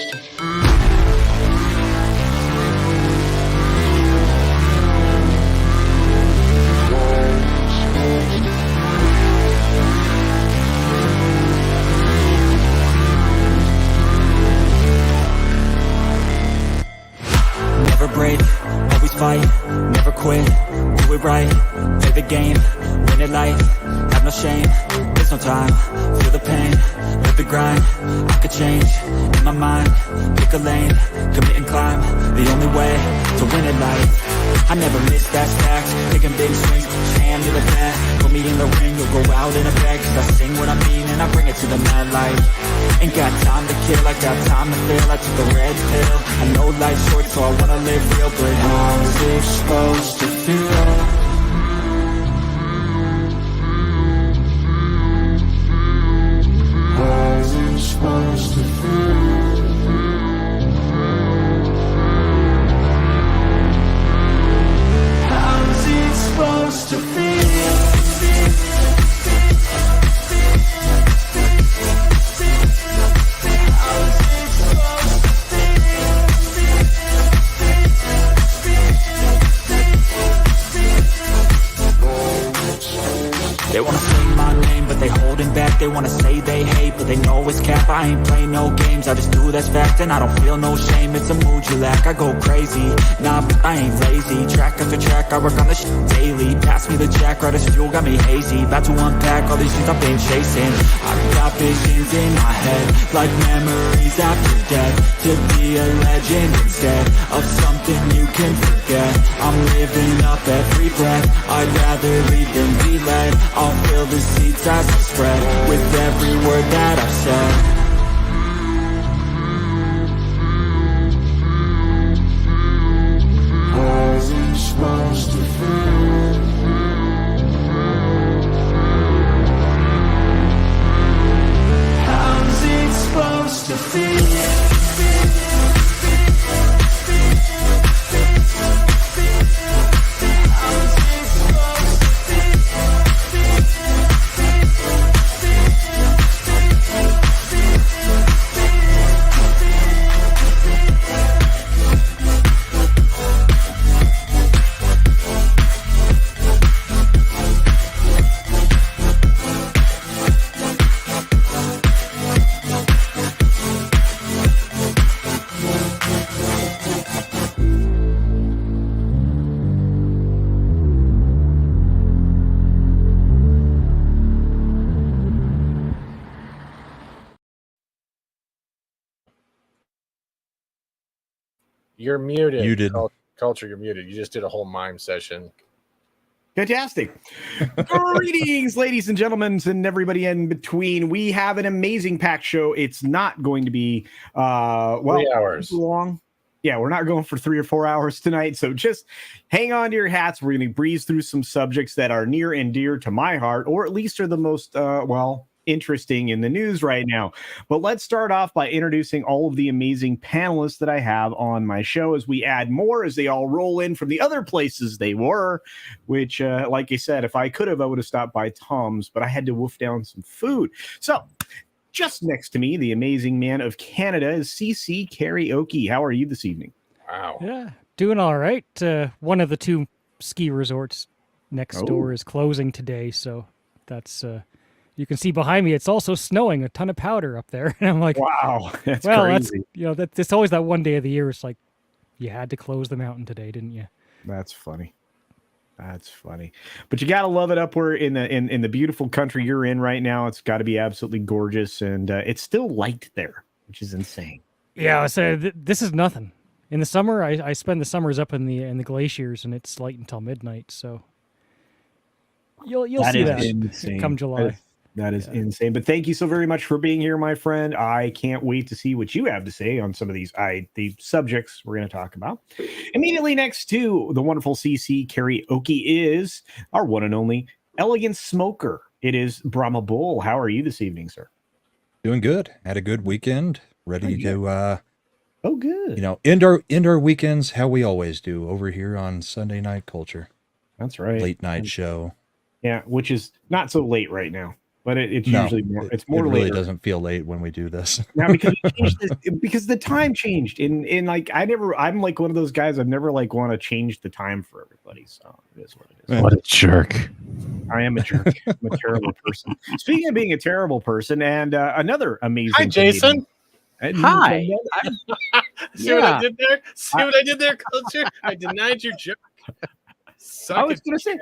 Never break, always fight, never quit, do it right, play the game, win it life, have no shame, there's no time, feel the pain, live the grind, I could change, in my mind, pick a lane, commit and climb, the only way to win it life. I never miss, that's fact, taking big swings, hand to the bat, put me in the ring, you'll go out in a bag, cause I sing what I mean and I bring it to the mad light. Ain't got time to kill, I got time to feel, I took the red pill, I know life's short so I wanna live real, but how's it supposed to feel? How's it supposed to feel? How's it supposed to feel? They wanna say my name, but they holding back. They wanna say they hate, but they know it's cap. I ain't play no games, I just do that's fact. And I don't feel no shame, it's a mood you lack. I go crazy, nah, but I ain't lazy. Track after track, I work on this shit daily. Pass me the jack, right as fuel, got me hazy. About to unpack all these things I've been chasing. I've got visions in my head, like memories after death. To be a legend instead of something you can forget. I'm living up every breath, I'd rather lead than be led. I'll fill the seats as I spread with every word that I've said. How's it supposed to feel? How's it supposed to feel? You're muted. Muted. Culture, you're muted. You just did a whole mime session. Fantastic. Greetings, ladies and gentlemen, and everybody in between. We have an amazing packed show. It's not going to be 3 hours long. Yeah, we're not going for 3 or 4 hours tonight. So just hang on to your hats. We're going to breeze through some subjects that are near and dear to my heart, or at least are the most, interesting in the news right now. But let's start off by introducing all of the amazing panelists that I have on my show as we add more as they all roll in from the other places they were, which, like I said, if I could have, I would have stopped by Tom's, but I had to wolf down some food. So just next to me, the amazing man of Canada is CC Karaoke. How are you this evening? Wow. Yeah, doing all right. One of the 2 ski resorts next door is closing today, so that's you can see behind me. It's also snowing, a ton of powder up there, and I'm like, wow, that's well, crazy. That's always that one day of the year. It's like you had to close the mountain today, didn't you? That's funny. That's funny, but you gotta love it up where in the beautiful country you're in right now. It's got to be absolutely gorgeous, and it's still light there, which is insane. Yeah, so this is nothing. In the summer, I spend the summers up in the glaciers, and it's light until midnight. So you'll see that insane. Come July. That is insane. But thank you so very much for being here, my friend. I can't wait to see what you have to say on some of these the subjects we're going to talk about. Immediately next to the wonderful CC Karaoke is our one and only Elegant Smoker. It is Brahma Bull. How are you this evening, sir? Doing good. Had a good weekend. Ready to good. End our weekends how we always do over here on Sunday Night Culture. That's right. Late night show. Yeah, which is not so late right now. but it's No, usually more. It's it more really later. doesn't feel late when we do this. Now because we changed this, because the time changed. In like I'm like one of those guys. I've never like want to change the time for everybody. So it is what it is. What a jerk. I am a jerk. I'm a terrible person. Speaking of being a terrible person, and another amazing. Hi, Jason. Hi. See what I did there? See what I did there, Culture? I denied your joke. I was gonna say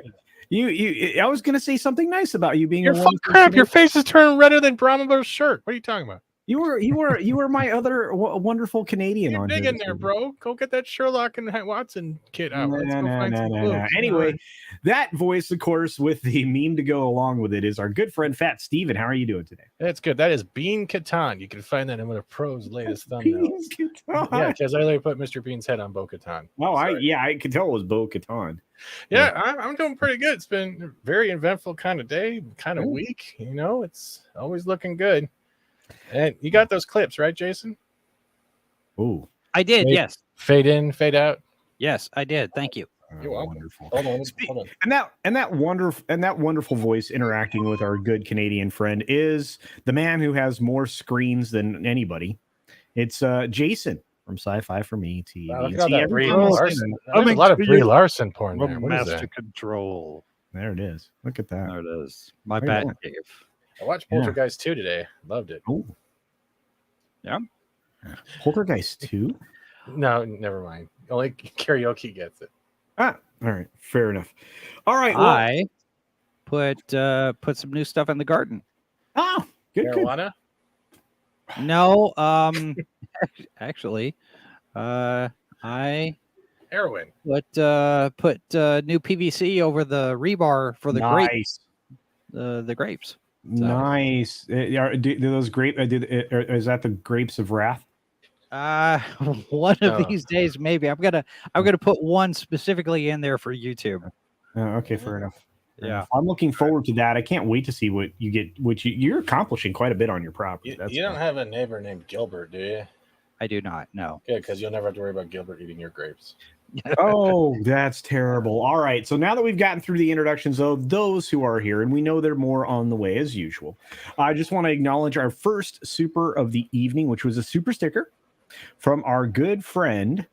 I was gonna say something nice about you being You're a full wonderful crap. Your Canadian. face is turning redder than Brahma's shirt. What are you talking about? You were my other wonderful Canadian You're on big here in this there, week. bro. Go get that Sherlock and Watson kit out. Let's go No, find no, some no, clues. no. Anyway, that voice, of course, with the meme to go along with it, is our good friend Fat Steven. How are you doing today? That's good. That is Bean Katan. You can find that in one of Pro's latest thumbnails. Bean Katan. Yeah, because I literally put Mr. Bean's head on Bo Katan. Oh, I could tell it was Bo Katan. Yeah, I'm doing pretty good. It's been a very eventful kind of day, kind of week. You know, it's always looking good. And you got those clips, right, Jason? Oh, I did. Yes. Fade in, fade out. Yes, I did. Thank you. You're welcome. Wonderful. Hold on. And that wonderful voice interacting with our good Canadian friend is the man who has more screens than anybody. It's Jason from Sci-Fi for Me TV. Wow, look at all that Brie Every time I say Larson. that- There's a lot of Brie Larson porn there. What is Master that? Control. There it is. Look at that. There it is. My Right bad, on. Dave. I watched Yeah. Poltergeist 2 today. Loved it. Oh, Yeah. Poltergeist 2? No, never mind. Only karaoke gets it. Ah, all right. Fair enough. All right. Well, I put some new stuff in the garden. good. Marijuana? No, actually, I Heroin. put new PVC over the rebar for the grape, Nice. the grapes. Nice. Do those grape? Is that the grapes of wrath? One of Oh. these days, maybe I'm gonna put one specifically in there for YouTube. Okay, fair enough. Yeah. I'm looking forward to that. I can't wait to see what you get. You're accomplishing quite a bit on your property. You don't have a neighbor named Gilbert, do you? I do not. No. Good, because you'll never have to worry about Gilbert eating your grapes. Oh, that's terrible. All right. So now that we've gotten through the introductions of those who are here, and we know they're more on the way as usual, I just want to acknowledge our first super of the evening, which was a super sticker from our good friend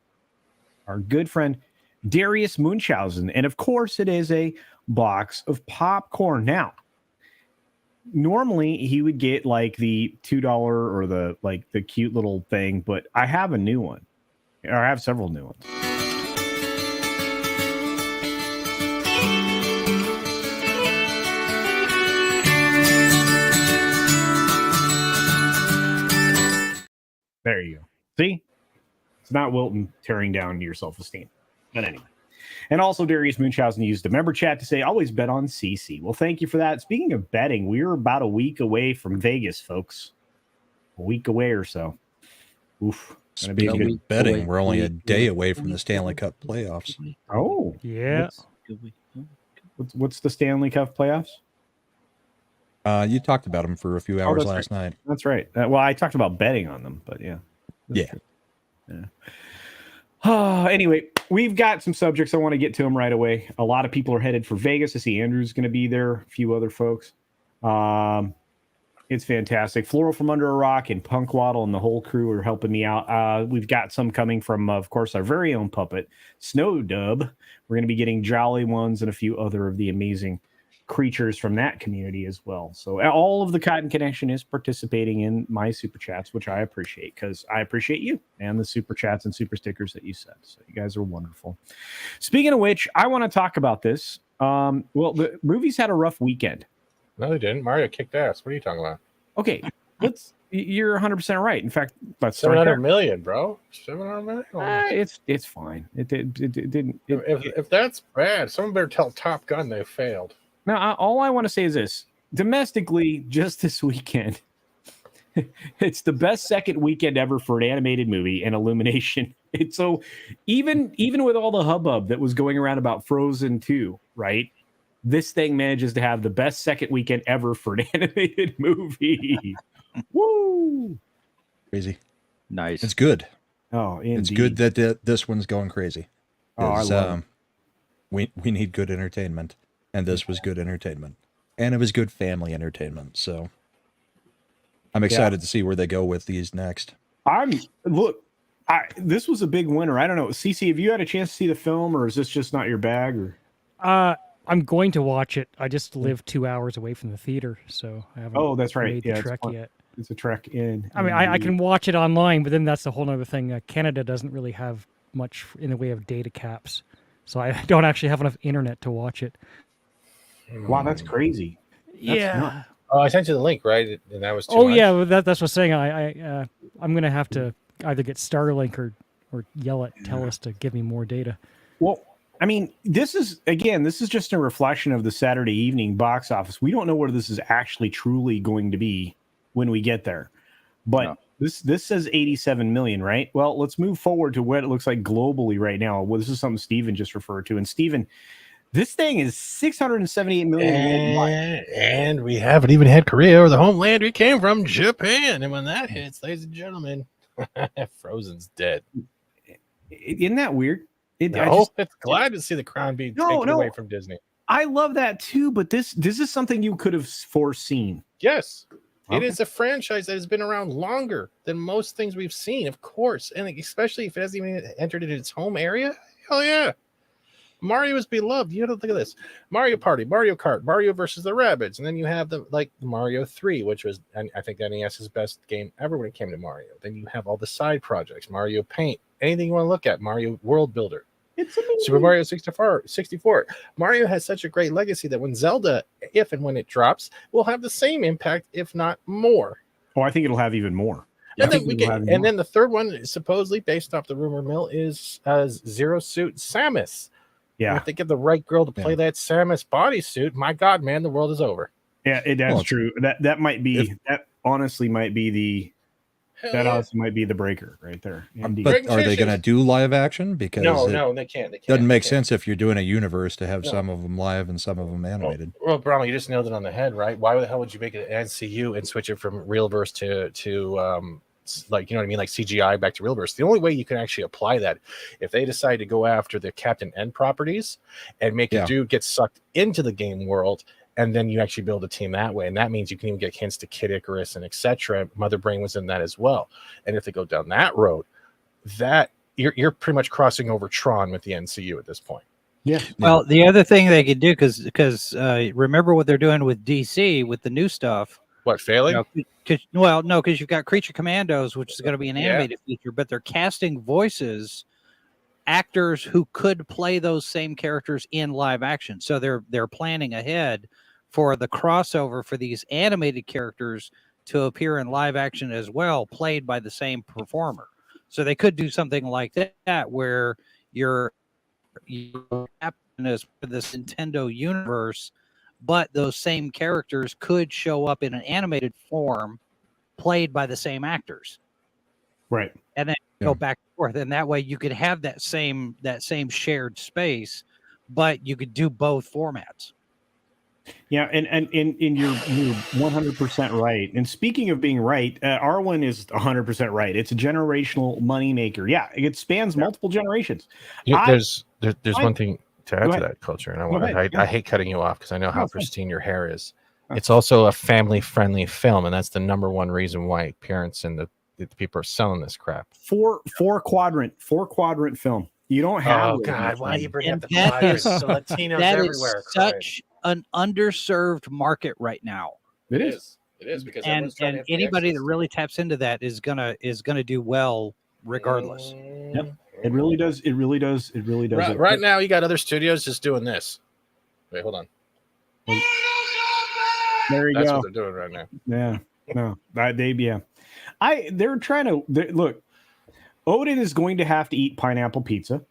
Darius Munchausen. And of course, it is a box of popcorn. Now, normally he would get like the $2 or the cute little thing, but I have a new one. Or I have several new ones. There you go. See? It's not Wilton tearing down your self-esteem. But anyway. And also, Darius Munchausen used a member chat to say, always bet on CC. Well, thank you for that. Speaking of betting, we're about a week away from Vegas, folks. A week away or so. Oof. Gonna be a Speaking good- of betting, we're only a day away from the Stanley Cup playoffs. Oh. Yeah. What's the Stanley Cup playoffs? You talked about them for a few hours last night. That's right. Well, I talked about betting on them, but yeah. Yeah. Anyway, we've got some subjects. I want to get to them right away. A lot of people are headed for Vegas. I see Andrew's going to be there. A few other folks. It's fantastic. Floral from Under a Rock and Punk Waddle and the whole crew are helping me out. We've got some coming from, of course, our very own puppet, Snow Dub. We're going to be getting Jolly Ones and a few other of the amazing creatures from that community as well. So all of the Cotton Connection is participating in my super chats, which I appreciate because I appreciate you and the super chats and super stickers that you sent. So you guys are wonderful. Speaking of which, I want to talk about this. Well, the movies had a rough weekend. No, they didn't. Mario kicked ass. What are you talking about? Okay, you're 100% right. In fact, let's start 700 there. million, bro. 700 million. It's fine. It didn't. If that's bad, someone better tell Top Gun they failed. Now, all I want to say is this: domestically, just this weekend, it's the best second weekend ever for an animated movie and Illumination. It's so even with all the hubbub that was going around about Frozen 2, right? This thing manages to have the best second weekend ever for an animated movie. Woo! Crazy. Nice. It's good. Oh, indeed. It's good that this one's going crazy. Oh, I 'Cause, love it. we need good entertainment, and this was good entertainment. and it was good family entertainment. So I'm excited to see where they go with these next. This was a big winner. I don't know, CC, have you had a chance to see the film, or is this just not your bag? Or I'm going to watch it. I just live 2 hours away from the theater, so I haven't. Oh, that's right. Made the trek yet. It's a trek in. I mean, I can watch it online, but then that's a whole other thing. Canada doesn't really have much in the way of data caps, so I don't actually have enough internet to watch it. Wow, that's crazy. Nuts. Oh, I sent you the link, right? And that was too Oh much? yeah, well, that's what I'm saying. I'm gonna have to either get Starlink or yell at TELUS to give me more data. Well, I mean, this is just a reflection of the Saturday evening box office. We don't know where this is actually truly going to be when we get there. But this says 87 million, right? Well, let's move forward to what it looks like globally right now. Well, this is something Steven just referred to. And Steven, this thing is 678 million. And we haven't even had Korea or the homeland we came from, Japan. And when that hits, ladies and gentlemen, Frozen's dead. Isn't that weird? It's glad to see the crown being taken away from Disney. I love that too, but this is something you could have foreseen. Yes. Okay. It is a franchise that has been around longer than most things we've seen, of course. And especially if it hasn't even entered into its home area. Hell yeah. Mario is beloved. You have to look at this. Mario Party, Mario Kart, Mario versus the Rabbids. And then you have Mario 3, which was, I think, NES's best game ever when it came to Mario. Then you have all the side projects, Mario Paint, anything you want to look at, Mario World Builder. It's amazing. Super Mario 64. Mario has such a great legacy that when Zelda, if and when it drops, will have the same impact, if not more. Oh, I think it'll have even more. And then the third one is supposedly based off the rumor mill is Zero Suit Samus. Yeah. And if they get the right girl to play that Samus bodysuit, my God, man, the world is over. Yeah, that's true. That might be that honestly might be the honestly might be the breaker right there. But are they going to do live action? Because no, they can't. They can't. Doesn't make sense if you're doing a universe to have some of them live and some of them animated. Well, Brown, you just nailed it on the head, right? Why the hell would you make it an NCU and switch it from Realverse to like, you know what I mean, like CGI back to Realverse? The only way you can actually apply that if they decide to go after the Captain N properties and make a dude get sucked into the game world, and then you actually build a team that way, and that means you can even get hints to Kid Icarus and etc. Mother Brain was in that as well, and if they go down that road, that you're pretty much crossing over Tron with the NCU at this point. Yeah. Well, the other thing they could do, because remember what they're doing with DC with the new stuff. What, failing? Because you've got Creature Commandos, which is going to be an animated feature, but they're casting voices, actors who could play those same characters in live action. So they're planning ahead for the crossover for these animated characters to appear in live action as well, played by the same performer. So they could do something like that, where you're as for this Nintendo universe, but those same characters could show up in an animated form played by the same actors. Right. And then go back and forth. And that way you could have that same shared space, but you could do both formats. Yeah, and you're 100% right. And speaking of being right, Arwen is 100% right. It's a generational moneymaker. Yeah, it spans multiple generations. There's one thing to add to that, Culture, and I hate cutting you off because I know how pristine your hair is. It's also a family-friendly film, and that's the number one reason why parents and the people are selling this crap. Four quadrant film. You don't have. Oh God! Why do you bring up the that quadrants? is- So Latinos That everywhere. is such an underserved market right now. It is. It is because And anybody that really taps into that is gonna do well regardless. Yep. It really does. It really does. It really does. Right now, you got other studios just doing this. Wait, hold on. There you That's go. what they're doing right now. Yeah. No. They're trying to look. Odin is going to have to eat pineapple pizza.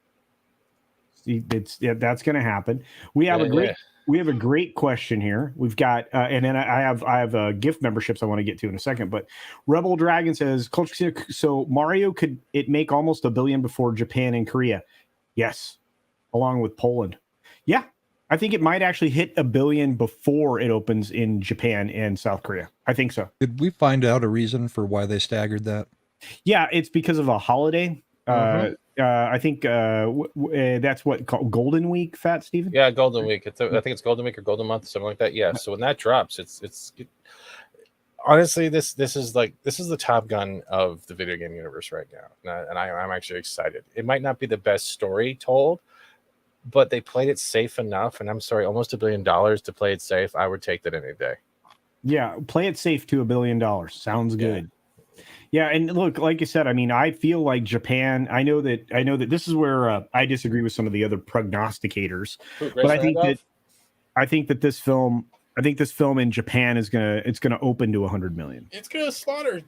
That's going to happen. We have a great question here. We've got and then I have gift memberships I want to get to in a second. But Rebel Dragon says, CultureCasino, so Mario could make almost $1 billion before Japan and Korea? Yes, along with Poland. Yeah, I think it might actually hit $1 billion before it opens in Japan and South Korea. I think so. Did we find out a reason for why they staggered that? Yeah, it's because of a holiday. I think that's what called Golden Week, Fat Steven? Yeah, Golden Week. I think it's Golden Week or Golden Month, something like that. Yeah. So when that drops, honestly, this is the Top Gun of the video game universe right now, and I'm actually excited. It might not be the best story told, but they played it safe enough. And I'm sorry, almost $1 billion to play it safe. I would take that any day. Yeah, play it safe to $1 billion. Sounds good. Yeah, and look, like you said, I mean, I feel like Japan. I know that this is where I disagree with some of the other prognosticators, but I think that this film in Japan is gonna open to 100 million. It's gonna slaughter.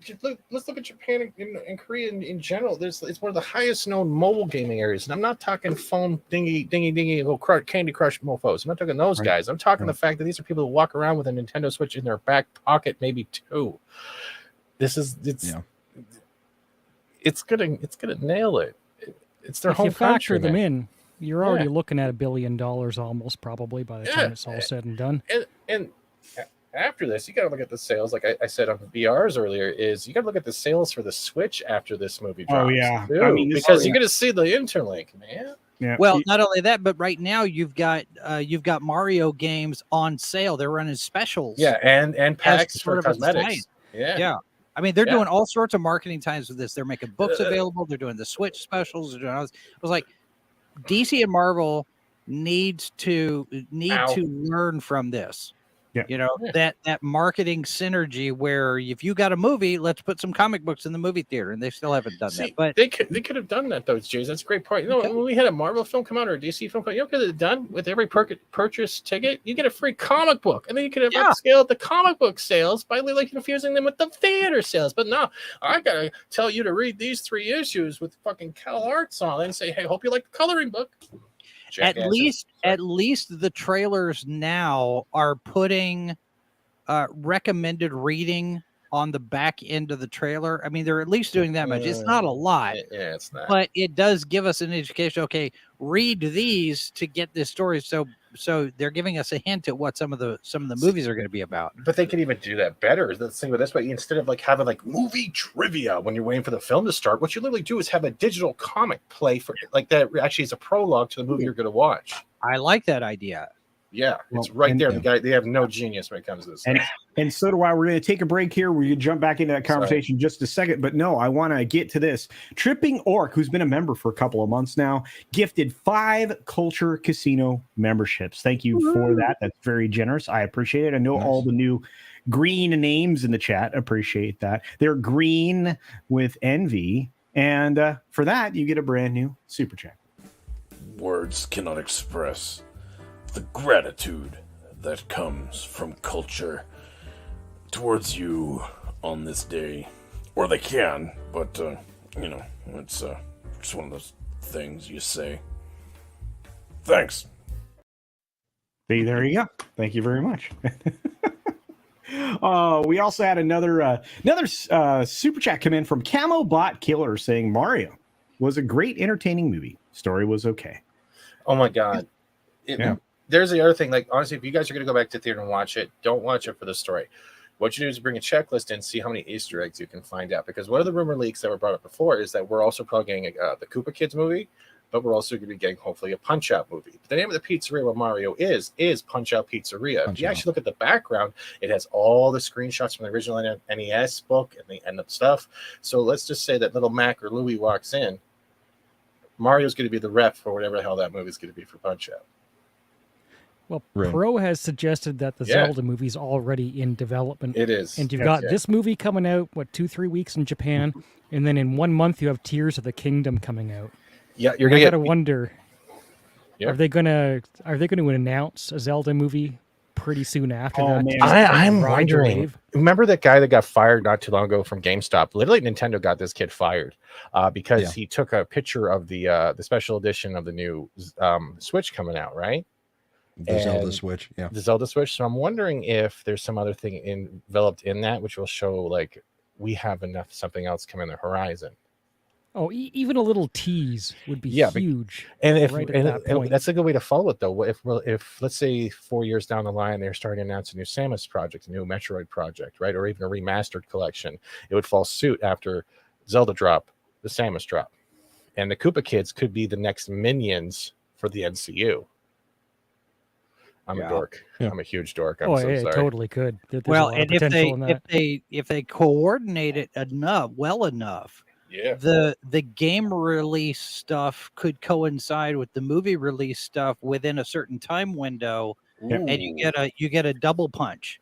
Let's look at Japan and Korea in general. It's one of the highest known mobile gaming areas, and I'm not talking phone dingy little Candy Crush mofos. I'm not talking those guys. I'm talking the fact that these are people who walk around with a Nintendo Switch in their back pocket, maybe two. It's gonna nail it. It's their home country. If you factor them in, you're already looking at $1 billion almost, probably, by the time it's all said and done. And after this, you got to look at the sales. Like I said on VRs earlier, is you got to look at the sales for the Switch after this movie drops. Oh yeah, too, because you're going to see the interlink, man. Yeah. Well, not only that, but right now you've got Mario games on sale. They're running specials. Yeah, and packs for cosmetics. Yeah. I mean, they're doing all sorts of marketing times with this. They're making books available. They're doing the Switch specials. I was like, DC and Marvel need to learn from this. Yeah. You know, that marketing synergy where if you got a movie, let's put some comic books in the movie theater, and they still haven't done that. But they could have done that though, Jays. That's a great point. You know, when we had a Marvel film come out or a DC film come out, you know what could have done with every purchase ticket? You get a free comic book, and then you could have upscaled the comic book sales by like confusing them with the theater sales. But no, I gotta tell you to read these 3 issues with fucking Cal Arts on it and say, hey, hope you like the coloring book. At least the trailers now are putting recommended reading on the back end of the trailer. I mean, they're at least doing that much. It's not a lot. Yeah, it's not. But it does give us an education. Okay, read these to get this story. So they're giving us a hint at what some of the movies are going to be about. But they could even do that better. The thing with this way, instead of like having like movie trivia when you're waiting for the film to start, what you literally do is have a digital comic play for like that. Actually, is a prologue to the movie you're going to watch. I like that idea. Yeah, it's right there. The guy, they have no genius when it comes to this. And so do I. We're going to take a break here. We're going to jump back into that conversation in just a second. But no, I want to get to this. Tripping Orc, who's been a member for a couple of months now, gifted 5 Culture Casino memberships. Thank you for that. That's very generous. I appreciate it. I know all the new green names in the chat appreciate that. They're green with envy. And for that, you get a brand new super chat. Words cannot express the gratitude that comes from culture towards you on this day. Or they can, but, you know, it's one of those things you say. Thanks. See, there you go. Thank you very much. We also had another super chat come in from Camo Bot Killer saying Mario was a great entertaining movie. Story was okay. Oh my God. There's the other thing. Like, honestly, if you guys are going to go back to theater and watch it, don't watch it for the story. What you do is bring a checklist and see how many Easter eggs you can find out. Because one of the rumor leaks that were brought up before is that we're also probably getting the Koopa Kids movie, but we're also going to be getting hopefully a Punch Out movie. But the name of the pizzeria where Mario is Punch Out Pizzeria. If you actually look at the background, it has all the screenshots from the original NES book and the end of stuff. So let's just say that little Mac or Louie walks in. Mario's going to be the rep for whatever the hell that movie's going to be for Punch Out. Well, Pro has suggested that the Zelda movie's already in development. It is. And you've got this movie coming out, 2-3 weeks in Japan, and then in 1 month you have Tears of the Kingdom coming out. Yeah, you're gonna wonder, are they gonna announce a Zelda movie pretty soon after that? Man. I'm wondering. Remember that guy that got fired not too long ago from GameStop? Literally, Nintendo got this kid fired because he took a picture of the special edition of the new Switch coming out, right? The Zelda Switch, the Zelda Switch. So I'm wondering if there's some other thing enveloped in that, which will show like we have something else coming on the horizon. Oh, even a little tease would be huge. And that's a good way to follow it, though. If let's say 4 years down the line they're starting to announce a new Samus project, a new Metroid project, right, or even a remastered collection, it would fall suit after Zelda drop, the Samus drop. And the Koopa Kids could be the next minions for the NCU. I'm a dork. Yeah. I'm a huge dork. I'm Oh, so yeah, sorry. it totally could. There's a Well, lot of and if potential in that. they coordinate it well enough, Yeah. the game release stuff could coincide with the movie release stuff within a certain time window, and you get a double punch.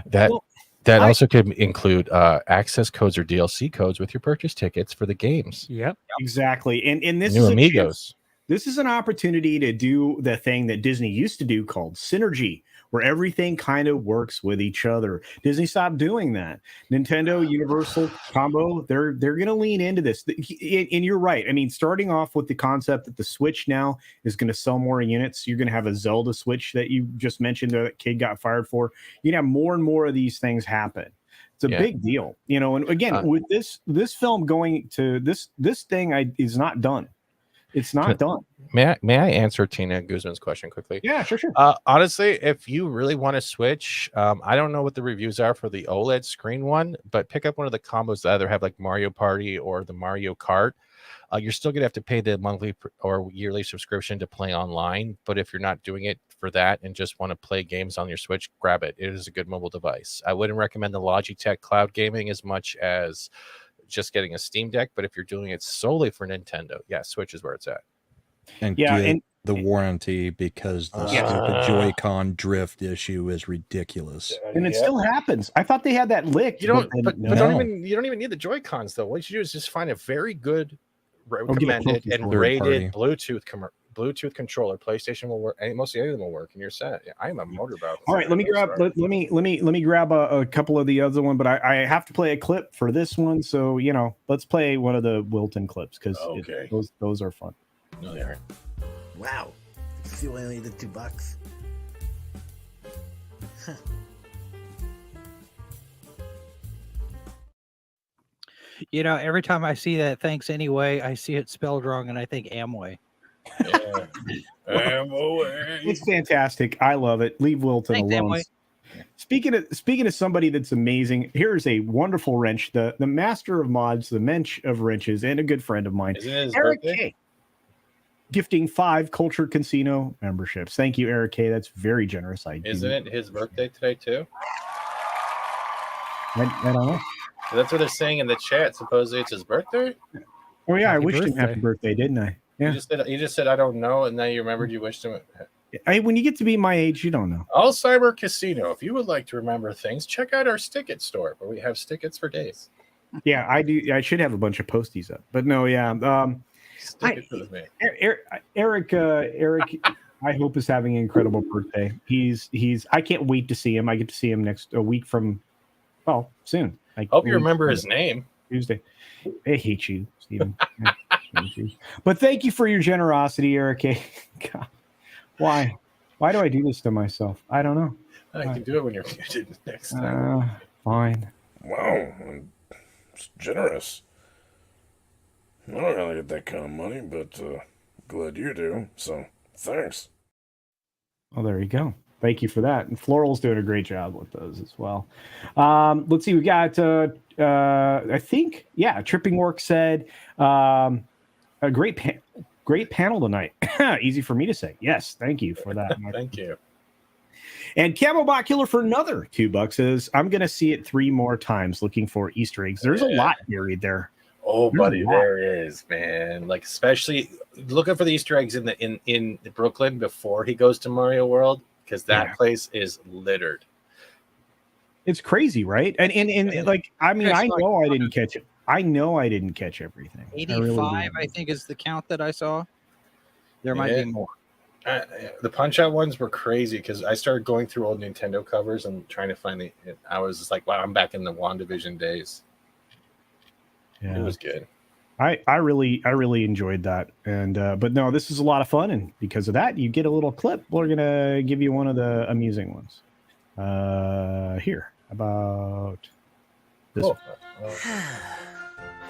That Well, that also could include access codes or DLC codes with your purchase tickets for the games. Yep. Exactly. And this New is Amigos. This is an opportunity to do the thing that Disney used to do called synergy, where everything kind of works with each other. Disney stopped doing that. Nintendo, Universal combo, they're going to lean into this. And you're right. I mean, starting off with the concept that the Switch now is going to sell more units. You're going to have a Zelda Switch that you just mentioned that kid got fired for. You're going to have more and more of these things happen. It's a big deal, you know. And again, with this film going to this thing is not done. It's not done. May I answer Tina Guzman's question quickly? Yeah, sure. Honestly, if you really want to switch, I don't know what the reviews are for the OLED screen one, but pick up one of the combos that either have like Mario Party or the Mario Kart. You're still gonna have to pay the monthly or yearly subscription to play online. But if you're not doing it for that and just want to play games on your Switch, grab it. It is a good mobile device. I wouldn't recommend the Logitech cloud gaming as much as just getting a Steam Deck, but if you're doing it solely for Nintendo, Switch is where it's at. And get the warranty, because the stupid Joy-Con drift issue is ridiculous. And it still happens. I thought they had that licked. You don't, but you don't even need the Joy-Cons though. What you do is just find a very good, recommended and rated Bluetooth controller. PlayStation will work, and mostly any of them will work, and you're set. I'm a motorboat. All right, let me grab a couple of the other one, but I have to play a clip for this one. So let's play one of the Wilton clips because those are fun. No, they aren't. Wow, see why I only did $2. Huh. Every time I see that thanks anyway, I see it spelled wrong and I think Amway. Yeah. Amway. It's fantastic. I love it. Leave Wilton Thanks, alone. Amway. Speaking of somebody that's amazing, here's a wonderful wrench, the master of mods, the mensch of wrenches, and a good friend of mine, Isn't it his Eric birthday? K. Gifting 5 Culture Casino memberships. Thank you, Eric K. That's very generous. Isn't it his birthday today too? I don't know. That's what they're saying in the chat. Supposedly it's his birthday. Oh yeah, I Happy wished him happy birthday. birthday, didn't I? Yeah. You just said I don't know, and now you remembered you wished him. When you get to be my age, you don't know. Alzheimer Casino. If you would like to remember things, check out our Stickit store, where we have Stickits for days. Yeah, I do. I should have a bunch of posties up, but no, yeah. Stick it with me. Eric, I hope is having an incredible birthday. He's. I can't wait to see him. I get to see him a week from, soon. Hope you remember his name. Tuesday. I hate you, Stephen. But thank you for your generosity, Eric. God, why do I do this to myself? I don't know. I can do it when you're muted next time. Fine. Wow, it's generous. I don't really get that kind of money, but glad you do. So thanks. Oh, there you go. Thank you for that. And Floral's doing a great job with those as well. Let's see. We got, I think, Tripping Orc said, a great panel tonight. Easy for me to say. Yes. Thank you for that. Thank you. And Camobot Killer for another $2 says, I'm going to see it 3 more times looking for Easter eggs. There's a lot buried there. Oh, buddy, there is, man. Like, especially looking for the Easter eggs in Brooklyn before he goes to Mario World, because that place is littered. It's crazy, right? And like, I mean, I know I didn't catch it. I know I didn't catch everything. 85, I think, is the count that I saw. There might be more. The Punch-Out ones were crazy because I started going through old Nintendo covers and trying to find I was just like, wow, I'm back in the WandaVision days. Yeah. It was good. I really enjoyed that. And but no, this is a lot of fun, and because of that, you get a little clip. We're gonna give you one of the amusing ones. Here about this. Cool.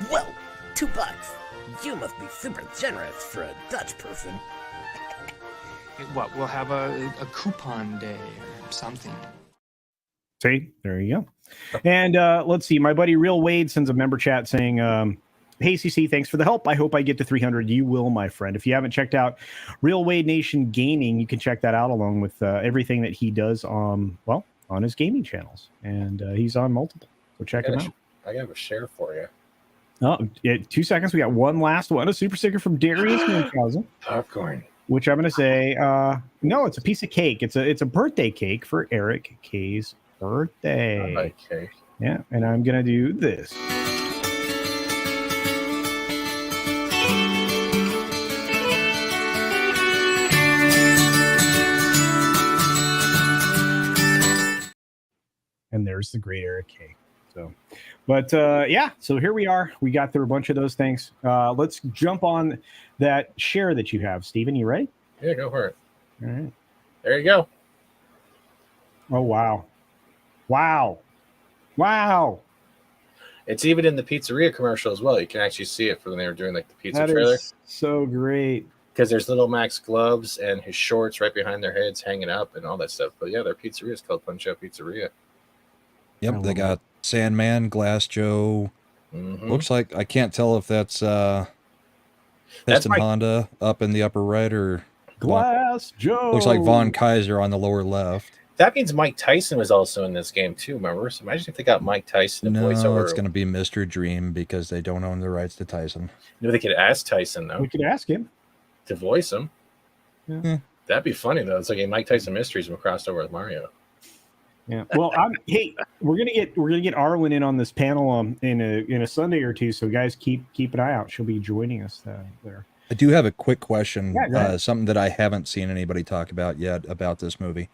Well, $2. You must be super generous for a Dutch person. What, we'll have a coupon day or something. See, there you go. And let's see. My buddy Real Wade sends a member chat saying, hey, CC, thanks for the help. I hope I get to 300. You will, my friend. If you haven't checked out Real Wade Nation Gaming, you can check that out along with everything that he does on his gaming channels. And he's on multiple. So check him out. I got a share for you. Oh, 2 seconds. We got one last one. A super sticker from Darius Munchausen. Popcorn. Which I'm going to say, no, it's a piece of cake. It's a birthday cake for Eric K's birthday. I like cake. Yeah, and I'm going to do this. And there's the great Eric K. So, but yeah, so here we are. We got through a bunch of those things. Let's jump on that share that you have, Steven. You ready? Yeah, go for it. All right. There you go. Oh, wow. Wow. Wow. It's even in the pizzeria commercial as well. You can actually see it from when they were doing like the pizza That trailer. is so great. Because there's little Max gloves and his shorts right behind their heads hanging up and all that stuff. But yeah, their pizzeria is called Punch Out Pizzeria. Yep, they got Sandman, Glass Joe. Mm-hmm. Looks like I can't tell if that's Piston Honda up in the upper right or Glass Joe. Looks like Von Kaiser on the lower left. That means Mike Tyson was also in this game too, remember? So imagine if they got Mike Tyson to voice over. No, it's going to be Mr. Dream because they don't own the rights to Tyson. No, they could ask Tyson though. We could ask him to voice him. Yeah. That'd be funny though. It's like a Mike Tyson Mysteries and crossed over with Mario. Yeah. Well, hey, we're gonna get Arwen in on this panel in a Sunday or two. So guys, keep an eye out. She'll be joining us there. I do have a quick question. Yeah, something that I haven't seen anybody talk about yet about this movie.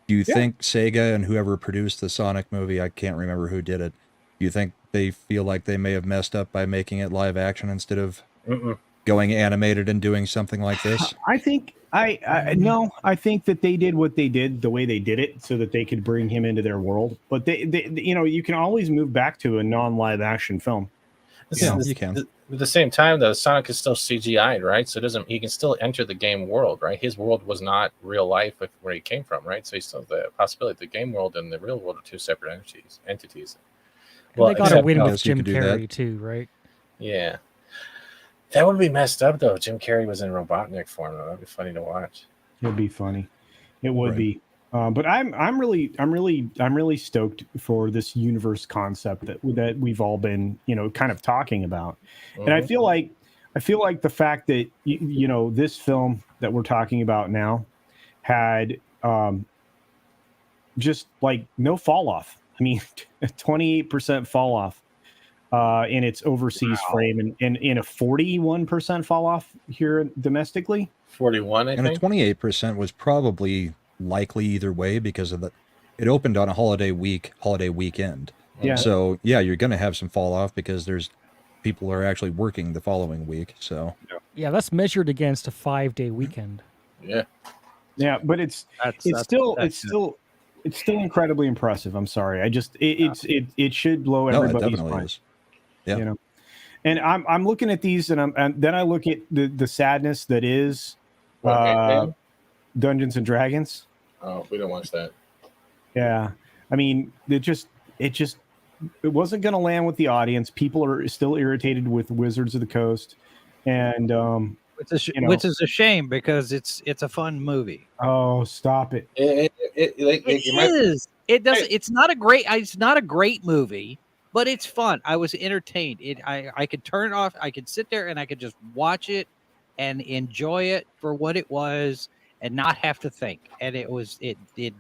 Do you think Sega and whoever produced the Sonic movie, I can't remember who did it, do you think they feel like they may have messed up by making it live action instead of going animated and doing something like this? I think I think that they did what they did the way they did it so that they could bring him into their world. But they you can always move back to a non-live action film. Yeah, you can. At the same time, though, Sonic is still CGI'd, right? So he can still enter the game world, right? His world was not real life where he came from, right? So he still has the possibility the game world and the real world are two separate entities. Well, they got to win with Jim Carrey too, right? Yeah. That would be messed up, though. Jim Carrey was in Robotnik form, though. That'd be funny to watch. It'd be funny. It would be. But I'm really stoked for this universe concept that we've all been, kind of talking about. And I feel like the fact that this film that we're talking about now had just like no fall off. I mean, 28% fall off in its overseas frame, and in a 41% fall off here domestically. 41, I think. And a 28% was probably likely either way because of it opened on a holiday weekend. Yeah. So yeah, you're going to have some fall off because there's people are actually working the following week. So yeah, that's measured against a 5-day weekend. Yeah. Yeah, but it's still incredibly impressive. I'm sorry. It should blow everybody's mind. Yeah. And I'm looking at these and then I look at the sadness that is Dungeons and Dragons. Oh, we don't watch that. Yeah. I mean, it wasn't going to land with the audience. People are still irritated with Wizards of the Coast. And which is a shame because it's a fun movie. Oh, stop it. It's not a great movie, but it's fun. I was entertained. I could turn it off. I could sit there and I could just watch it and enjoy it for what it was and not have to think. And it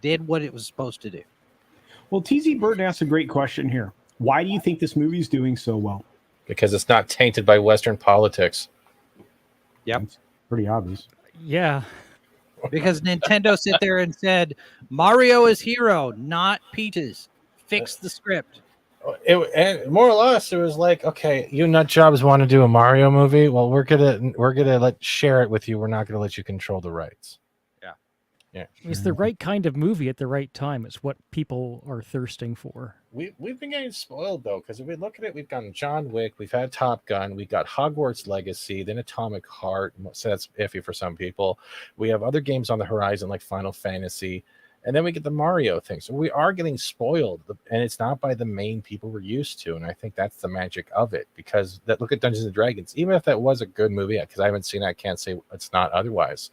did what it was supposed to do. Well, TZ Burton asked a great question here. Why do you think this movie is doing so well? Because it's not tainted by Western politics. Yep. That's pretty obvious. Yeah. Because Nintendo sit there and said, Mario is hero, not Peaches. Fix the script. And more or less, it was like, okay, you nut jobs want to do a Mario movie. Well, we're gonna share it with you. We're not gonna let you control the rights. Yeah. It's the right kind of movie at the right time. It's what people are thirsting for. We've been getting spoiled though, because if we look at it, we've gotten John Wick, we've had Top Gun, we got Hogwarts Legacy, then Atomic Heart. So that's iffy for some people. We have other games on the horizon like Final Fantasy. And then we get the Mario thing. So we are getting spoiled, and it's not by the main people we're used to. And I think that's the magic of it, because look at Dungeons and Dragons. Even if that was a good movie, because I haven't seen it, I can't say it's not otherwise.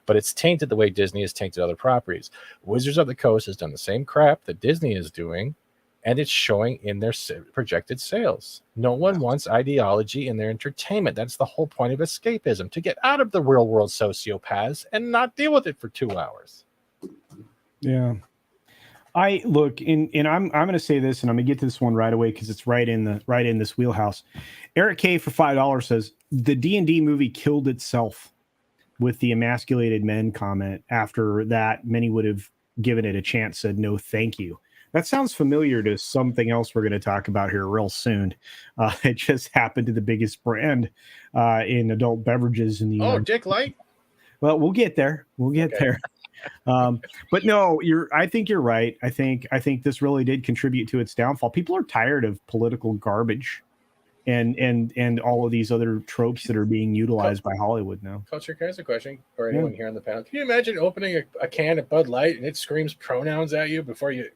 But it's tainted the way Disney has tainted other properties. Wizards of the Coast has done the same crap that Disney is doing, and it's showing in their projected sales. No one wants ideology in their entertainment. That's the whole point of escapism, to get out of the real world sociopaths and not deal with it for 2 hours. Yeah. I look in, and I'm going to say this, and I'm going to get to this one right away because it's right in this wheelhouse. Eric K for $5 says the D&D movie killed itself with the emasculated men comment. After that, many would have given it a chance, said no thank you. That sounds familiar to something else we're going to talk about here real soon. It just happened to the biggest brand in adult beverages in the United Dick Light. Well, we'll get there. We'll get there. But no, I think you're right. I think this really did contribute to its downfall. People are tired of political garbage and all of these other tropes that are being utilized by Hollywood now. Culture, can I ask a question? Or anyone here on the panel? Can you imagine opening a can of Bud Light and it screams pronouns at you before you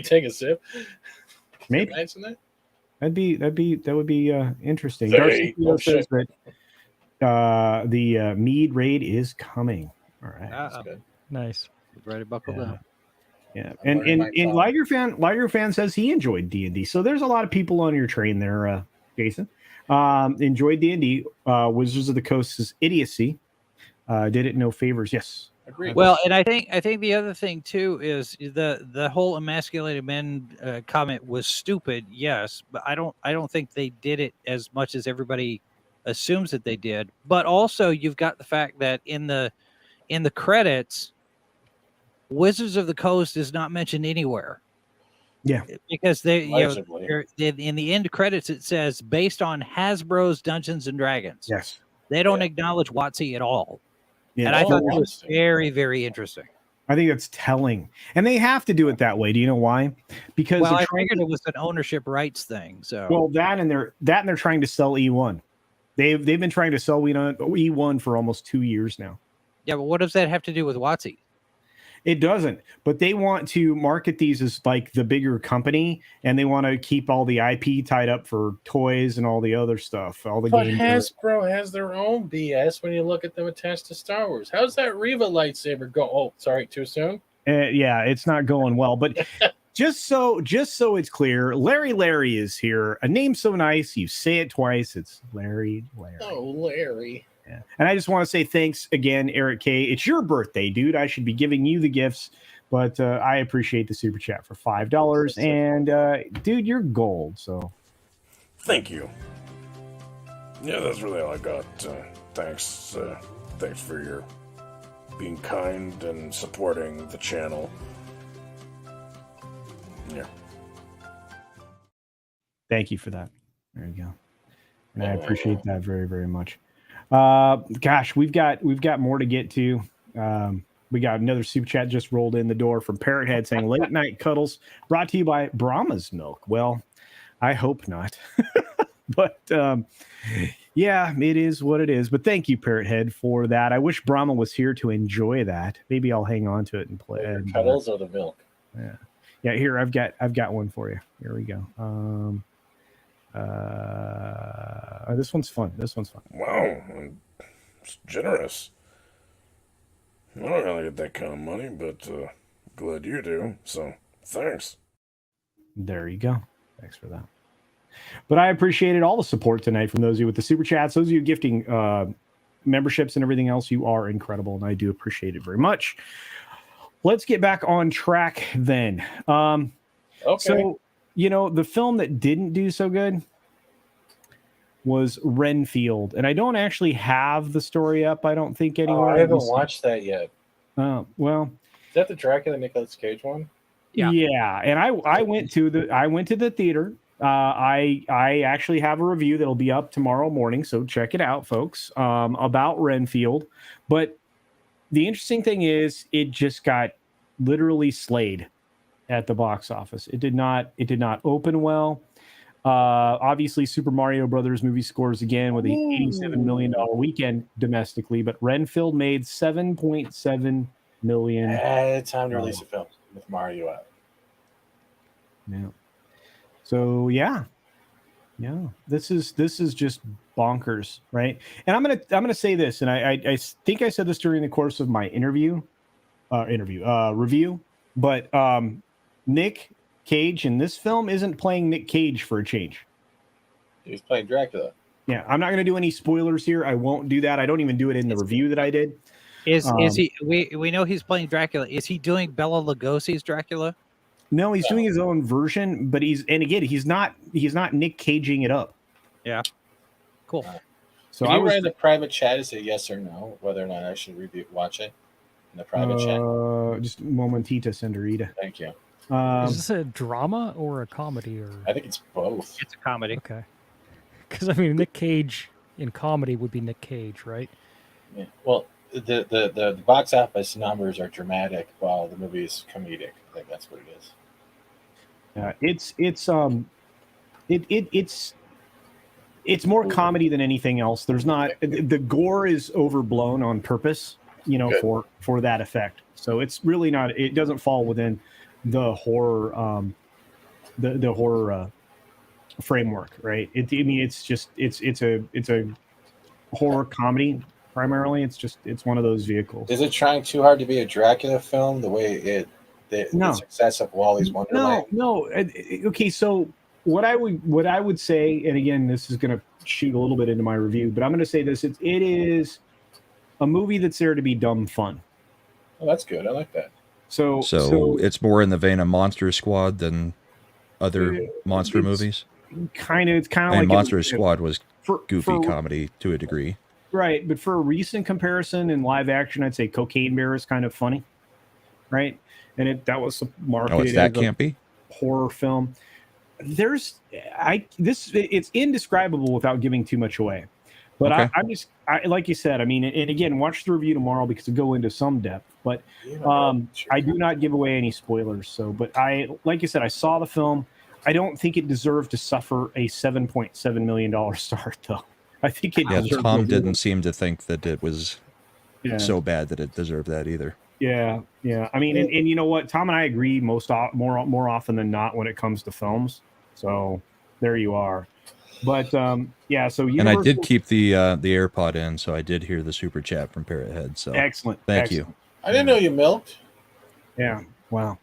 take a sip? Maybe. Can you imagine that? That would be interesting. Hey, Darcy says that the mead raid is coming. All right. That's good. Nice. Ready to buckle down. Yeah, and Liger fan says he enjoyed D&D. So there's a lot of people on your train there, Jason. Enjoyed D&D. Wizards of the Coast's idiocy did it no favors. Yes. Agreed. Well, and I think the other thing too is the whole emasculated men comment was stupid. Yes, but I don't think they did it as much as everybody assumes that they did. But also, you've got the fact that in the credits, Wizards of the Coast is not mentioned anywhere. Yeah, because in the end credits it says based on Hasbro's Dungeons and Dragons. Yes, they don't acknowledge WotC at all. Yeah, and I thought that was very, very interesting. I think that's telling, and they have to do it that way. Do you know why? Because I figured it was an ownership rights thing. So that and they're trying to sell E1. They've been trying to sell E1 for almost 2 years now. Yeah, but what does that have to do with WotC? It doesn't, but they want to market these as like the bigger company, and they want to keep all the IP tied up for toys and all the other stuff. All the but games. Hasbro has their own BS when you look at them attached to Star Wars. How's that Reva lightsaber go? Oh, sorry, too soon. Yeah, it's not going well. But just so it's clear, Larry is here. A name so nice, you say it twice. It's Larry. Oh, Larry. Yeah. And I just want to say thanks again, Eric K. It's your birthday, dude. I should be giving you the gifts, but I appreciate the super chat for $5. And dude, you're gold. So thank you. Yeah, that's really all I got. Thanks for your being kind and supporting the channel. Yeah. Thank you for that. There you go. And I appreciate that very, very much. Gosh, we've got more to get to. We got another super chat just rolled in the door from Parrothead saying late night cuddles brought to you by Brahma's milk. Well, I hope not. But yeah, it is what it is. But thank you, Parrothead, for that. I wish Brahma was here to enjoy that. Maybe I'll hang on to it and play. The cuddles or the milk? Yeah. Here, I've got one for you. Here we go. This one's fun. Wow, it's generous. I don't really get that kind of money, but glad you do. So thanks. There you go. Thanks for that. But I appreciated all the support tonight from those of you with the super chats, those of you gifting memberships and everything else. You are incredible, and I do appreciate it very much. Let's get back on track then. Okay. So, the film that didn't do so good was Renfield, and I don't actually have the story up. I don't think anywhere. I haven't watched that yet. Well, is that the Dracula Nicolas Cage one? Yeah. And I went to the theater. I actually have a review that'll be up tomorrow morning, so check it out, folks. About Renfield. But the interesting thing is, it just got literally slayed at the box office. It did not open well. Obviously, Super Mario Brothers movie scores again with a $87 million weekend domestically, but Renfield made $7.7 million. Time to release a film. with Mario out. Yeah. So yeah. This is just bonkers, right? And I'm gonna say this, and I think I said this during the course of my review, but Nick Cage in this film isn't playing Nick Cage for a change. He's playing Dracula. Yeah, I'm not gonna do any spoilers here. I won't do that. I don't even do it in the review that I did. Is he? We know he's playing Dracula. Is he doing Bela Lugosi's Dracula? No, he's doing his own version, but he's not Nick Caging it up. Yeah. Cool. So I write in the private chat is a yes or no whether or not I should watch it in the private chat. Just momentita, Senderita. Thank you. Is this a drama or a comedy? Or I think it's both. It's a comedy. Okay. Because I mean, Nick Cage in comedy would be Nick Cage, right? Yeah. Well, the box office numbers are dramatic while the movie is comedic. I think that's what it is. It's more comedy than anything else. There's not the gore is overblown on purpose, for that effect. So it's really not. It doesn't fall within the horror the horror framework, right? It's a horror comedy primarily. It's one of those vehicles. Is it trying too hard to be a Dracula film? The way the success of Wally's Wonderland. No. Okay, so what I would say, and again, this is going to shoot a little bit into my review, but I'm going to say this: it is a movie that's there to be dumb fun. Oh, that's good. I like that. So it's more in the vein of Monster Squad than other monster movies. It's kind of like Monster Squad was goofy comedy to a degree, right? But for a recent comparison in live action, I'd say Cocaine Bear is kind of funny, right? And that was marketed it's that as campy a horror film. It's indescribable without giving too much away. But okay. I like you said, I mean, and again, watch the review tomorrow because it'll go into some depth. But I do not give away any spoilers. So, but like you said, I saw the film. I don't think it deserved to suffer a $7.7 million start, though. I think it deserved. Tom didn't seem to think that it was so bad that it deserved that either. Yeah. I mean, and you know what? Tom and I agree more often than not when it comes to films. So there you are. But so Universal... And I did keep the AirPod in, so I did hear the super chat from Parrot Head. So excellent. Thank you. I didn't know you milked. Yeah. Wow.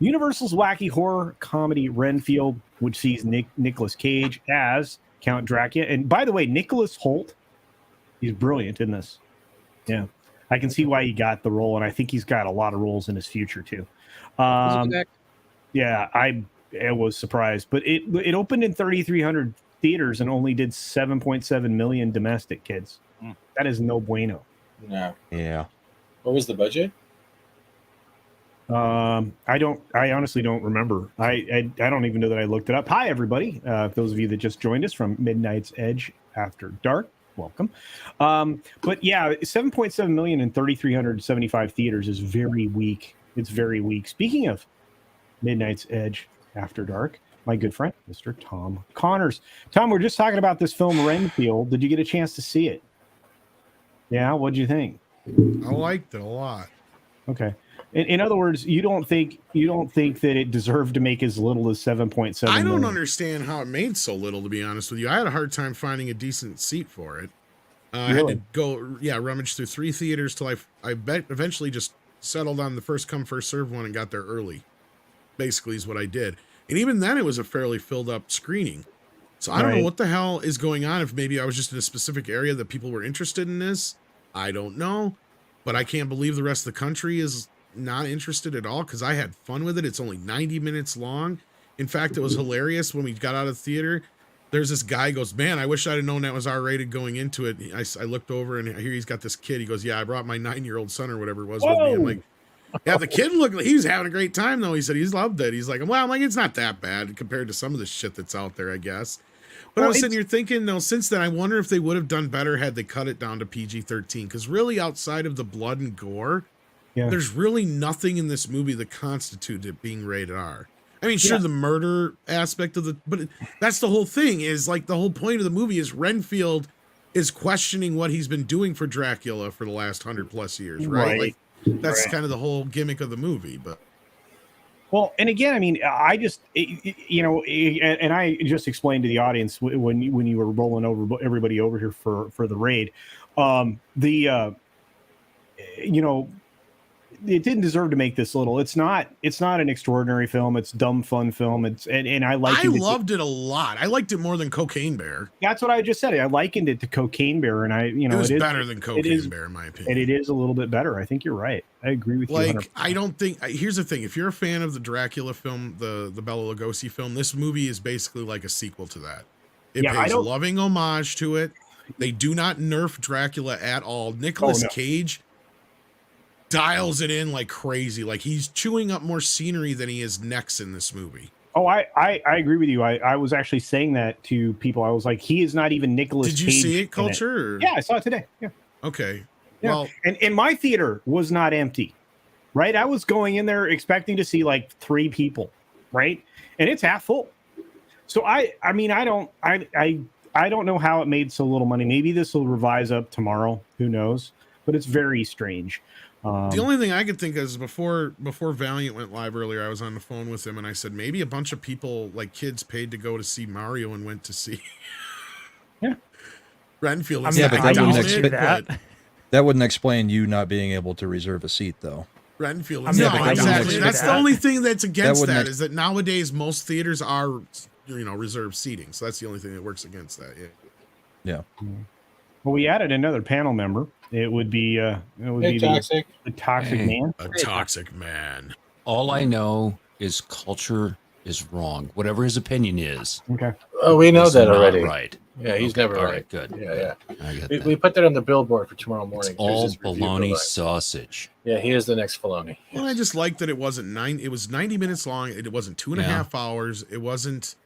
Universal's wacky horror comedy Renfield, which sees Nicolas Cage as Count Dracula. And by the way, Nicholas Hoult, he's brilliant in this. Yeah. I can see why he got the role, and I think he's got a lot of roles in his future too. Yeah, I was surprised, but it opened in 3,300 theaters and only did 7.7 million domestic, kids. That is no bueno. No. Yeah. What was the budget? I honestly don't remember. I don't even know that I looked it up. Hi, everybody. Those of you that just joined us from Midnight's Edge After Dark. Welcome. But yeah, 7.7 million in 3,375 theaters is very weak. It's very weak. Speaking of Midnight's Edge After Dark, my good friend, Mr. Tom Connors. Tom, we're just talking about this film Renfield. Did you get a chance to see it? Yeah, what'd you think? I liked it a lot. Okay. In other words, you don't think that it deserved to make as little as 7.7 I don't million? understand how it made so little, to be honest with you. I had a hard time finding a decent seat for it. Really? I had to go, rummage through 3 theaters till I eventually just settled on the first come, first serve one and got there early. Basically is what I did. And even then it was a fairly filled up screening. So I don't know what the hell is going on. If maybe I was just in a specific area that people were interested in this. I don't know. But I can't believe the rest of the country is not interested at all, because I had fun with it. It's only 90 minutes long. In fact, it was hilarious when we got out of the theater. There's this guy goes, man, I wish I'd have known that was R-rated going into it. I looked over and here he's got this kid. He goes, yeah, I brought my 9-year-old son or whatever it was with me. I'm like, yeah, the kid looked like he was having a great time though. He said he's loved it. He's like, well, I'm like, it's not that bad compared to some of the shit that's out there, I guess. But I was sitting here thinking, though, since then, I wonder if they would have done better had they cut it down to PG-13. Because really, outside of the blood and gore, there's really nothing in this movie that constitutes it being rated R. I mean, sure, the murder aspect of but that's the whole thing. Is like the whole point of the movie is Renfield is questioning what he's been doing for Dracula for the last 100+ years, right? Like that's kind of the whole gimmick of the movie. But Well, and again, I mean, I just, and I just explained to the audience when you were rolling over everybody over here for the raid, it didn't deserve to make this little. It's not an extraordinary film. It's dumb fun film. And I loved it a lot. I liked it more than Cocaine Bear. That's what I just said. I likened it to Cocaine Bear, and it was better than Cocaine Bear in my opinion. And it is a little bit better. I think you're right. I agree with you. 100%. I don't think. Here's the thing: if you're a fan of the Dracula film, the Bela Lugosi film, this movie is basically like a sequel to that. It pays loving homage to it. They do not nerf Dracula at all. Nicolas Cage dials it in like crazy. Like he's chewing up more scenery than he is necks in this movie. Oh, I agree with you. I was actually saying that to people. I was like, he is not even Nicolas Cage. Did you see it, Culture? Or... Yeah, I saw it today. Yeah. Okay. Yeah. Well, and my theater was not empty, right? I was going in there expecting to see like 3 people, right? And it's half full. So I don't know how it made so little money. Maybe this will revise up tomorrow. Who knows? But it's very strange. The only thing I could think of is before Valiant went live earlier, I was on the phone with him and I said maybe a bunch of people, like kids, paid to go to see Mario and went to see Renfield. That wouldn't explain you not being able to reserve a seat, though. Renfield. No, exactly. That's the only thing that's against that is that nowadays most theaters are, reserved seating. So that's the only thing that works against that. Yeah. Well, we added another panel member. It would be the toxic man. A toxic man. All I know is Culture is wrong. Whatever his opinion is. Okay. Oh, we know that already. Right. Yeah, he's never right. All right. Good. Yeah. We put that on the billboard for tomorrow morning. It's all bologna sausage. Yeah, he is the next Filoni. Well, I just liked that it wasn't 9. It was 90 minutes long. It wasn't 2.5 hours. It wasn't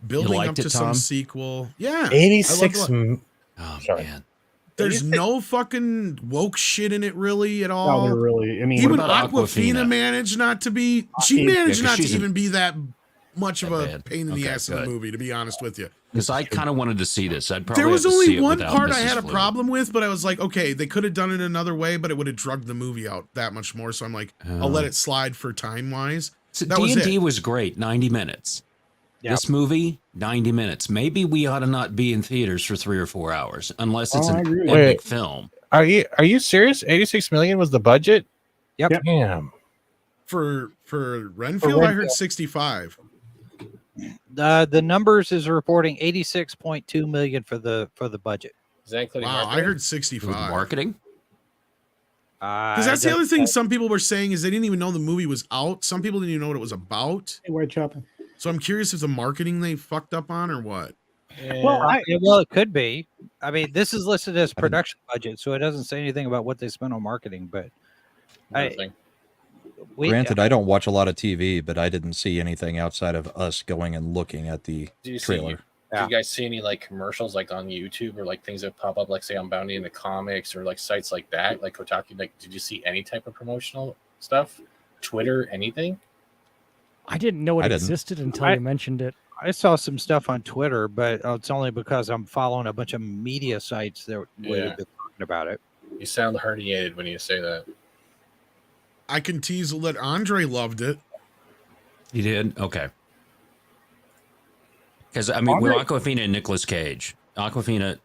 building up to some sequel. Yeah. 86. Oh, man. There's no fucking woke shit in it really at all. No, there really. I mean, even Aquafina managed not to be. She managed not to even be that much of a pain in the ass in the movie, to be honest with you. Because I kind of wanted to see this. There was only one part I had a problem with, but I was like, okay, they could have done it another way, but it would have drugged the movie out that much more. So I'm like, I'll let it slide for time wise. D&D was great, 90 minutes. Yep. This movie, 90 minutes. Maybe we ought to not be in theaters for 3 or 4 hours, unless it's an epic film. Are you serious? 86 million was the budget? Yep. Damn. For Renfield, I heard 65. The numbers is reporting 86.2 million for the budget. Is that including marketing? I heard 65. Marketing? Because that's the other thing some people were saying is they didn't even know the movie was out. Some people didn't even know what it was about. Hey, White Chopping. So I'm curious if the marketing they fucked up on or what. Yeah. Well, it could be. I mean, this is listed as production budget, so it doesn't say anything about what they spent on marketing. But granted, I don't watch a lot of TV, but I didn't see anything outside of us going and looking at the trailer. Do you guys see any like commercials like on YouTube or like things that pop up, like say on Bounty in the Comics or like sites like that, like Kotaku? Like, did you see any type of promotional stuff? Twitter, anything? I didn't know it existed until you mentioned it. I saw some stuff on Twitter, but it's only because I'm following a bunch of media sites that have been talking about it. You sound herniated when you say that. I can tease that Andre loved it. You did? Okay. Because, I mean, we're Aquafina and Nicolas Cage. Aquafina,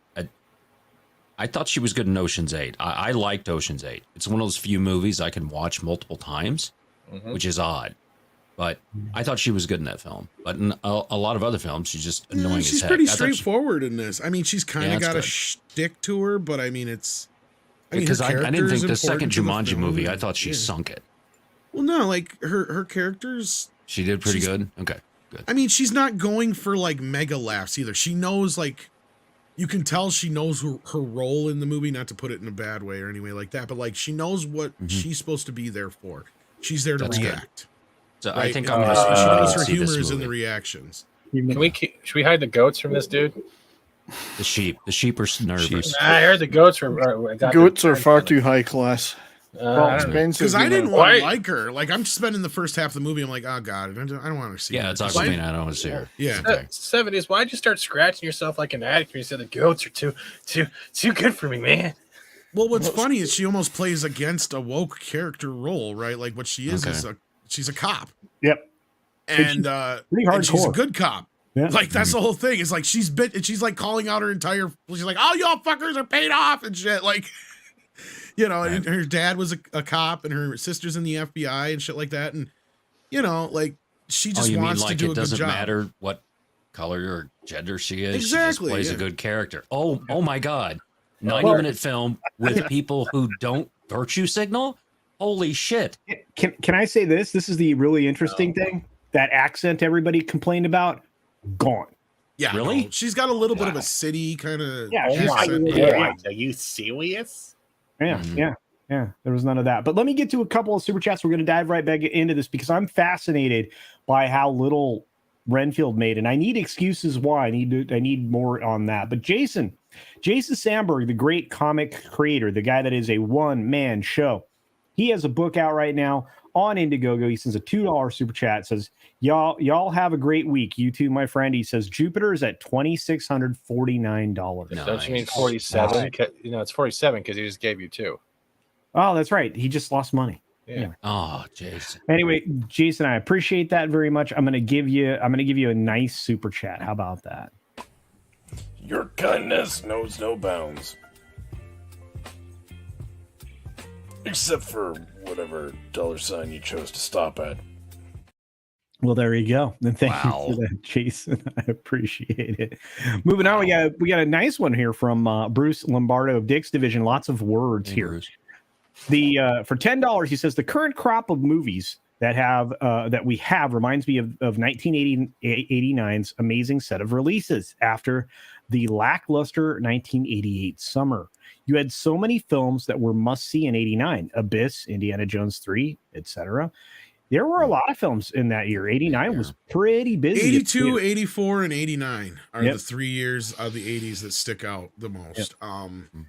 I thought she was good in Ocean's 8. I liked Ocean's 8. It's one of those few movies I can watch multiple times, which is odd. But I thought she was good in that film. But in a lot of other films, she's just annoying as heck. She's pretty straightforward in this. I mean, she's kind of got a shtick to her, but I mean, it's... Because I didn't think the second Jumanji movie, I thought she sunk it. Well, no, like, her characters... She did pretty good? Okay, good. I mean, she's not going for, like, mega laughs either. She knows, like... You can tell she knows her role in the movie, not to put it in a bad way or any way like that, but, like, she knows what she's supposed to be there for. She's there to react. Good. So I think I'm she knows her see humor this is in movie. the reactions. Should we hide the goats from this dude? The sheep are nervous. I heard the goats were. Goats are far too high class. Because I didn't want to like her. Like, I'm spending the first half of the movie. I'm like, oh god, I don't want to see. Yeah, it's Aquafina. I don't want to see her. Yeah, 70s. Why'd you start scratching yourself like an addict when you said the goats are too good for me, man? Well, what's funny is she almost plays against a woke character role, right? Like what she is a she's a cop. Yep. and pretty and she's a hardcore. good cop. Yeah. Like that's the whole thing. It's like she's like calling out her entire. She's like, "All y'all fuckers are paid off and shit." Like, you know, and her dad was a cop, and her sister's in the FBI and shit like that. And you know, like she just wants to do a good doesn't job. matter what color or gender she is. Exactly, She just plays yeah. a good character. Oh my God. 90-minute film with people who don't virtue signal. Holy shit. Can I say this? This is the really interesting thing. That accent everybody complained about, gone. Yeah, really? no, she's got a little bit of a city kind of. Yeah, accent. Are you serious? Yeah, yeah. There was none of that. But let me get to a couple of super chats. We're going to dive right back into this because I'm fascinated by how little Renfield made, and I need excuses why. I need more on that. But Jason Sandberg, the great comic creator, the guy that is a one-man show, he has a book out right now on Indiegogo. He sends a $2 super chat. Says, y'all have a great week. You too, my friend. He says Jupiter is at $2,649. Nice. Don't you mean 47? You know, it's 47 because he just gave you 2. Oh, that's right. He just lost money. Yeah. Anyway. Oh, Jason. Anyway, Jason, I appreciate that very much. I'm gonna give you a nice super chat. How about that? Your kindness knows no bounds. Except for whatever $sign you chose to stop at. Well, there you go. Then thank you for that, Jason. I appreciate it. Moving on, we got a nice one here from Bruce Lombardo of Dick's Division. Lots of words here. Bruce. The for $10, he says the current crop of movies that we have reminds me of 1989's amazing set of releases after the lackluster 1988 summer. You had so many films that were must-see in 89, Abyss, Indiana Jones 3, etc. There were a lot of films in that year. 89 was pretty busy. 82, 84, and 89 are Yep. the 3 years of the 80s that stick out the most.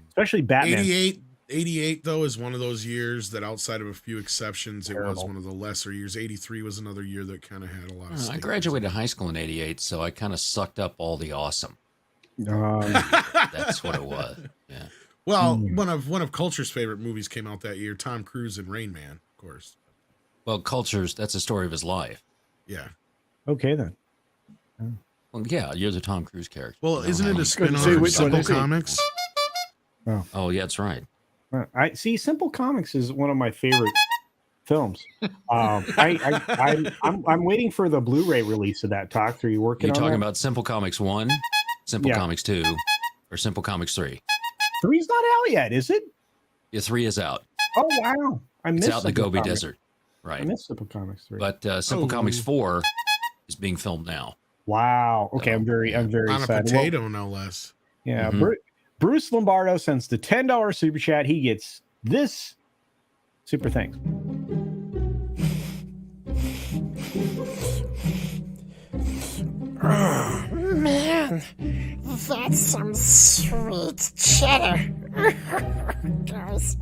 Especially Batman. 88 though is one of those years that outside of a few exceptions, it was one of the lesser years. 83 was another year that kind of had a lot of I graduated high school in 88, so I kind of sucked up all the awesome. That's what it was. Yeah. Well, one of Culture's favorite movies came out that year, Tom Cruise and Rain Man, of course. Well, Culture's, that's the story of his life. Yeah. Okay, then. Well, yeah, you're the Tom Cruise character. Well, isn't it a Couldn't spin-off say of which one Simple is it. Comics? Oh, yeah, that's right. I see. Simple Comics is one of my favorite films. I'm waiting for the Blu-ray release of that. Are you working? You're on talking that? about Simple Comics 1, Simple Comics 2, or Simple Comics 3? 3's not out yet, is it? Yeah, 3 is out. Oh wow! It's out in the Simple Gobi Comics. Desert. Right. I missed Simple Comics 3. But Simple Comics 4 is being filmed now. Wow. Okay, I'm very On a excited. potato, no less. Yeah, Mhm. Bruce Lombardo sends the $10 super chat. He gets this super thanks. Oh, man, that's some sweet cheddar. Guys.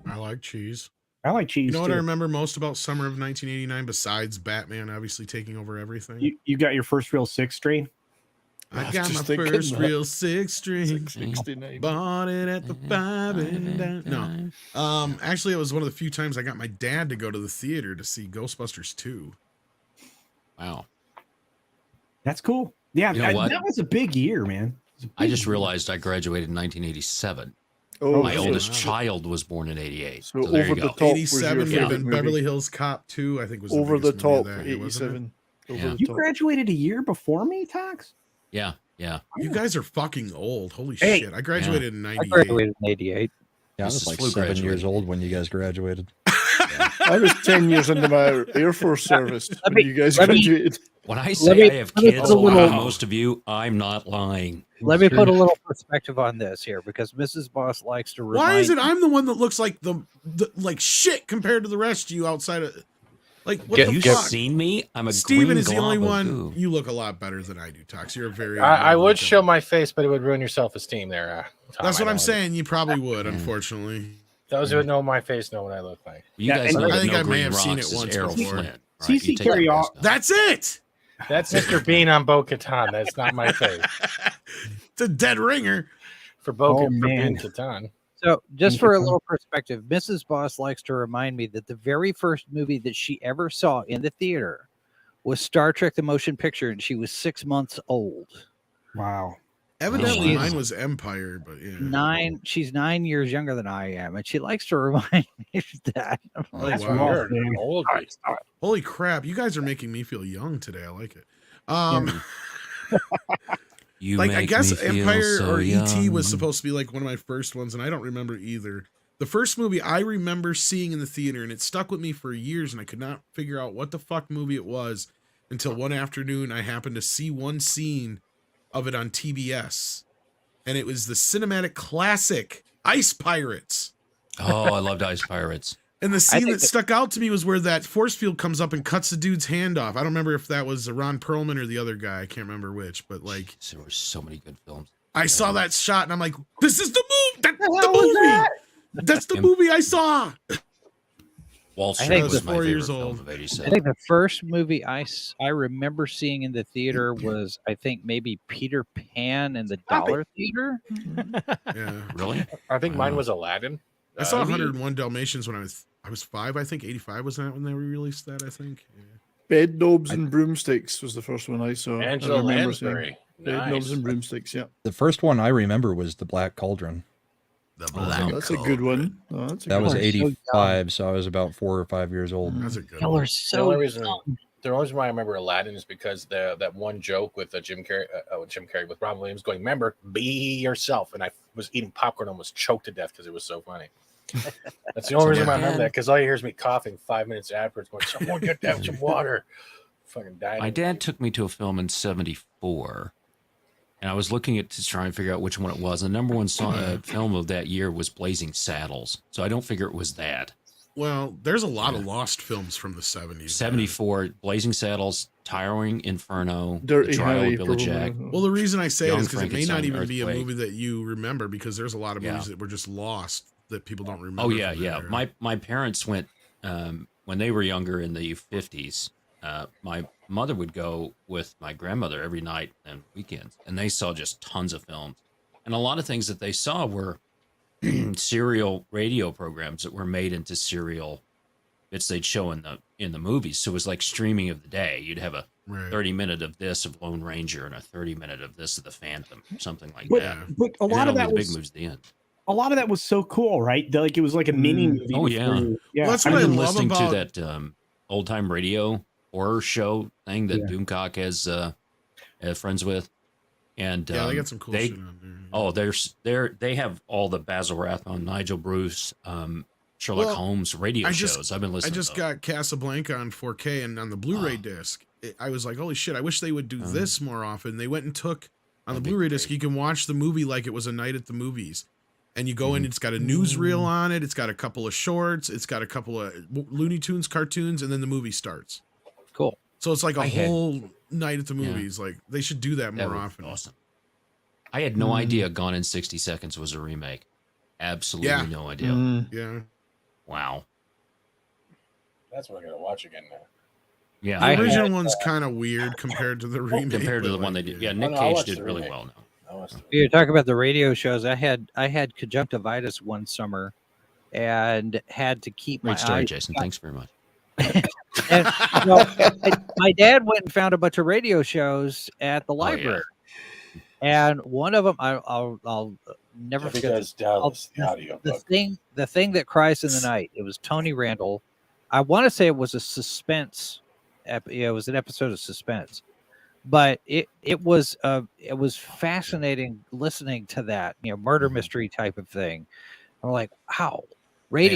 I like cheese. I like cheese. You know what too. I remember most about summer of 1989 besides Batman obviously taking over everything? You got your first real 6-string? I was got just my thinking first that. real 6-string. 669. Bought it at the 5 and dime. No. Actually, it was one of the few times I got my dad to go to the theater to see Ghostbusters 2. Wow. That's cool. Yeah, You know what? that was a big year, man. I just realized I graduated in 1987. Oh, My so- oldest child was born in 88. So So there you over the go. top. 87 would have favorite been movie? Beverly Hills Cop 2, I think was Over the biggest movie top, of that year, wasn't it? 87. Over Yeah. the You top. graduated a year before me, Tox? Yeah, yeah. You guys are fucking old. Holy Hey. shit. I graduated in I 98. graduated in 88. Yeah, I This was is like Flu 7 years graduated. old when you guys graduated. I was 10 years into my Air Force service when me- you guys let me- graduated. When I Let say me- I have let me kids put a older little- than most of you, I'm not lying. Let me put a little perspective on this here because Mrs. Boss likes to remind Why is it I'm the one that looks like the like shit compared to the rest of you outside of like what Have the you fuck? seen me? I'm a Steven green is the only glob of one. goo. You look a lot better than I do, Tox. You're a very. I would show my face, but it would ruin your self-esteem there. Tom, That's I what I'm know. saying. You probably would, unfortunately. Those who know my face know what I look like. You Yeah, guys and know I that think no I may green have seen rocks it is once Errol before. Flynn. Right? CC You take that carry risk, off. huh? That's it. That's Mr. Bean on Bo-Katan. That's not my face. It's a dead ringer. For Bo Oh, for man. Bean Katan. So, just for a little perspective, Mrs. Boss likes to remind me that the very first movie that she ever saw in the theater was Star Trek: The Motion Picture, and she was 6 months old. Wow. Evidently, mine was Empire, but yeah. She's 9 years younger than I am, and she likes to remind me of that. Oh, That's wow. rough, man. Old. Holy crap! You guys are making me feel young today. I like it. You like I make guess me feel Empire so or ET was young. supposed to be like one of my first ones, and I don't remember either. The first movie I remember seeing in the theater, and it stuck with me for years, and I could not figure out what the fuck movie it was until one afternoon I happened to see one scene of it on TBS, and it was the cinematic classic Ice Pirates. Oh, I loved Ice Pirates. And the scene that stuck out to me was where that force field comes up and cuts the dude's hand off. I don't remember if that was Ron Perlman or the other guy. I can't remember which, but like There were so many good films. I saw that shot and I'm like, this is the movie. That's the movie. That's the movie I saw. Wall I Street think was the- my 4 favorite years film old. of I '87. think the first movie I remember seeing in the theater was, I think, maybe Peter Pan and the Dollar Theater. Yeah. Really? I think mine was Aladdin. I saw Maybe- 101 Dalmatians when I was 5, I think. 85 was that when they released that, I think. Yeah. Bed Knobs and Broomsticks was the first one I saw. Angela I remember Lansbury. seeing Bed Knobs Nice. and Broomsticks, yeah. The first one I remember was The Black Cauldron. The Black That's a good one. Oh, that's a That good was one. 85, so I was about 4 or 5 years old. That's a good Y'all one. are The so only reason why I remember Aladdin is because that one joke with Jim Carrey with Robin Williams going, "Remember, be yourself," and I was eating popcorn and almost choked to death because it was so funny. That's the only reason why I remember that, because all you hear is me coughing 5 minutes afterwards, going, "Someone get down some water." Fucking dying. My dad took me to a film in '74, and I was looking at to try and figure out which one it was. The number one film of that year was Blazing Saddles, so I don't figure it was that. Well, there's a lot of lost films from the 70s. '74, Blazing Saddles, Towering Inferno, Dirty The Trial Harry, of Billy Jack. probably. Well, the reason I say it Young is because it may not Frankenstein, even be a Earthquake. movie that you remember, because there's a lot of movies Yeah. that were just lost that people don't remember. Oh yeah, from yeah. that era. My parents went when they were younger in the '50s. My mother would go with my grandmother every night and weekends, and they saw just tons of films. And a lot of things that they saw were serial radio programs that were made into serial bits they'd show in the movies. So it was like streaming of the day. You'd have a Right. 30-minute of this of Lone Ranger and a 30-minute of this of the Phantom, something like But, that. but a And lot then of only that the was big moves at the end. a lot of that was so cool, right? Like it was like a mini movie. Oh, before yeah. you- yeah. Well, that's I've what I been love listening about to that old time radio horror show thing that Doomcock has friends with, and Yeah, they got some cool shit on there. Oh, they have all the Basil Rathbone, Nigel Bruce, Sherlock Well, Holmes radio shows. I've been I listening. just to those. got Casablanca on 4K and on the Blu-ray Oh. disc. I was like, holy shit! I wish they would do this more often. They went and took on the That'd be Blu-ray disc. You can watch the movie like it was a night at the movies, and you go in. It's got a newsreel on it. It's got a couple of shorts. It's got a couple of Looney Tunes cartoons, and then the movie starts. cool. So it's like a I had- whole night at the movies. Like they should do that That more would be often. awesome. I had no idea Gone in 60 Seconds was a remake. Absolutely Yeah. no idea. Yeah. Wow. That's what I gotta watch again now. Yeah, The I original had, one's kind of weird compared to the remake. compared to but the one they like, did. Yeah, Nick no, I Cage watched did the really remake. well now. You talk about the radio shows. I had conjunctivitis one summer, and had to keep my Great story, eyes Jason. shut. Thanks very much. And, you know, my dad went and found a bunch of radio shows at the yeah. library, and one of them I'll never If he forget. does Dallas, the audio The book. thing that cries in the night. It was Tony Randall. I want to say it was a suspense. It was an episode of Suspense, but it was fascinating listening to that murder mystery type of thing. I'm like, wow,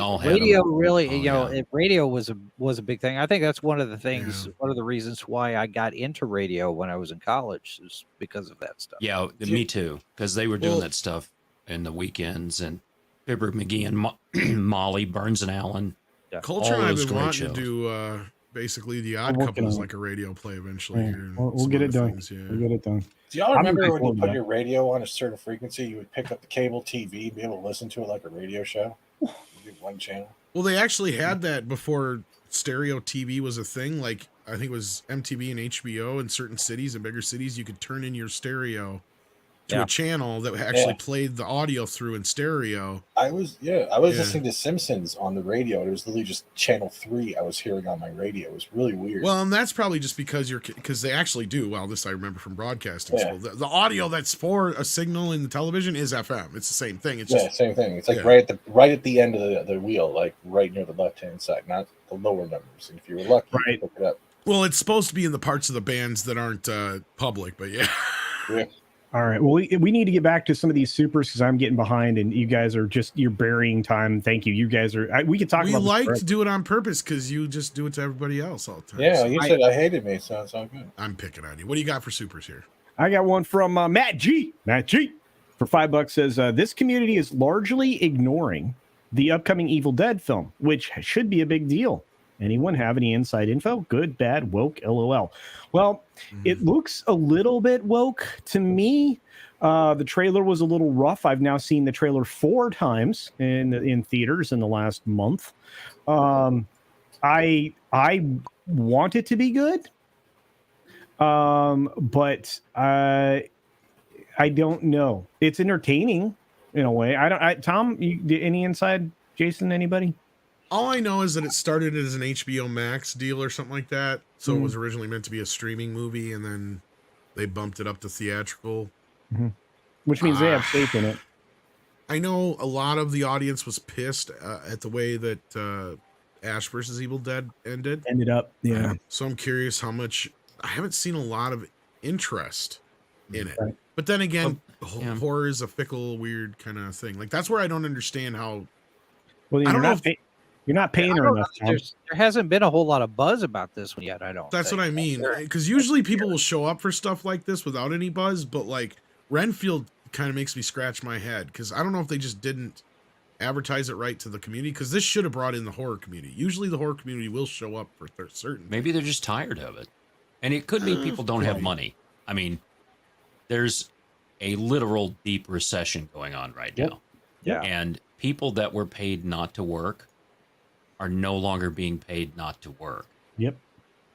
all had radio them. really Oh, radio was a big thing. I think that's one of the things, one of the reasons why I got into radio when I was in college, is because of that stuff. Yeah, me too. Because they were doing Well- that stuff in the weekends, and Pipper McGee and Molly Burns and Allen. Culture all and I've those been great wanting shows. to do basically the Odd working Couple is on it. like a radio play eventually. Yeah, Here and we'll some get it other done. things, yeah. We'll get it done. Do y'all I'm remember looking when you forward to put that. your radio on a certain frequency, you would pick up the cable TV, be able to listen to it like a radio show? You do one channel. Well, they actually had that before stereo TV was a thing. Like I think it was MTV and HBO in certain cities and bigger cities. You could turn in your stereo to a channel that actually played the audio through in stereo. I was listening to Simpsons on the radio. It was literally just channel 3 I was hearing on my radio. It was really weird. Well, and that's probably just because they actually do. Well, this I remember from broadcasting school. The audio that's for a signal in the television is FM. It's the same thing. It's just same thing. It's like right at the end of the wheel, like right near the left hand side, not the lower numbers. And if you were lucky, you could look it up. Well, it's supposed to be in the parts of the bands that aren't public, but yeah. All right. Well, we need to get back to some of these supers because I'm getting behind, and you guys are you're burying time. Thank you. You guys are. We could talk. We about like to do it on purpose because you just do it to everybody else all the time. Yeah, you said I hated me, so it's all good. I'm picking on you. What do you got for supers here? I got one from Matt G. Matt G. For $5 says this community is largely ignoring the upcoming Evil Dead film, which should be a big deal. Anyone have any inside info? Good, bad, woke, LOL. Well, it looks a little bit woke to me. The trailer was a little rough. I've now seen the trailer 4 times in theaters in the last month. I want it to be good, but I don't know. It's entertaining in a way. Tom, any inside? Jason, anybody? All I know is that it started as an HBO Max deal or something like that. So it was originally meant to be a streaming movie, and then they bumped it up to theatrical. Which means they have faith in it. I know a lot of the audience was pissed at the way that Ash versus Evil Dead ended up. Yeah. So I'm curious how much. I haven't seen a lot of interest in it. Right. But then again, horror is a fickle, weird kind of thing. Like that's where I don't understand how. Well, I don't know if you're not paying her enough. There hasn't been a whole lot of buzz about this one yet. I don't. That's what I mean. Because usually people will show up for stuff like this without any buzz, but like Renfield kind of makes me scratch my head because I don't know if they just didn't advertise it right to the community because this should have brought in the horror community. Usually the horror community will show up for certain. Maybe they're just tired of it, and it could be people don't have money. I mean, there's a literal deep recession going on right now. Yeah, and people that were paid not to work are no longer being paid not to work. Yep.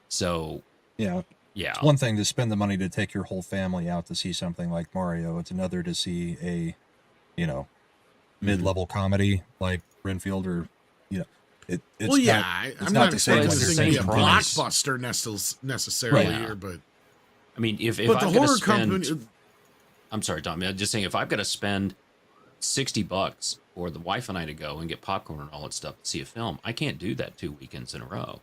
So yeah. It's one thing to spend the money to take your whole family out to see something like Mario. It's another to see a, mid-level comedy like Renfield or, it's I'm not expecting this thing to be a blockbuster necessarily here, but I mean, if the I'm horror company, I'm sorry, Tom. I'm just saying, if I've got to spend $60 for the wife and I to go and get popcorn and all that stuff to see a film, I can't do that 2 weekends in a row.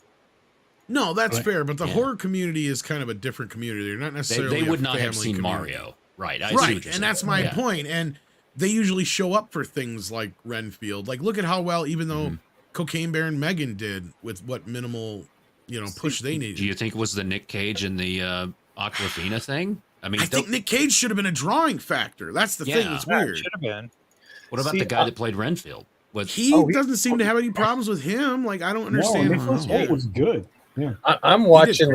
No, that's fair, but the horror community is kind of a different community. They're not necessarily. They would not have seen community. Mario, right? Right, and that's my point. And they usually show up for things like Renfield. Like, look at how well, even though Cocaine Bear and Megan did with what minimal, push they needed. Do you think it was the Nick Cage and the Aquafina thing? I mean, I think Nick Cage should have been a drawing factor. That's the thing that's weird. Should have been. What about the guy that played Renfield? He doesn't seem to have any problems with him. Like, I don't understand. It was good. Yeah, I'm watching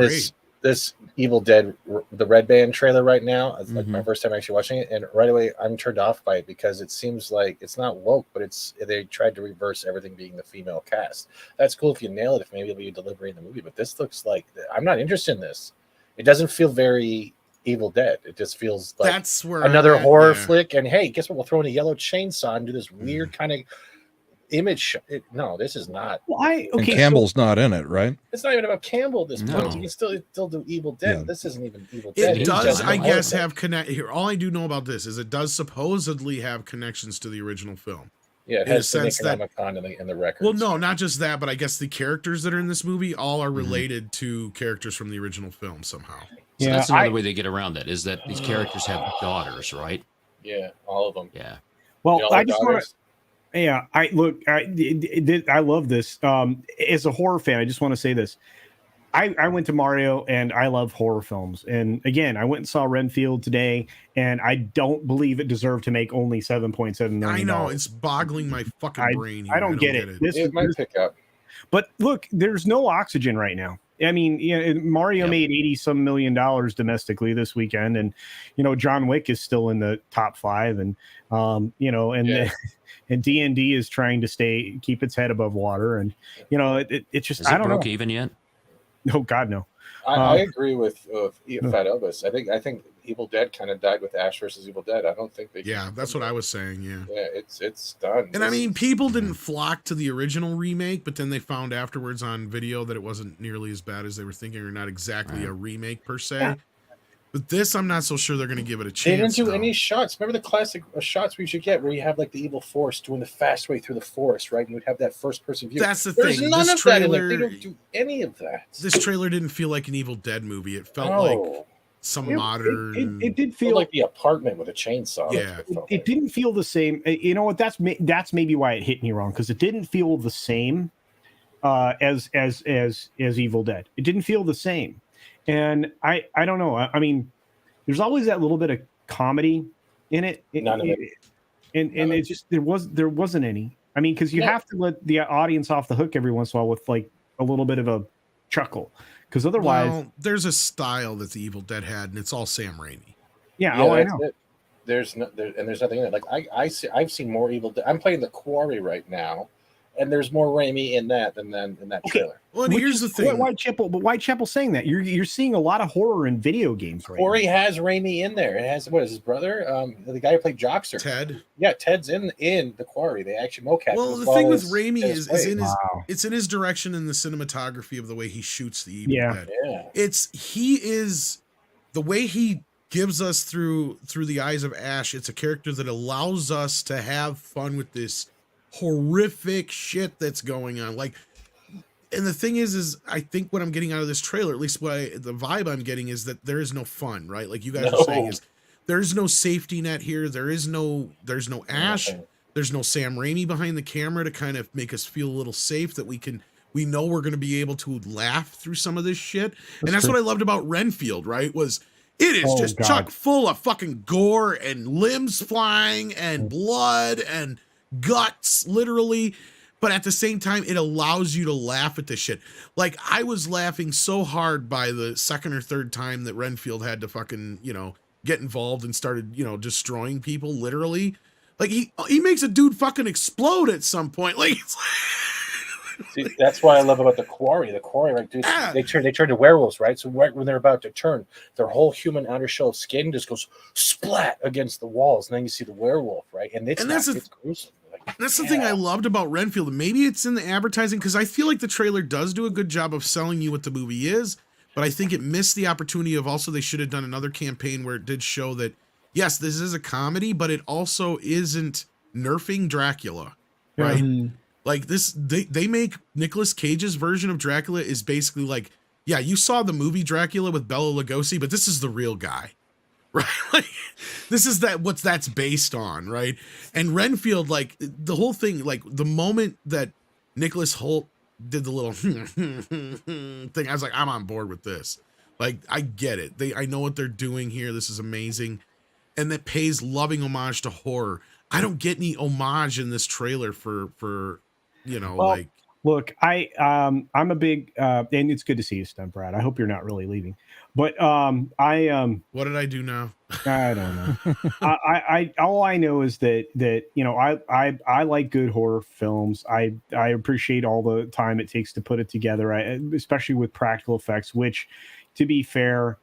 this Evil Dead, the Red Band trailer right now. It's like my first time actually watching it, and right away I'm turned off by it because it seems like it's not woke, but they tried to reverse everything being the female cast. That's cool if you nail it, if maybe it'll be delivery in the movie, but this looks like I'm not interested in this. It doesn't feel very Evil Dead. It just feels like that's where another horror flick. And hey, guess what? We'll throw in a yellow chainsaw and do this weird kind of image. No, this is not. And Campbell's not in it, right? It's not even about Campbell at this point. You can still do Evil Dead. Yeah. This isn't even Evil Dead. It does, I guess, have connect here. All I do know about this is it does supposedly have connections to the original film. Yeah, it has the Necronomicon in the records. Well, no, not just that, but I guess the characters that are in this movie all are related to characters from the original film somehow. So that's another way they get around that, is that these characters have daughters, right? Yeah, all of them. Yeah. Well, I just want to. Yeah, I love this. As a horror fan, I just want to say this. I went to Mario, and I love horror films. And again, I went and saw Renfield today, and I don't believe it deserved to make only $7.7 million. I know, it's boggling my fucking brain. I don't get it. It might pick up. But look, there's no oxygen right now. I mean, Mario made $80 million domestically this weekend, and John Wick is still in the top 5, and and D&D is trying to keep its head above water, and it just Is it don't broke know. even yet? No, God no. I agree with Fat Elvis. I think Evil Dead kind of died with Ash versus Evil Dead. I don't think they. Yeah, that's what I was saying. Yeah. Yeah, it's done. And I mean, people didn't flock to the original remake, but then they found afterwards on video that it wasn't nearly as bad as they were thinking, or not exactly a remake per se. Yeah. But this, I'm not so sure they're going to give it a They chance. didn't do any shots. Remember the classic shots we should get where you have like the evil forest doing the fast way through the forest, right? And you would have that first person view. That's the There's thing. none This of that in trailer, there. They don't do any of that. This trailer didn't feel like an Evil Dead movie. It felt No. like some modern. It did Felt feel like the apartment with a chainsaw. Yeah. It didn't feel the same. You know what? That's maybe why it hit me wrong, because it didn't feel the same as Evil Dead. It didn't feel the same, and I don't know. I mean, there's always that little bit of comedy in it. None of it. And it just there wasn't any. I mean, because you have to let the audience off the hook every once in a while with like a little bit of a chuckle, because otherwise, Well, there's a style that the Evil Dead had, and it's all Sam Raimi. Yeah, I that's know. it. There's nothing in it. Like I've seen more Evil Dead. I'm playing The Quarry right now, and there's more Raimi in that than in that trailer. Well, and here's the thing. Why Chapel saying that? You're seeing a lot of horror in video games right Quarry has Raimi in there. It has, what is his brother? The guy who played Jockster. Ted. Yeah, Ted's in The Quarry. They actually mocap. Well, the thing with Raimi is it's in his direction and the cinematography of the way he shoots the Evil Dead. Yeah. He is the way he gives us through the eyes of Ash. It's a character that allows us to have fun with this horrific shit that's going on. Like, and the thing is I think what I'm getting out of this trailer, at least the vibe I'm getting, is that there is no fun, right? Like you guys are saying, is there's no safety net here. There's no Ash. There's no Sam Raimi behind the camera to kind of make us feel a little safe, that we know we're going to be able to laugh through some of this shit. And that's what I loved about Renfield, right? Was it is just chock full of fucking gore and limbs flying and blood and guts, literally. But at the same time, it allows you to laugh at this shit. Like, I was laughing so hard by the second or third time that Renfield had to fucking, get involved and started, destroying people, literally. Like, he makes a dude fucking explode at some point. Like, See, that's what I love about The Quarry. The Quarry, right, dude? They turn to werewolves, right? So right when they're about to turn, their whole human outer shell of skin just goes splat against the walls, and then you see the werewolf, right? And it's gruesome. That's the thing I loved about Renfield. Maybe it's in the advertising, because I feel like the trailer does do a good job of selling you what the movie is, but I think it missed the opportunity of also they should have done another campaign where it did show that, yes, this is a comedy, but it also isn't nerfing Dracula, right? Mm-hmm. Like this, they make Nicolas Cage's version of Dracula is basically like, yeah, you saw the movie Dracula with Bela Lugosi, but this is the real guy. Right, like this is what that's based on, right? And Renfield, like the whole thing, like the moment that Nicholas Hoult did the little thing, I was like, I'm on board with this. Like, I get it. I know what they're doing here. This is amazing, and that pays loving homage to horror. I don't get any homage in this trailer for like. Look, I'm a big and it's good to see you, Stunt Brad. I hope you're not really leaving. But what did I do now? I don't know. I all I know is that I like good horror films. I appreciate all the time it takes to put it together, especially with practical effects, which, to be fair,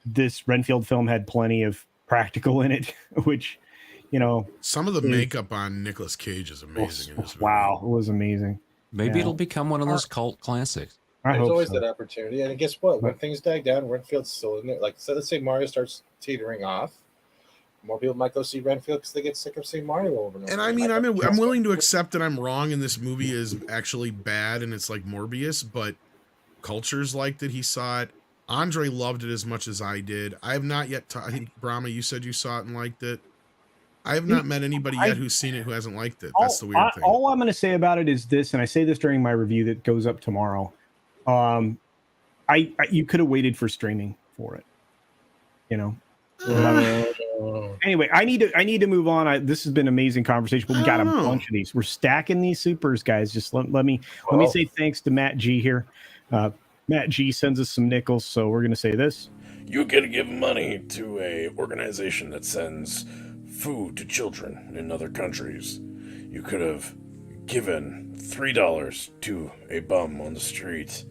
this Renfield film had plenty of practical in it, which some of the makeup on Nicolas Cage is amazing. Wow, it was amazing. Maybe it'll become one of those cult classics. There's always that opportunity, and guess what? When things die down, Renfield's still in there. Like, so let's say Mario starts teetering off, more people might go see Renfield because they get sick of seeing Mario over and over. And I mean, I'm willing to accept that I'm wrong, and this movie is actually bad, and it's like Morbius, but Cultures liked it. He saw it. Andre loved it as much as I did. I have not yet. I think Brahma, you said you saw it and liked it. I have not met anybody yet who's seen it who hasn't liked it. That's the weird thing. All I'm going to say about it is this, and I say this during my review that goes up tomorrow. You could have waited for streaming for it, Anyway, I need to move on. This has been an amazing conversation, but we got a bunch of these. We're stacking these supers, guys. Just let me say thanks to Matt G here. Matt G sends us some nickels, so we're going to say this. You get to give money to a organization that sends food to children in other countries. You could have given $3 to a bum on the street.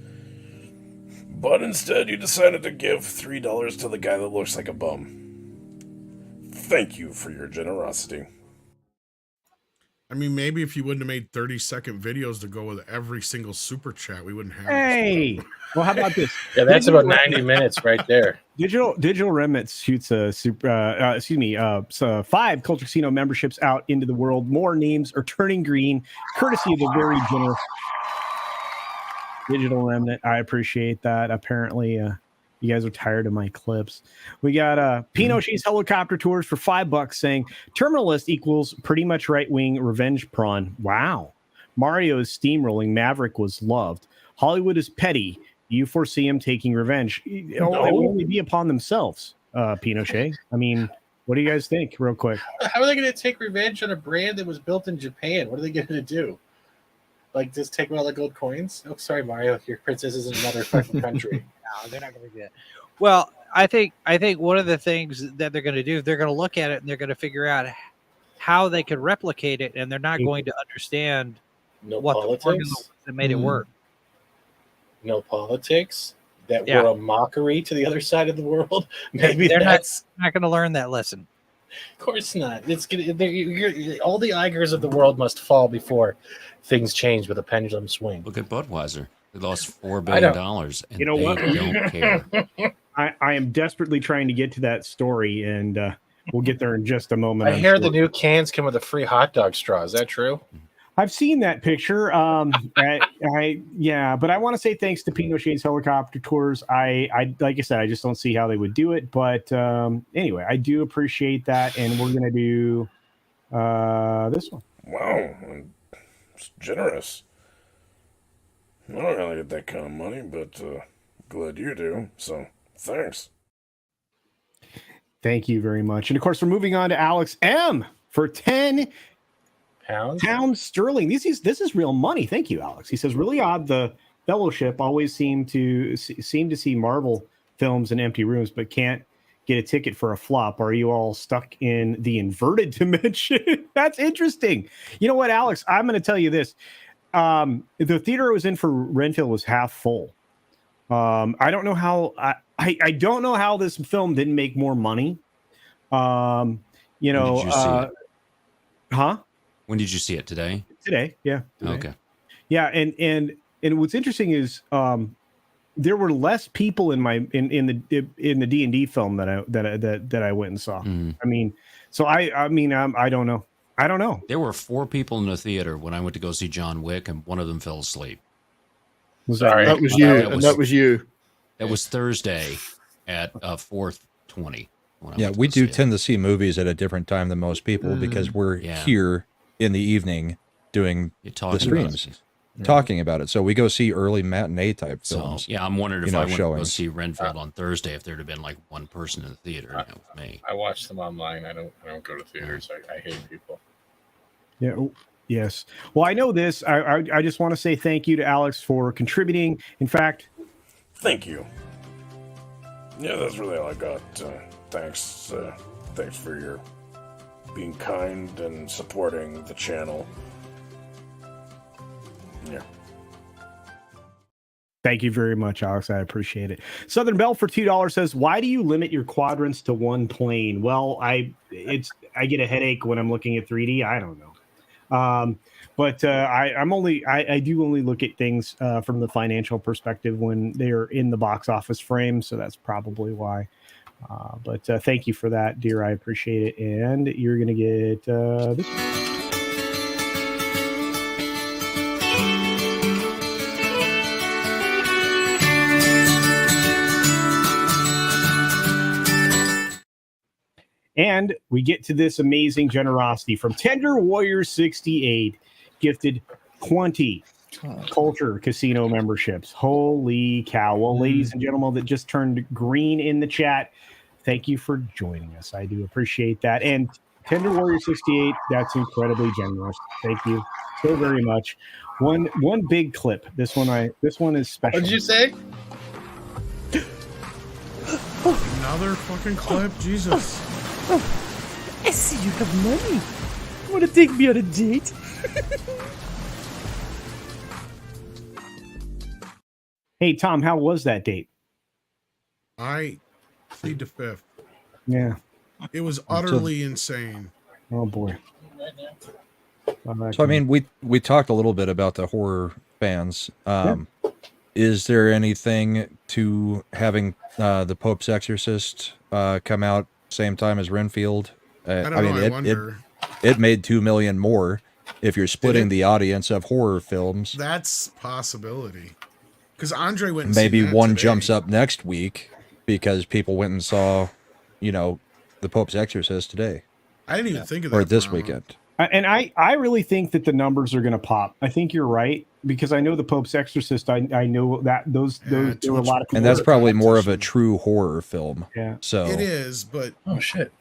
But instead, you decided to give $3 to the guy that looks like a bum. Thank you for your generosity. I mean, maybe if you wouldn't have made 30-second videos to go with every single super chat, we wouldn't have this. Hey, well, how about this? Yeah, that's about 90 minutes right there. Digital Remnants shoots a super, 5 Culture Casino memberships out into the world. More names are turning green, courtesy of the very generous Digital Remnant. I appreciate that. Apparently, you guys are tired of my clips. We got Pinochet's helicopter tours for $5 saying Terminalist equals pretty much right-wing revenge prawn. Wow. Mario is steamrolling. Maverick was loved. Hollywood is petty. You foresee him taking revenge. It will only be upon themselves, Pinochet. I mean, what do you guys think, real quick? How are they going to take revenge on a brand that was built in Japan? What are they going to do? Like, just take all the gold coins? Oh, sorry, Mario. Your princess is in another fucking country. No, they're not going to do that. Well, I think one of the things that they're going to do, they're going to look at it and they're going to figure out how they can replicate it, and they're not going to understand what politics? the formula was that made it work. No politics that were a mockery to the other side of the world. Maybe they're that's not going to learn that lesson. Of course not. It's gonna. All the Igers of the world must fall before things change with a pendulum swing. Look at Budweiser. They lost $4 billion, and you know they what? don't care. I am desperately trying to get to that story, and we'll get there in just a moment. I hear the new cans come with a free hot dog straw. Is that true? I've seen that picture. Yeah, but I want to say thanks to Pinochet's helicopter tours. I like I said, I just don't see how they would do it. But anyway, I do appreciate that, and we're gonna do this one. Wow, it's generous. I don't really get that kind of money, but glad you do. So thanks. Thank you very much. And of course, we're moving on to Alex M for 10 pounds sterling. This is real money. Thank you, Alex. He says, really odd. The Fellowship always seem to see Marvel films in empty rooms, but can't get a ticket for a flop. Are you all stuck in the inverted dimension? That's interesting. You know what, Alex? I'm going to tell you this. The theater I was in for Renfield was half full. I don't know how. I don't know how this film didn't make more money. When did you see it? Huh? When did you see it? Today? Today, yeah. Today. Okay. Yeah, and what's interesting is there were less people in the D&D film that I went and saw. I mean, so I don't know. I don't know. There were 4 people in the theater when I went to go see John Wick, and one of them fell asleep. Sorry, that was you. That was you. That was Thursday at 4:20. Yeah, we do tend to see movies at a different time than most people because we're here in the evening doing the streams, talking about it. So we go see early matinee type films. So, yeah, I'm wondering if I went to go see Renfield on Thursday, if there'd have been like one person in the theater with me. I watch them online. I don't go to theaters. I hate people. Yeah. Yes. Well, I know this. I just want to say thank you to Alex for contributing. In fact, thank you. Yeah, that's really all I got. Thanks for your being kind and supporting the channel. Yeah. Thank you very much, Alex. I appreciate it. Southern Bell for $2 says, "Why do you limit your quadrants to one plane?" Well, I get a headache when I'm looking at 3D. I don't know. But I do only look at things from the financial perspective when they're in the box office frame, so that's probably why. But thank you for that, dear. I appreciate it. And you're gonna get this one. And we get to this amazing generosity from Tender Warrior 68, gifted 20 Culture Casino memberships. Holy cow. Well, ladies and gentlemen that just turned green in the chat, thank you for joining us. I do appreciate that. And Tender Warrior 68, that's incredibly generous. Thank you so very much. One big clip. This one is special. What did you say? Another fucking clip? Jesus. I see you have money. Want to take me on a date? Hey, Tom, how was that date? I plead the fifth. Yeah. It was utterly insane. Oh boy. So I mean, we talked a little bit about the horror fans. Is there anything to having the Pope's Exorcist come out same time as Renfield? I don't know. I wonder. It made 2 million more if you're splitting the audience of horror films. That's a possibility. Because Andre went and Maybe seen that one today. jumps up next week because people went and saw, the Pope's Exorcist today. I didn't even think of that. Or this Brahma. weekend. And I really think that the numbers are going to pop. I think you're right because I know the Pope's Exorcist. I know that those there were a lot of people. And that's probably more of a true horror film. Yeah. So It is, but oh shit.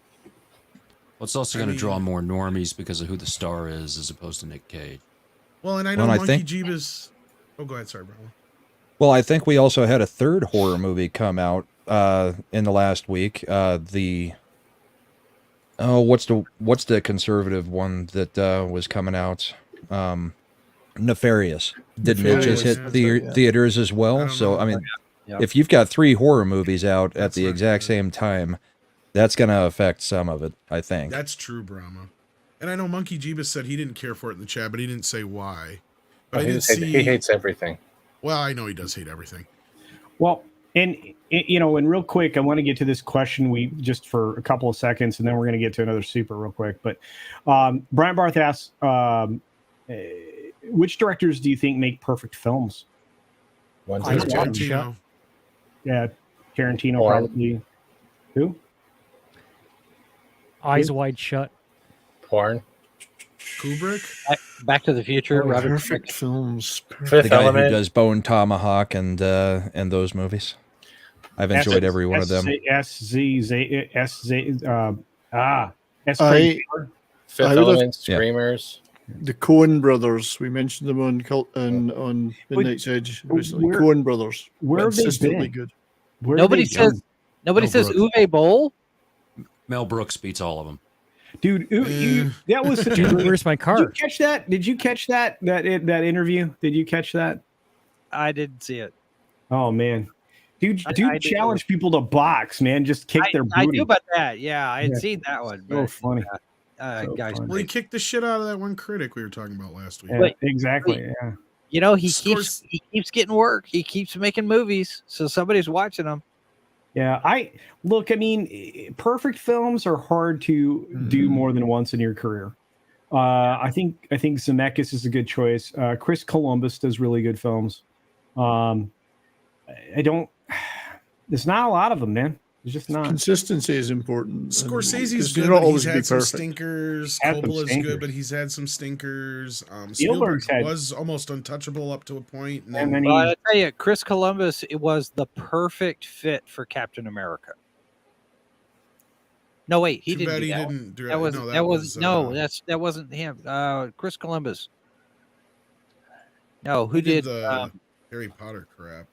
Well, it's also going to draw more normies because of who the star is, as opposed to Nick Cage. Well, and I know Well, I Monkey think- Jeebus. Oh, go ahead, sorry, bro. Well, I think we also had a third horror movie come out in the last week. What's the conservative one that was coming out? Nefarious. Didn't it just hit theaters as well? So I mean, if you've got 3 horror movies out at the exact same time, that's going to affect some of it, I think. That's true, Brahma. And I know Monkey Jeebus said he didn't care for it in the chat, but he didn't say why. But I didn't see. He hates everything. Well, I know he does hate everything. Well, and and real quick, I want to get to this question we just for a couple of seconds, and then we're going to get to another super real quick. But Brian Barth asks, which directors do you think make perfect films? Tarantino. Yeah, Tarantino Porn. probably. Who? Eyes Wide Shut. Porn. Kubrick. Back to the Future. Robert Perfect films. The guy who does Bone Tomahawk and those movies. I've enjoyed every one of them. Fifth Element, Screamers. The Coen brothers. We mentioned them on Midnight's Edge recently. Coen brothers. Where have they consistently been? good. Nobody says Uwe Boll. Mel Brooks beats all of them. Dude, that was such a Dude, great- where's my car? Did you catch that? Did you catch that interview? Did you catch that? I didn't see it. Oh man, dude, I challenge people to box, man. Just kick their booty. I knew about that. Yeah, I had Yeah. seen that one. So But, funny. guys, Well, he kicked the shit out of that one critic we were talking about last week. Yeah, Wait, exactly. wait. Yeah. he keeps getting work. He keeps making movies, so somebody's watching them. Yeah, I mean, perfect films are hard to do more than once in your career. I think Zemeckis is a good choice. Chris Columbus does really good films. There's not a lot of them, man. There's just not. Consistency is important. Scorsese's They're good, not but he's always be had some perfect. stinkers. Had some Coppola's stinkers. good, but he's had some stinkers. Spielberg's Spielberg had- was almost untouchable up to a point, and And then, then Well, I tell you, Chris Columbus, it was the perfect fit for Captain America. No, wait, he Too didn't. bad do he that didn't one. do That it. was No, that, that was was, no, that wasn't him. Chris Columbus. No, who he did? the Harry Potter crap.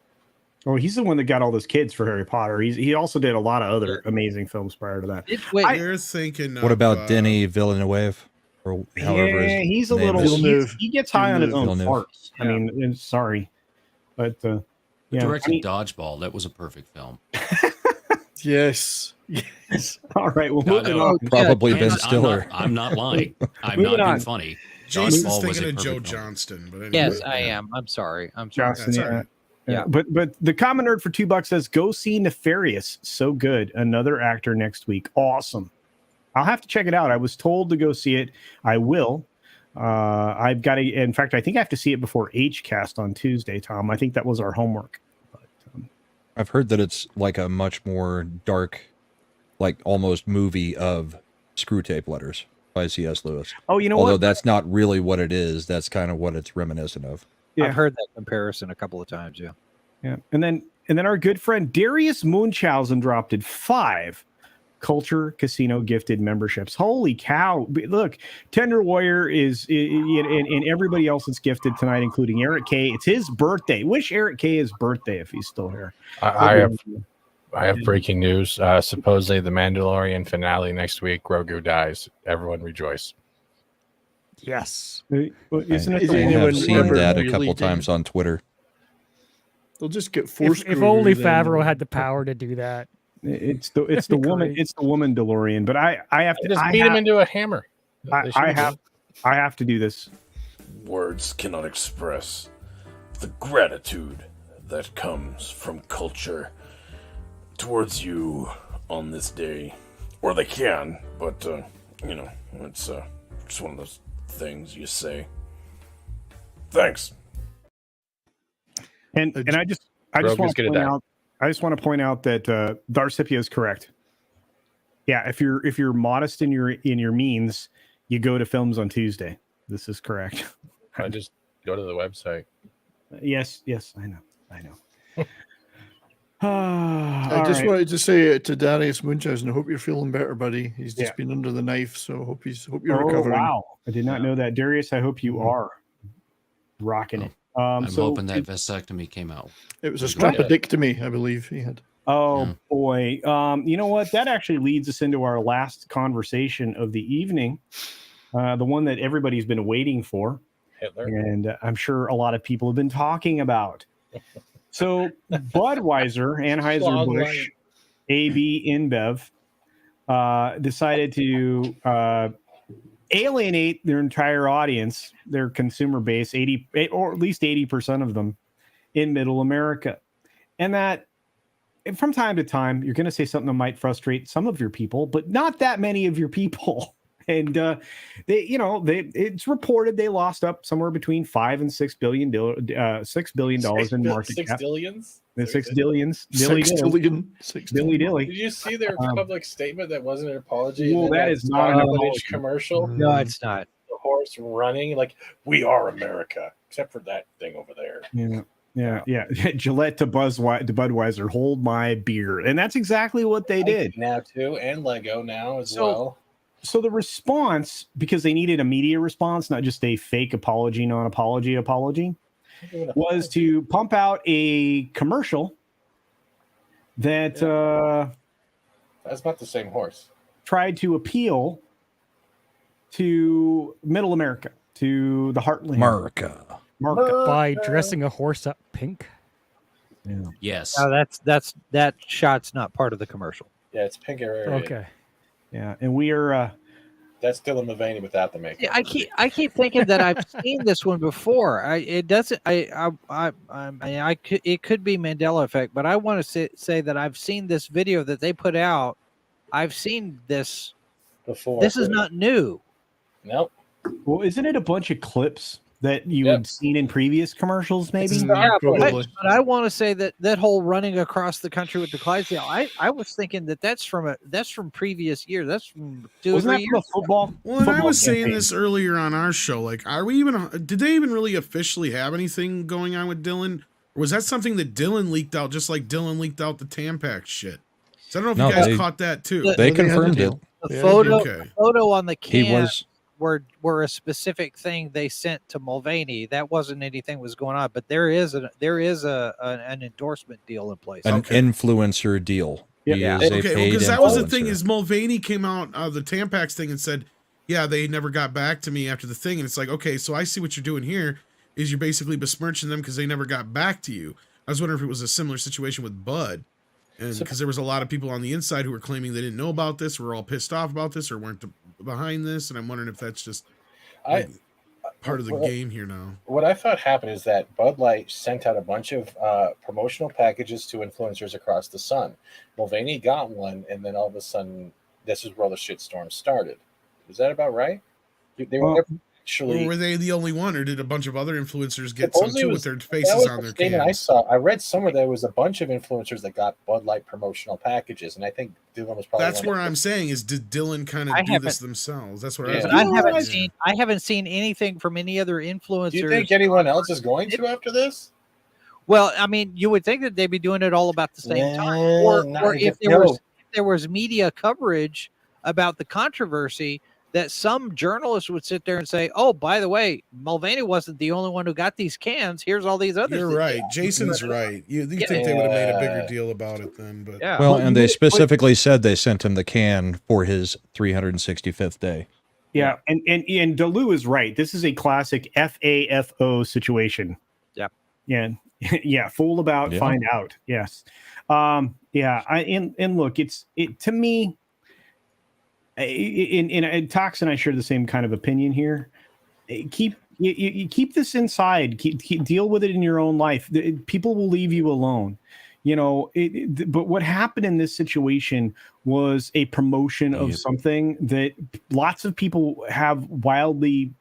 Oh, he's the one that got all those kids for Harry Potter. He also did a lot of other amazing films prior to that. You're thinking. What about Denis Villeneuve? Or however Yeah, his he's a name little. is. He gets high on his own Villeneuve. farts. I mean, sorry, but yeah. Directed Dodgeball. That was a perfect film. Yes. All right, well, No, moving no, on. Probably Ben I'm not- Stiller. I'm not lying. I'm Moving not being on. funny. Jason's Dodgeball was thinking a of Joe perfect film. Johnston, but anyway. Yes, I am. I'm sorry. Johnson, That's all yeah. right. Yeah, but the common nerd for $2 says go see Nefarious. So good. Another actor next week. Awesome. I'll have to check it out. I was told to go see it. I will. I've got to. In fact, I think I have to see it before HCast on Tuesday. Tom, I think that was our homework. I've heard that it's like a much more dark, like almost movie of Screw Tape Letters by C.S. Lewis. Oh, you know Although what? that's not really what it is. That's kind of what it's reminiscent of. Yeah. I've heard that comparison a couple of times. Yeah. Yeah, and then our good friend Darius Munchausen dropped in 5 Culture Casino gifted memberships. Holy cow! Look, Tender Warrior is and everybody else is gifted tonight, including Eric K. It's his birthday. Wish Eric K his birthday if he's still here. I have breaking news. Supposedly the Mandalorian finale next week. Grogu dies. Everyone rejoice. Yes. Isn't it I the one have with- seen that a couple times on Twitter. They'll just get force. If only Favreau had the power to do that. It's the woman. It's the woman DeLorean. But I have to just beat him into a hammer. I have to do this. Words cannot express the gratitude that comes from culture towards you on this day. Or they can, but, it's just one of those things you say. Thanks. And I just want to point out that Darcipia is correct. Yeah, if you're modest in your means, you go to Films on Tuesday. This is correct. I just go to the website. Yes, I know. I just wanted to say to Darius Munchausen, I hope you're feeling better, buddy. He's just been under the knife, so hope you're recovering. Wow, I did not know that, Darius. I hope you are rocking it. I'm hoping that vasectomy came out. It was a strapedectomy, I believe he had. Oh boy, you know what? That actually leads us into our last conversation of the evening, the one that everybody's been waiting for, Hitler, and I'm sure a lot of people have been talking about. So Budweiser, Anheuser-Busch, AB InBev decided to alienate their entire audience, their consumer base, 80 or at least 80% of them in Middle America. And that from time to time, you're going to say something that might frustrate some of your people, but not that many of your people. And it's reported they lost up somewhere between $5 and $6 billion in market cap. 6 billions? The 6 billions. Dilly. Did you see their public statement that wasn't an apology? Well, that is not an apology. Commercial. No, it's not. The horse running like we are America, except for that thing over there. Yeah. Gillette to Budweiser, hold my beer, and that's exactly what they did. Now too, and Lego now as well. So the response, because they needed a media response, not just a fake apology, non-apology apology, was to pump out a commercial that that's not the same horse. Tried to appeal to Middle America, to the heartland. America. By dressing a horse up pink. Yeah. Yes. No, that shot's not part of the commercial. Yeah, it's pink area. Okay. Yeah, and we are. That's Dylan Mulvaney without the makeup. I keep thinking that I've seen this one before. It could be Mandela effect, but I want to say that I've seen this video that they put out. I've seen this before. This is not new. Nope. Well, isn't it a bunch of clips that you had seen in previous commercials, maybe? Yeah, but I want to say that whole running across the country with the Clydesdale. I was thinking that's from previous years. That's from 2 or 3 years. Football. Well, and I was saying this earlier on our show. Like, did they even really officially have anything going on with Dylan? Or was that something that Dylan leaked out, just like Dylan leaked out the Tampax shit? So I don't know if you guys caught that too. They confirmed it. The photo on the can were a specific thing they sent to Mulvaney. That wasn't anything was going on, but there is an endorsement deal in place. An influencer deal. Yeah. Okay, because that was the thing is Mulvaney came out of the Tampax thing and said, yeah, they never got back to me after the thing. And it's like, okay, so I see what you're doing here is you're basically besmirching them because they never got back to you. I was wondering if it was a similar situation with Bud. And because there was a lot of people on the inside who were claiming they didn't know about this, were all pissed off about this, or weren't behind this. And I'm wondering if that's just part of the game here now. What I thought happened is that Bud Light sent out a bunch of promotional packages to influencers across the sun. Mulvaney got one, and then all of a sudden, this is where the shitstorm started. Is that about right? They were actually. Or were they the only one, or did a bunch of other influencers get some too with their faces on their cans? I read somewhere there was a bunch of influencers that got Bud Light promotional packages, and I think Dylan was probably. That's where I'm saying is, did Dylan kind of do this themselves? That's what I haven't seen anything from any other influencers. Do you think anyone else is going to after this? Well, I mean, you would think that they'd be doing it all about the same time, or if there was media coverage about the controversy, that some journalists would sit there and say, "Oh, by the way, Mulvaney wasn't the only one who got these cans. Here's all these others." You're right. Jason's right. You think they would have made a bigger deal about it then? But well, and they specifically said they sent him the can for his 365th day. Yeah, and Delu is right. This is a classic FAFO situation. Yeah. Yeah. Yeah, fool about, Yeah. find out. Yes. Yeah, and look, it to me, and Tox and I share the same kind of opinion here. You keep this inside. Keep deal with it in your own life. People will leave you alone. But what happened in this situation was a promotion of something that lots of people have wildly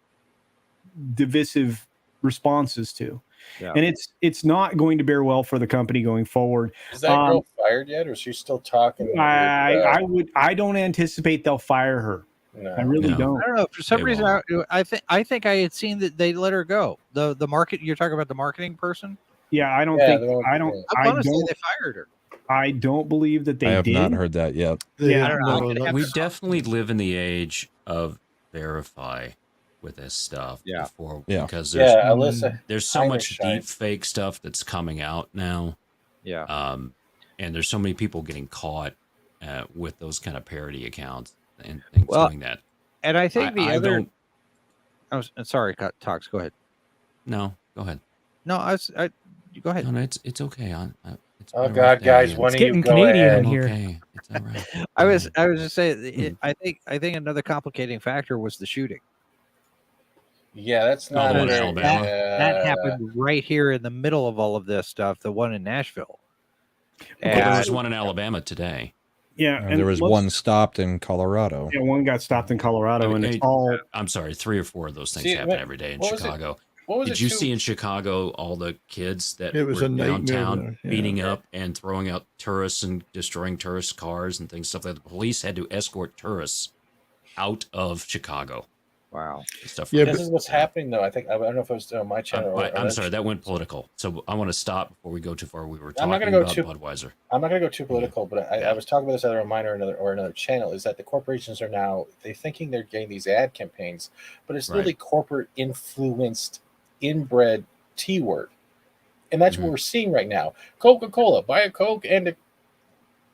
divisive responses to. Yeah. And it's not going to bear well for the company going forward. Is that girl fired yet, or is she still talking? I don't anticipate they'll fire her. No. I really don't. I don't know. For some reason, I think I had seen that they let her go. The market, you're talking about the marketing person. Yeah, I don't Yeah, think I want to say they fired her. I don't believe that they I have did. not heard that yet. Yeah, I don't know. We definitely live in the age of verify with this stuff. Yeah. Because Alyssa, there's so much Heinrich deep fake stuff that's coming out now. Yeah. And there's so many people getting caught with those kind of parody accounts and things doing that. And I think I other. don't- I was sorry, Tox. Go ahead. No, go ahead. No, go ahead. No, it's okay. It's Oh been a God, rough day, guys, and- when It's are you getting go Canadian ahead? in here. Okay, it's all right. I was just saying. I think another complicating factor was the shooting. Yeah, that's Oh, not the one in a- Alabama? That happened right here in the middle of all of this stuff. The one in Nashville. Well, there was one in Alabama today. Yeah, And there was one stopped in Colorado. Yeah, one got stopped in Colorado, and it's Hey, all. I'm sorry, 3 or 4 of those things See, happen what- every day in what was it- Chicago. what was Did it you too- see in Chicago all the kids that It was were a nightmare downtown there, yeah. beating up and throwing out tourists and destroying tourist cars and things, stuff like that? The police had to escort tourists out of Chicago. Wow. Stuff Yeah, like This that. is what's happening, though. I think I don't know if it was on my channel. or I'm sorry, that went political. So I want to stop before we go too far. We were I'm not talking going to go about too. Budweiser. I'm not going to go too political, but I was talking about this other reminder another channel is that the corporations are now they're thinking they're getting these ad campaigns, but it's really corporate influenced, inbred T word, and that's what we're seeing right now. Coca-Cola, buy a Coke and a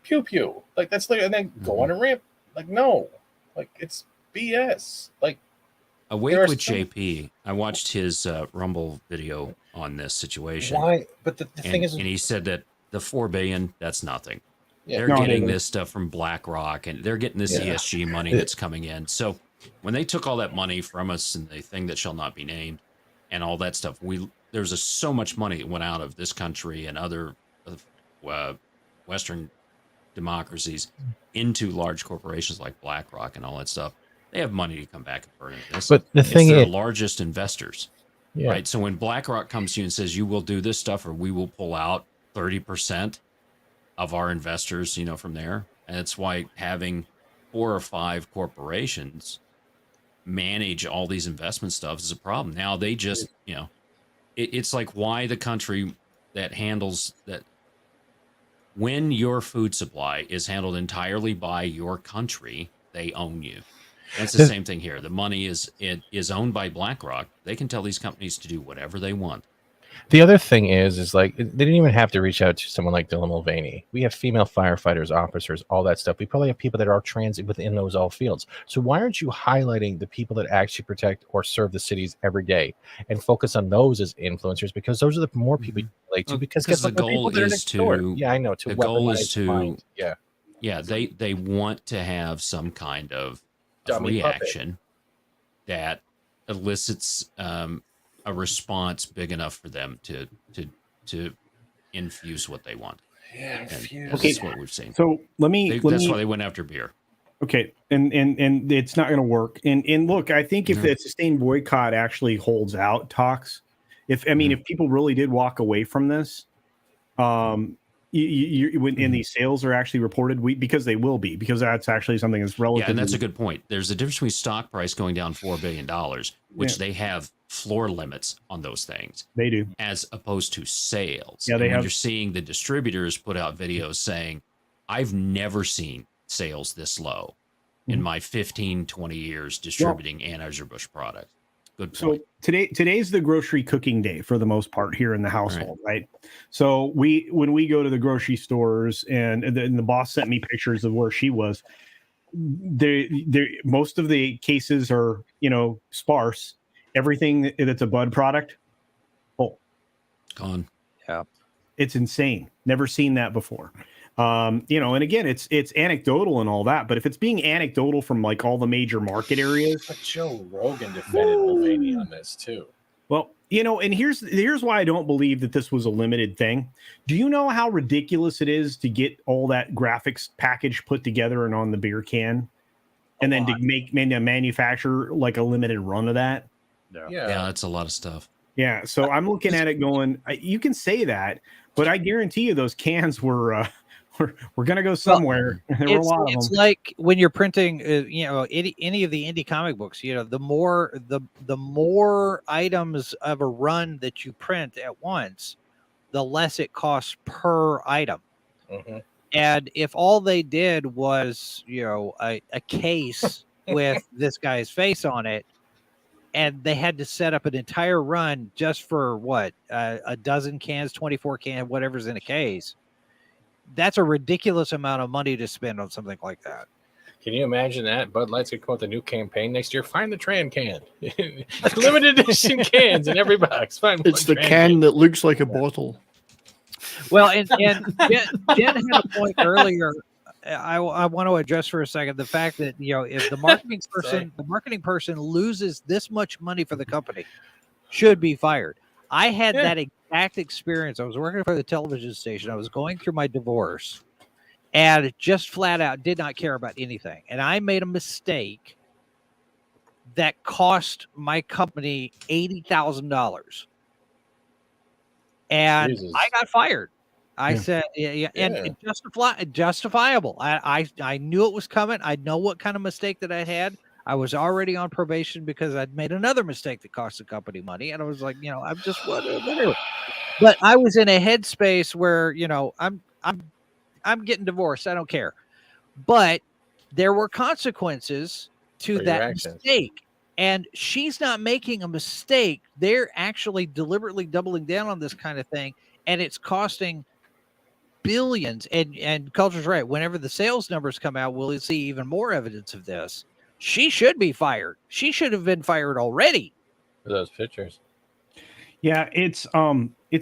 pew pew, like that's like, and then go on a rant. Like no, like it's BS. Like. Awake There are with some- JP. I watched his Rumble video on this situation. Why? But the thing is, and he said that the $4 billion, that's nothing. Yeah. They're No, getting they- this stuff from BlackRock, and they're getting this Yeah. ESG money that's coming in. So when they took all that money from us and the thing that shall not be named, and all that stuff, there's so much money that went out of this country and other Western democracies into large corporations like BlackRock and all that stuff. They have money to come back and burn this. But the thing it's their is- largest investors, Yeah. right? So when BlackRock comes to you and says you will do this stuff or we will pull out 30% of our investors, from there, and that's why having 4 or 5 corporations manage all these investment stuff is a problem. Now they just, it's like why the country that handles that. When your food supply is handled entirely by your country, they own you. And it's the same thing here. The money is owned by BlackRock. They can tell these companies to do whatever they want. The other thing is like they didn't even have to reach out to someone like Dylan Mulvaney. We have female firefighters, officers, all that stuff. We probably have people that are transit within those all fields. So why aren't you highlighting the people that actually protect or serve the cities every day and focus on those as influencers? Because those are the more people you relate to. Because guess the what? The people goal that are is next door. to Yeah, I know. To the goal is weaponize to mind. yeah. They want to have some kind of Dummy puppet. reaction that elicits a response big enough for them to infuse what they want. Yeah, and Okay, that's what we've seen. So That's why they went after beer. Okay, and it's not going to work. And look, I think if the sustained boycott actually holds out, talks, if people really did walk away from this, when these sales are actually reported, because they will be, because that's actually something that's relatively. Yeah, and that's a good point. There's a difference between stock price going down $4 billion, which they have floor limits on those things. They do. As opposed to sales. Yeah, they and when have. you're seeing the distributors put out videos saying, I've never seen sales this low in my 15, 20 years distributing Anheuser-Busch products. Good point. So today's the grocery cooking day for the most part here in the household, right? So when we go to the grocery stores and the boss sent me pictures of where she was, most of the cases are sparse. Everything that's a Bud product, Gone. Yeah. It's insane. Never seen that before. You know, and again, it's anecdotal and all that, but if it's being anecdotal from like all the major market areas. But Joe Rogan defended Mulvaney on this too. Well, you know, and here's why I don't believe that this was a limited thing. Do you know how ridiculous it is to get all that graphics package put together and on the beer can, and then to manufacture like a limited run of that? Yeah, that's a lot of stuff. Yeah, so I'm looking at it going, you can say that, but I guarantee you those cans were going to go somewhere. There were a lot of them. It's like when you're printing, you know, any of the indie comic books. You know, the more items of a run that you print at once, the less it costs per item. Mm-hmm. And if all they did was, you know, a case with this guy's face on it, and they had to set up an entire run just for what, a dozen cans, 24 cans, whatever's in a case. That's a ridiculous amount of money to spend on something like that. Can you imagine that? Bud Light's going to come out with a new campaign next year. Find the Tran can. Limited edition cans in every box. It's the can that looks like a bottle. Well, and Jen had a point earlier. I want to address for a second the fact that, you know, if the marketing person loses this much money for the company, should be fired. I had that exact experience. I was working for the television station. I was going through my divorce and just flat out did not care about anything. And I made a mistake that cost my company $80,000. And Jesus. I got fired. I said, and justifiable. I knew it was coming. I know what kind of mistake that I had. I was already on probation because I'd made another mistake that cost the company money. And I was like, you know, I'm just whatever. But I was in a headspace where, you know, I'm getting divorced. I don't care. But there were consequences to that mistake. And she's not making a mistake. They're actually deliberately doubling down on this kind of thing. And it's costing billions. And Culture's right. Whenever the sales numbers come out, we'll see even more evidence of this. She should be fired. She should have been fired already. For those pictures. Yeah, it's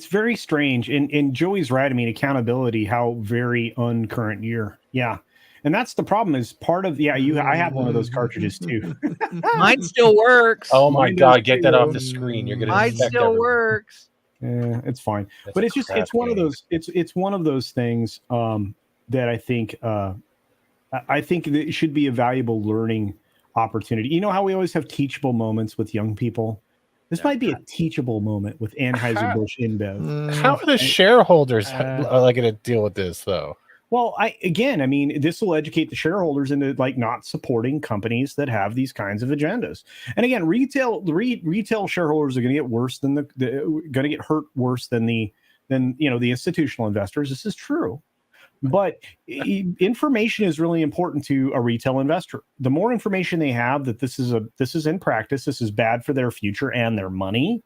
very strange. And Joey's right. I mean, accountability, how very uncurrent year. Yeah. And that's the problem is part of, I have one of those cartridges too. Mine still works. Oh my God, get that off the screen. You're going to Mine still works. Yeah, it's fine. But it's just, it's one of those, it's one of those things that I think that it should be a valuable learning opportunity. You know how we always have teachable moments with young people? This might be a teachable moment with Anheuser-Busch InBev. How are the shareholders going to deal with this though? Well, I mean, this will educate the shareholders into like not supporting companies that have these kinds of agendas. And again, retail shareholders are going to get worse than going to get hurt worse than the institutional investors. This is true, but information is really important to a retail investor. The more information they have that this is in practice, this is bad for their future and their money.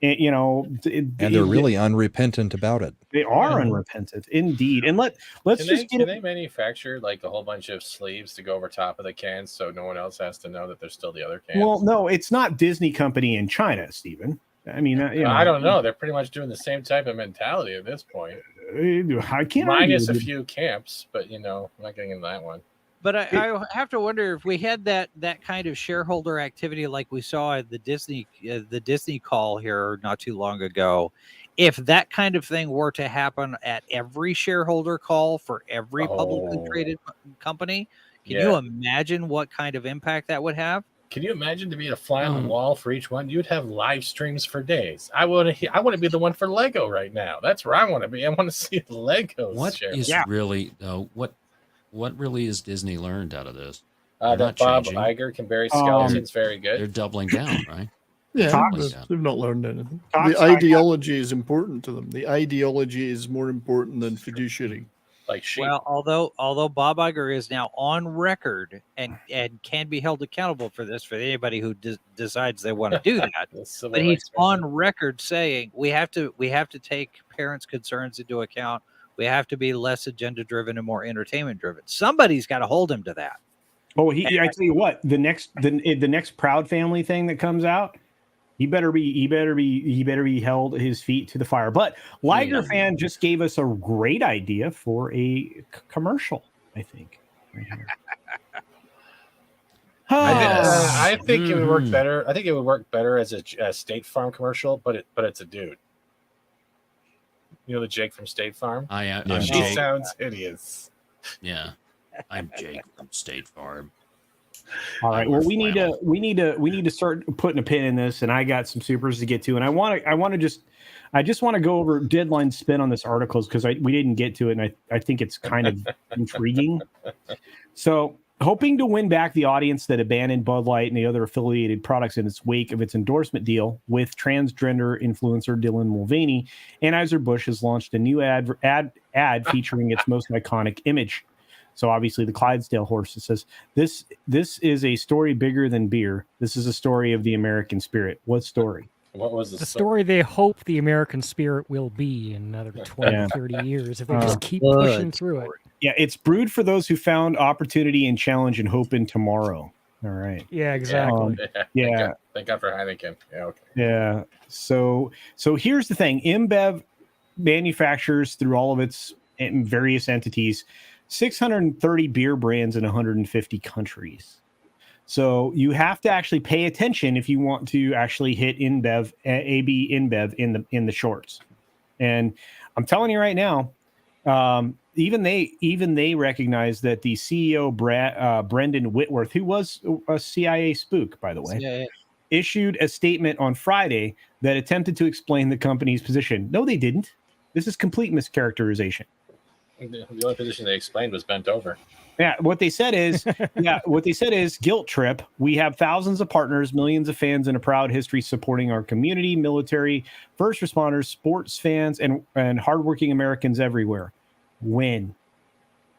And they're really unrepentant about it. They are unrepentant, indeed. And can they manufacture like a whole bunch of sleeves to go over top of the cans so no one else has to know that there's still the other cans? Well, no, it's not Disney company in China, Stephen. I mean, I don't know. They're pretty much doing the same type of mentality at this point. I can't minus a few camps, but I'm not getting into that one. But I have to wonder if we had that kind of shareholder activity like we saw at the Disney call here not too long ago, if that kind of thing were to happen at every shareholder call for every publicly traded company, can you imagine what kind of impact that would have? Can you imagine to be a fly on the wall for each one? You'd have live streams for days. I want to be the one for Lego right now. That's where I want to be. I want to see the Legos. What is really though? What really is Disney learned out of this? That Bob Iger can bury skeletons very good. They're doubling down, right? Yeah, they've not learned anything. The ideology is important to them. The ideology is more important than fiduciary. Like sheep. Well, although Bob Iger is now on record and can be held accountable for this for anybody who decides they want to do that, but he's on record saying we have to take parents' concerns into account. We have to be less agenda driven and more entertainment driven. Somebody's got to hold him to that. Oh, I tell you what, the next Proud Family thing that comes out, He better be held his feet to the fire. But Liger fan just gave us a great idea for a commercial, I think. Right here. I think it would work better. I think it would work better as a State Farm commercial, but it's a dude. You know the Jake from State Farm? I'm She Jake. sounds hideous. Yeah, I'm Jake from State Farm. All right. Well, we need to start putting a pin in this, and I got some supers to get to, and I just want to go over Deadline spin on this article because we didn't get to it, and I think it's kind of intriguing. So, hoping to win back the audience that abandoned Bud Light and the other affiliated products in its wake of its endorsement deal with transgender influencer Dylan Mulvaney, Anheuser-Busch has launched a new ad featuring its most iconic image. So obviously the Clydesdale horse. It says, this is a story bigger than beer. This is a story of the American spirit. What story? What was The story they hope the American spirit will be in another 20, 30 years if they just keep pushing through it. Yeah, it's brewed for those who found opportunity and challenge and hope in tomorrow. All right. Yeah, exactly. Yeah. Thank God for Heineken. Yeah, okay. Yeah. So here's the thing. InBev manufactures through all of its various entities 630 beer brands in 150 countries. So you have to actually pay attention if you want to actually hit InBev, AB InBev in the shorts. And I'm telling you right now, even they recognize that the CEO Brendan Whitworth, who was a CIA spook, by the way, issued a statement on Friday that attempted to explain the company's position. No, they didn't. This is complete mischaracterization. The only position they explained was bent over. Yeah, what they said is guilt trip. We have thousands of partners, millions of fans, and a proud history supporting our community, military, first responders, sports fans, and hardworking Americans everywhere. Win.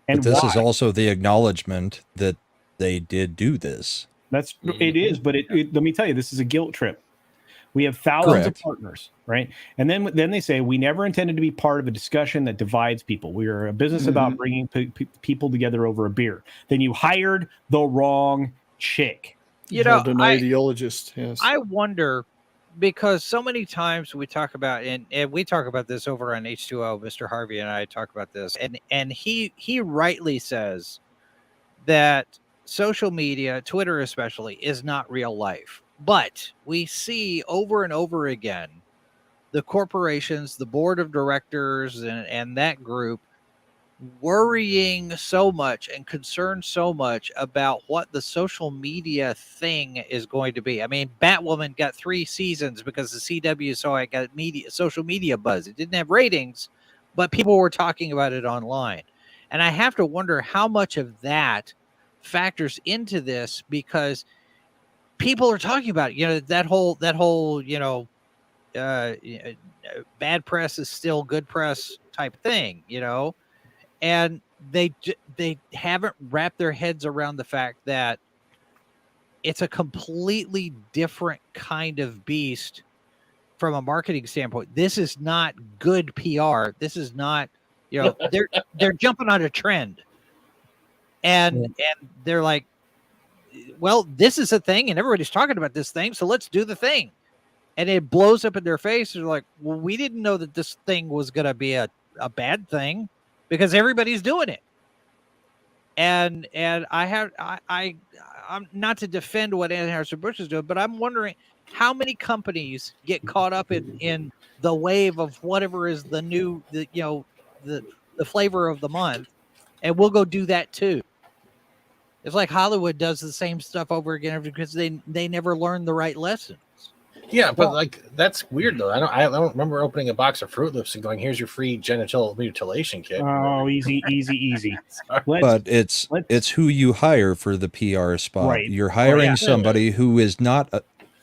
And but this why? is also the acknowledgement that they did do this. It is, but let me tell you, this is a guilt trip. We have thousands of partners, right? And then they say we never intended to be part of a discussion that divides people. We are a business about bringing people together over a beer. Then you hired the wrong chick. You know, an ideologist. Yes. I wonder, because so many times we talk about, and we talk about this over on H2O, Mr. Harvey and I talk about this, and he rightly says that social media, Twitter especially, is not real life. But we see over and over again the corporations, the board of directors, and that group worrying so much and concerned so much about what the social media thing is going to be. I mean, Batwoman got 3 seasons because the CW saw it got social media buzz. It didn't have ratings, but people were talking about it online. And I have to wonder how much of that factors into this, because people are talking about it. You know, that whole you know, bad press is still good press type thing, you know, and they haven't wrapped their heads around the fact that it's a completely different kind of beast from a marketing standpoint. This is not good PR. This is not, you know, they're jumping on a trend, and they're like, well, this is a thing and everybody's talking about this thing, so let's do the thing. And it blows up in their face. They're like, well, we didn't know that this thing was going to be a bad thing because everybody's doing it. And I'm not to defend what Anheuser-Busch is doing, but I'm wondering how many companies get caught up in the wave of whatever is the new, the flavor of the month, and we'll go do that too. It's like Hollywood does the same stuff over again because they never learn the right lessons. Yeah, but like that's weird though. I don't remember opening a box of Fruit Loops and going, "Here's your free genital mutilation kit." Oh, easy. But it's who you hire for the PR spot. Right. You're hiring somebody who is not.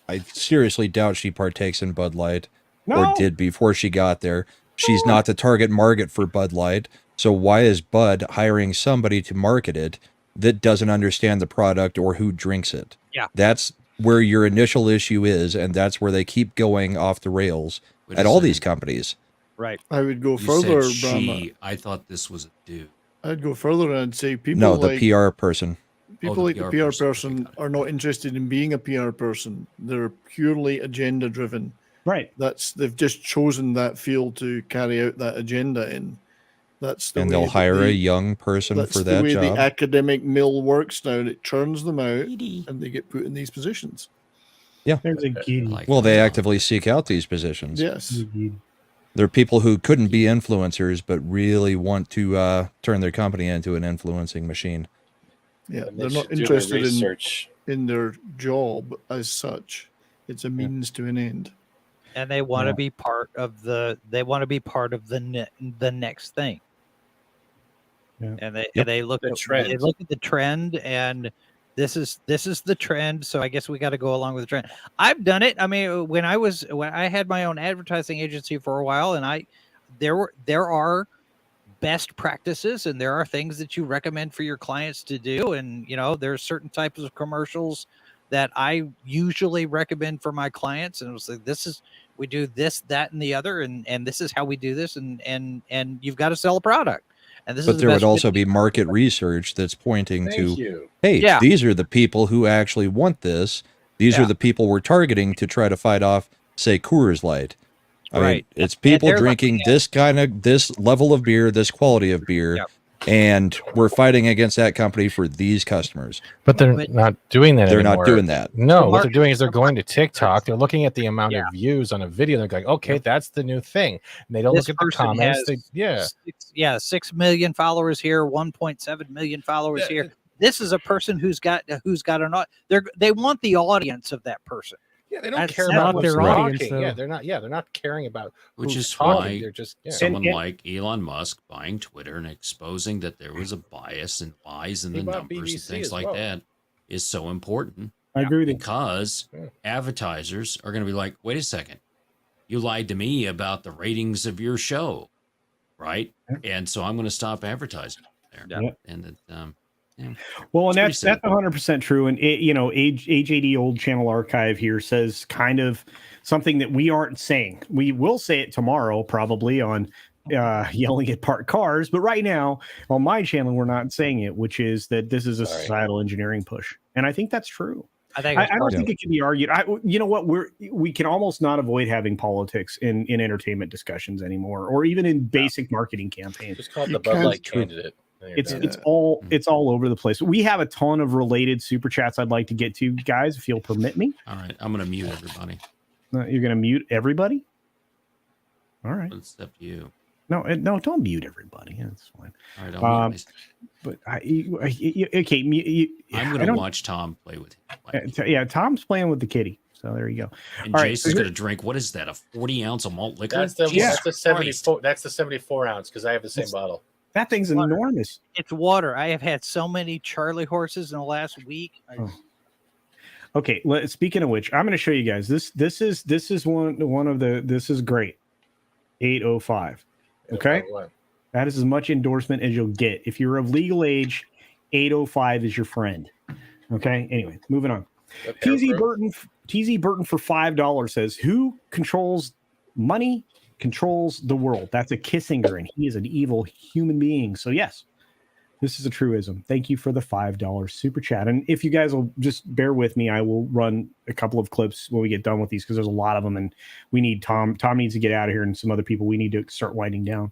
I seriously doubt she partakes in Bud Light or did before she got there. She's not the target market for Bud Light. So why is Bud hiring somebody to market it that doesn't understand the product or who drinks it? Yeah. That's where your initial issue is, and that's where they keep going off the rails at all these companies. Right. I would go You further, said Brahma. she. I thought this was a dude. I'd go further and say people No, like the PR person. People like the PR person are not interested in being a PR person. They're purely agenda driven. Right. They've just chosen that field to carry out that agenda in. That's the And way they'll that hire a young person that's for the that way job. the academic mill works now. It churns them out, and they get put in these positions. Yeah. There's a giddy. Well, they actively seek out these positions. Yes. They're people who couldn't be influencers, but really want to turn their company into an influencing machine. Yeah, And they they're not should do their interested research. in their job as such. It's a means to an end. And they want to be part of the next thing. Yeah. And they Yep. they look The at trend. they look at the trend, and this is the trend. So I guess we got to go along with the trend. I've done it. I mean, when I had my own advertising agency for a while, and there are best practices, and there are things that you recommend for your clients to do, and there's certain types of commercials that I usually recommend for my clients, and it was like, we do this, that, and the other, and this is how we do this, and you've got to sell a product. And this But is the there would best also be market research that's pointing Thank to, you. hey, these are the people who actually want this. These are the people we're targeting to try to fight off, say, Coors Light. I mean, it's people drinking this level of beer, this quality of beer, and we're fighting against that company for these customers. But they're not doing that They're anymore. not doing that. No, what they're doing is they're going to TikTok. They're looking at the amount of views on a video. They're going, okay, that's the new thing. And they don't This look at the person comments. has 6 million followers here, 1.7 million followers here. This is a person who's got an they want the audience of that person. Yeah, they don't That's care not about their who's audience, talking. though. They're not caring about Which who's is talking. why They're just someone like Elon Musk buying Twitter and exposing that there was a bias and lies in He the bought numbers and BBC things as like well. that is so important. I agree with you. Because advertisers are going to be like, wait a second, you lied to me about the ratings of your show, right? And so I'm going to stop advertising there. Yeah. And Well, and It's that's pretty 100% true. And Age80 Old Channel Archive here says kind of something that we aren't saying. We will say it tomorrow, probably on yelling at parked cars. But right now on my channel, we're not saying it, which is that this is a societal engineering push. And I think that's true. I don't think it can be argued. You know what? We can almost not avoid having politics in entertainment discussions anymore, or even in basic marketing campaigns. Just call it the Bud Light candidate. It's all over the place. We have a ton of related super chats I'd like to get to, guys, if you'll permit me. all right, I'm going to mute everybody. You're going to mute everybody? All right. Except you. No, don't mute everybody. That's fine. All right, I'll mute but I'm going to watch Tom play with him. Yeah, Tom's playing with the kitty. So there you go. And All right, Jason's so going to drink, what is that, a 40-ounce of malt liquor? That's the Jesus 74. That's the 74 ounce because I have the same bottle. That thing's enormous. It's water. I have had so many Charlie horses in the last week. Okay, speaking of which, I'm going to show you guys this. This is one of the. This is great. 805. Okay, that is as much endorsement as you'll get if you're of legal age. 805 is your friend. Okay. Anyway, moving on. TZ Burton for $5 says, "Who controls money controls the world." That's a Kissinger, and he is an evil human being. So yes, this is a truism. Thank you for the $5 super chat. And if you guys will just bear with me, I will run a couple of clips when we get done with these because there's a lot of them, and we need Tom needs to get out of here, and some other people we need to start winding down.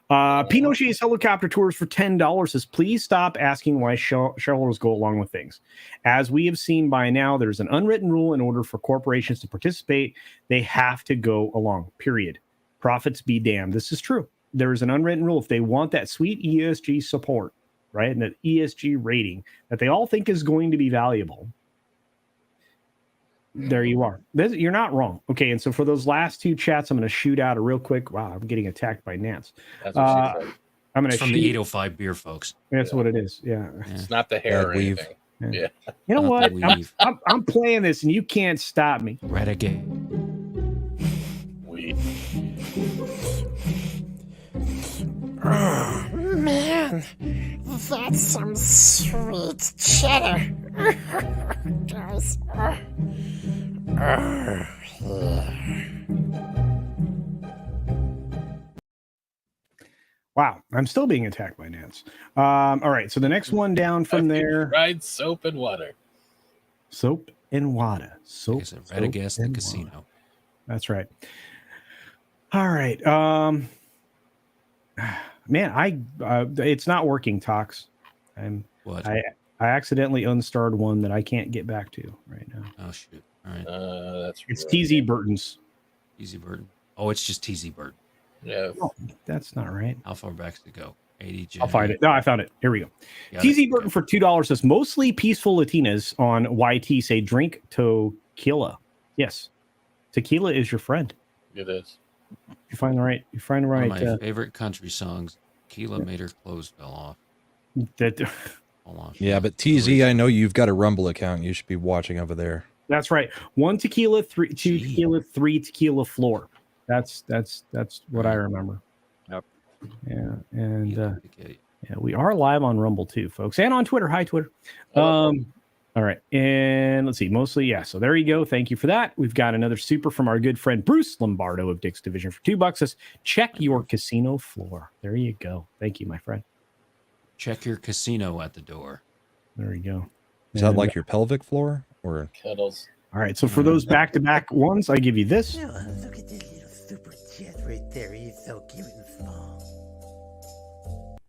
Pinochet's helicopter tours for $10 says, "Please stop asking why shareholders go along with things. As we have seen by now, there's an unwritten rule in order for corporations to participate. They have to go along, period. Profits be damned." This is true. There is an unwritten rule. If they want that sweet ESG support, right, and that ESG rating that they all think is going to be valuable, there you are. You're not wrong. Okay, and so for those last two chats, I'm going to shoot out a real quick. Wow, I'm getting attacked by gnats. That's what she said. I'm going to from the 805 beer, folks. That's what it is. Yeah. It's not the hair or weave. anything. Yeah. You know Not what? the weave. I'm playing this, and you can't stop me. Renegade. Oh, man, that's some sweet cheddar. Guys. Yeah. Wow, I'm still being attacked by gnats. All right, so the next one down from there. Tried soap and water. Soap and water. Soap. Radagast the and casino. water. That's right. All right. Man, it's not working, Tox. What? I accidentally unstarred one that I can't get back to right now. Oh shoot! All right. It's TZ Burton's. TZ Burton. Oh, it's just TZ Burton. Yeah. Oh, that's not right. How far back to go? 80J. I'll find it. No, I found it. Here we go. Got TZ it. Burton for $2 says mostly peaceful Latinas on YT say drink tequila. Yes, tequila is your friend. It is. You find the right. One of my favorite country songs. Tequila made her clothes fell off. That. Yeah, but TZ, I know you've got a Rumble account. You should be watching over there. That's right. 1 tequila, 2 tequila, 3 tequila floor. That's what I remember. Yep. Yeah, and yeah, we are live on Rumble too, folks, and on Twitter. Hi, Twitter. All right, and let's see. Mostly, yeah. So there you go. Thank you for that. We've got another super from our good friend Bruce Lombardo of Dick's Division for $2. Says check your casino floor. There you go. Thank you, my friend. Check your casino at the door. There you go. Is that like your pelvic floor or Kettles? All right. So for those back-to-back ones, I give you this. Oh, look at this little super chat right there. He's so cute and small.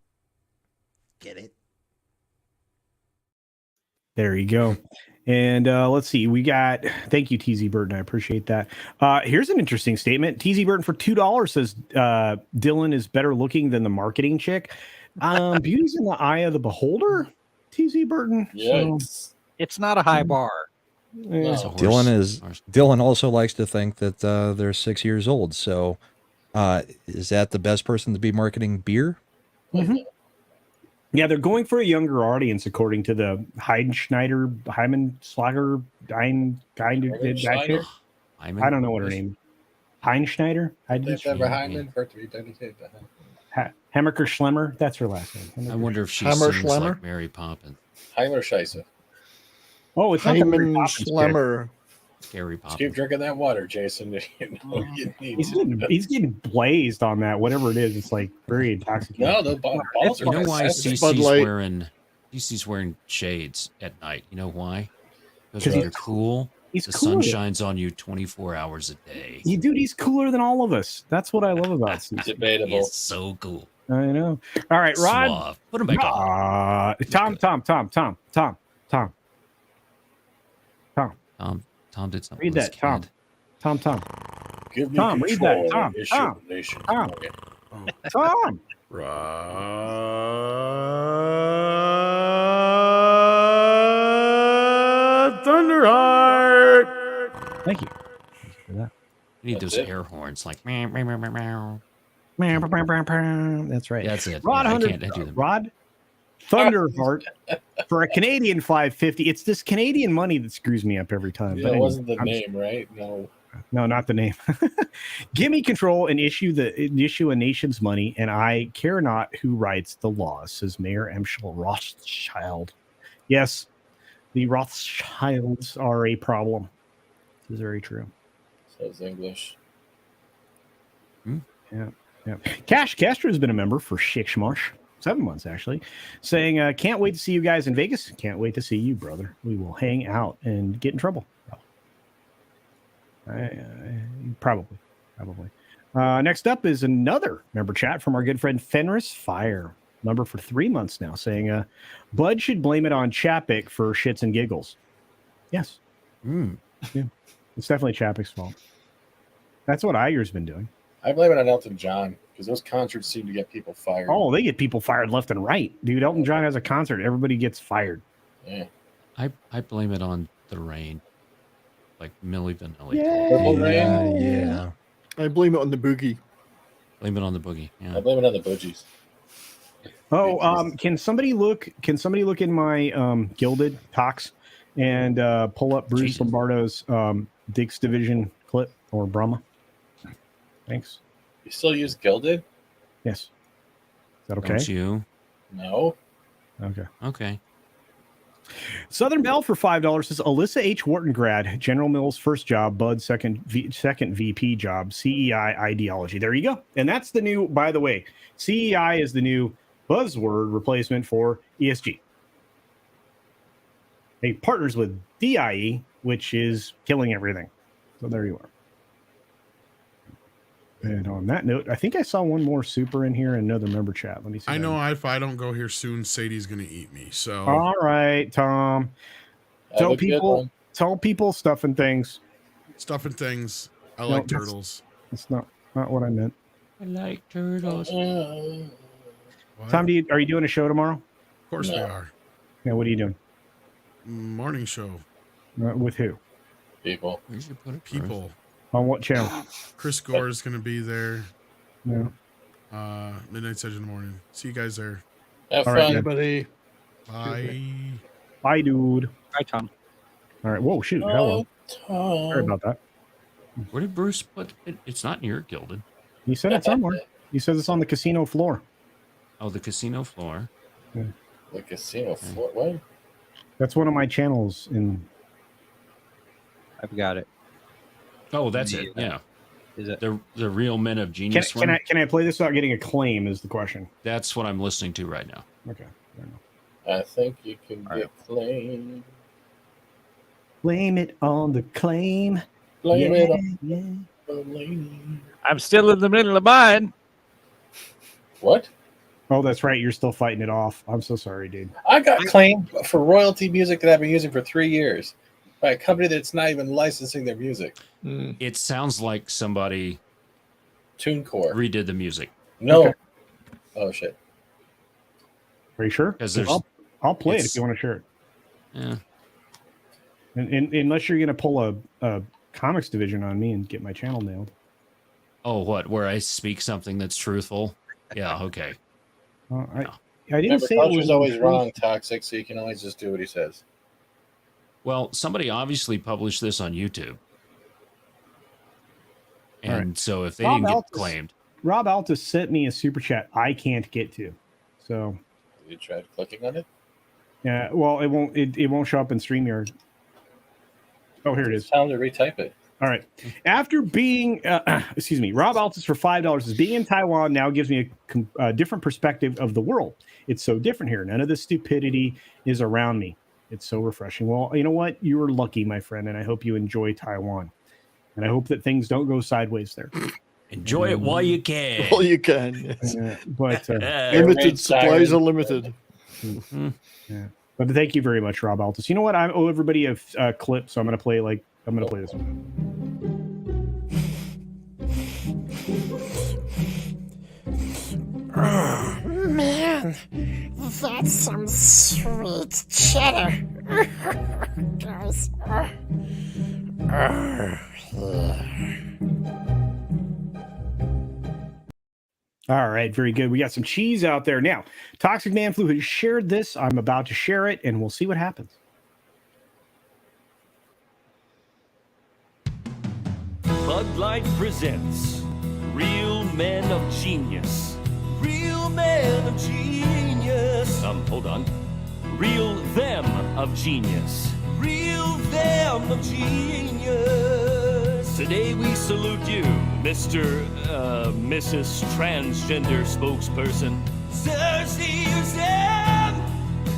Get it? There you go. And let's see. We got, thank you, TZ Burton. I appreciate that. Here's an interesting statement. TZ Burton for $2 says Dylan is better looking than the marketing chick. Beauty's in the eye of the beholder, TZ Burton. Yeah. So, It's not a high bar. yeah. Dylan also likes to think that they're 6 years old. So is that the best person to be marketing beer? Mm-hmm. Yeah, they're going for a younger audience, according to the Heidenschneider, Heimenschlager, I don't know what her name is. Heinschneider? Hemmerker Schlemmer? That's her last name. I wonder if she Hammer sings Schlemmer? like Mary Poppins. Heimer Scheisse. Oh, it's not the Mary Hyman Poppins Schlemmer. Scary Just keep Poppins. drinking that water, Jason. You know you need. He's getting blazed on that, whatever it is. It's like very intoxicating. No, the balls are. You know why fantastic. CC's wearing shades at night? You know why? 'Cause Because he's- you're cool. he's the cool. sun shines on you 24 hours a day. Dude, he's cooler than all of us. That's what I love about Steve. Debatable. He's so cool. I know. All right, Rod. Suave. Put him back on. Tom. Tom did something. Read with his that, Tom. cat. Tom. Give me Tom, read that. control Tom. and issue Tom. the nation. Tom. Okay. Tom. Thunderheart. Thank you. For that. You need That's those it. air horns like meow, meow, meow, meow, meow. That's right. That's it. Rod I 100. can't do them. Rod Thunderheart for a Canadian 550. It's this Canadian money that screws me up every time. Yeah, But it anyway, wasn't the I'm- name, right? No. not the name. Give me control and issue a nation's money, and I care not who writes the laws, says Mayor Emschel Rothschild. Yes, the Rothschilds are a problem. This is very true. Says English. Yeah. Cash Castro has been a member for Shikshmosh, 7 months actually, saying, can't wait to see you guys in Vegas. Can't wait to see you, brother. We will hang out and get in trouble. Probably. Next up is another member chat from our good friend Fenris Fire, member for 3 months now, saying, Bud should blame it on Chapek for shits and giggles. Yes. Yeah. It's definitely Chapek's fault. That's what Iger's been doing. I blame it on Elton John because those concerts seem to get people fired. Oh, they get people fired left and right. Dude, Elton John has a concert. Everybody gets fired. Yeah. I blame it on the rain. Like Milli Vanilli. Yeah. I blame it on the boogie. Blame it on the boogie. Yeah. I blame it on the boogies. Oh, can somebody look in my Gilded Tox and pull up Bruce Jesus. Lombardo's Dick's Division clip or Brahma? Thanks. You still use Gilded? Yes. Is that okay? Don't you? No. Okay. Okay. Southern Belle for $5 says Alyssa H. Wharton grad, General Mills first job, Bud second VP job, CEI ideology. There you go. And that's the new, by the way, CEI is the new buzzword replacement for ESG. He partners with DIE, which is killing everything. So there you are. And on that note, I think I saw one more super in here and another member chat. Let me see. I know if I don't go here soon, Sadie's going to eat me. So all right, Tom. Tell people stuff and things. Stuff and things. I No, like that's- turtles. That's not what I meant. I like turtles. Tom, are you doing a show tomorrow? Of course we are. Yeah, what are you doing? Morning show. With who? People. Where'd you put it? People. On what channel? Chris Gore is going to be there. Yeah. Midnight's Edge in the morning. See you guys there. Have All right, fun. man. Buddy. Bye. Bye, dude. Hi, Tom. All right. Whoa, shoot. Hello. Sorry about that. Where did Bruce put it? It's not near Gilded. He said it somewhere. He says it's on the casino floor. Oh, the casino floor. Yeah. The casino floor. What? That's one of my channels in. I've got it. Oh, that's it. Yeah. Is it the Real Men of Genius Can I play this without getting a claim? Is the question. That's what I'm listening to right now. Okay. I think you can get claimed. Blame it on the claim. Blame Yeah, it on yeah. the lady. I'm still in the middle of mine. What? Oh, that's right. You're still fighting it off. I'm so sorry, dude. I got claimed for royalty music that I've been using for 3 years by a company that's not even licensing their music. It sounds like somebody TuneCore redid the music. No. Okay. Oh shit. Are you sure? 'Cause there's- I'll play it if it's- you want to share it. Yeah. And unless you're going to pull a comics division on me and get my channel nailed. Oh, what? Where I speak something that's truthful? Yeah. Okay. I didn't Remember, say it culture's was always truth. wrong, Toxic, so you can always just do what he says. Well, somebody obviously published this on YouTube. All And right. so if they Rob didn't get Altus- claimed, Rob Altus sent me a super chat I can't get to. So You tried clicking on it? yeah, well, it won't show up in StreamYard. Oh, here it is. Tell him to retype it. All right. After being, excuse me, Rob Altus for $5 is being in Taiwan now gives me a different perspective of the world. It's so different here. None of the stupidity is around me. It's so refreshing. Well, you know what? You were lucky, my friend, and I hope you enjoy Taiwan. And I hope that things don't go sideways there. enjoy it while you can. All you can. Yes. But Limited supplies are limited. yeah. But thank you very much, Rob Altus. You know what? I owe everybody a clip, so I'm going to play this one. Man, that's some sweet cheddar. Guys. All right, very good. We got some cheese out there. Now, Toxic Man Flu has shared this. I'm about to share it, and we'll see what happens. Bud Light presents Real Men of Genius. Real Men of Genius. Hold on. Real Them of Genius. Real Them of Genius. Today we salute you, Mrs. Transgender Spokesperson. Sir Susan!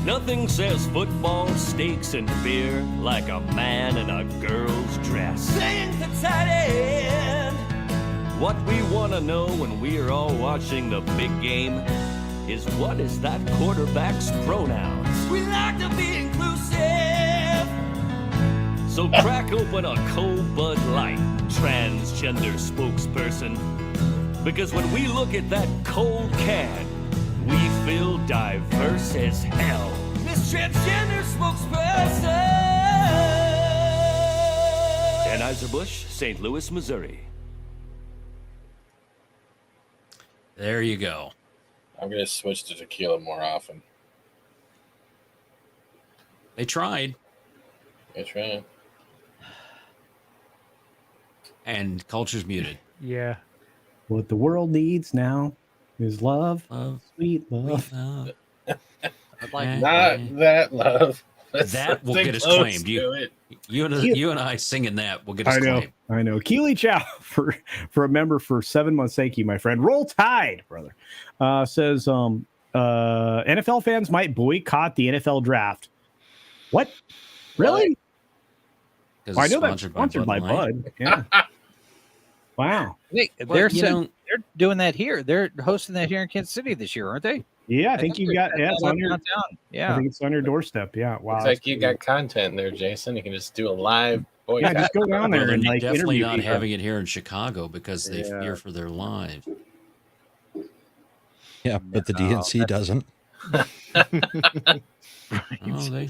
Nothing says football, steaks, and beer like a man in a girl's dress. Saying to tight end. What we want to know when we're all watching the big game is what is that quarterback's pronouns? We like to be inclusive. So crack open a cold Bud Light, transgender spokesperson. Because when we look at that cold can, we feel diverse as hell. Miss Transgender Spokesperson! Anheuser-Busch, St. Louis, Missouri. There you go. I'm going to switch to tequila more often. They tried. They tried. And culture's muted. Yeah. What the world needs now is love, sweet love. Not that love. That will get us claimed. You and I singing that will get us claimed. I know. Keely Chow for a member for 7 months. Thank you, my friend. Roll Tide, brother. Says NFL fans might boycott the NFL draft. What? Really? I know that's sponsored by Bud. Yeah. Wow. They're doing that here. They're hosting that here in Kansas City this year, aren't they? Yeah, I think you got it's on your downtown. Yeah, I think it's on your doorstep. Yeah, wow. It's like you got content there, Jason. You can just do a live. Yeah, just go down there and like definitely interview not people. having it here in Chicago because they fear for their lives. Yeah, but the DNC doesn't. Oh, they'll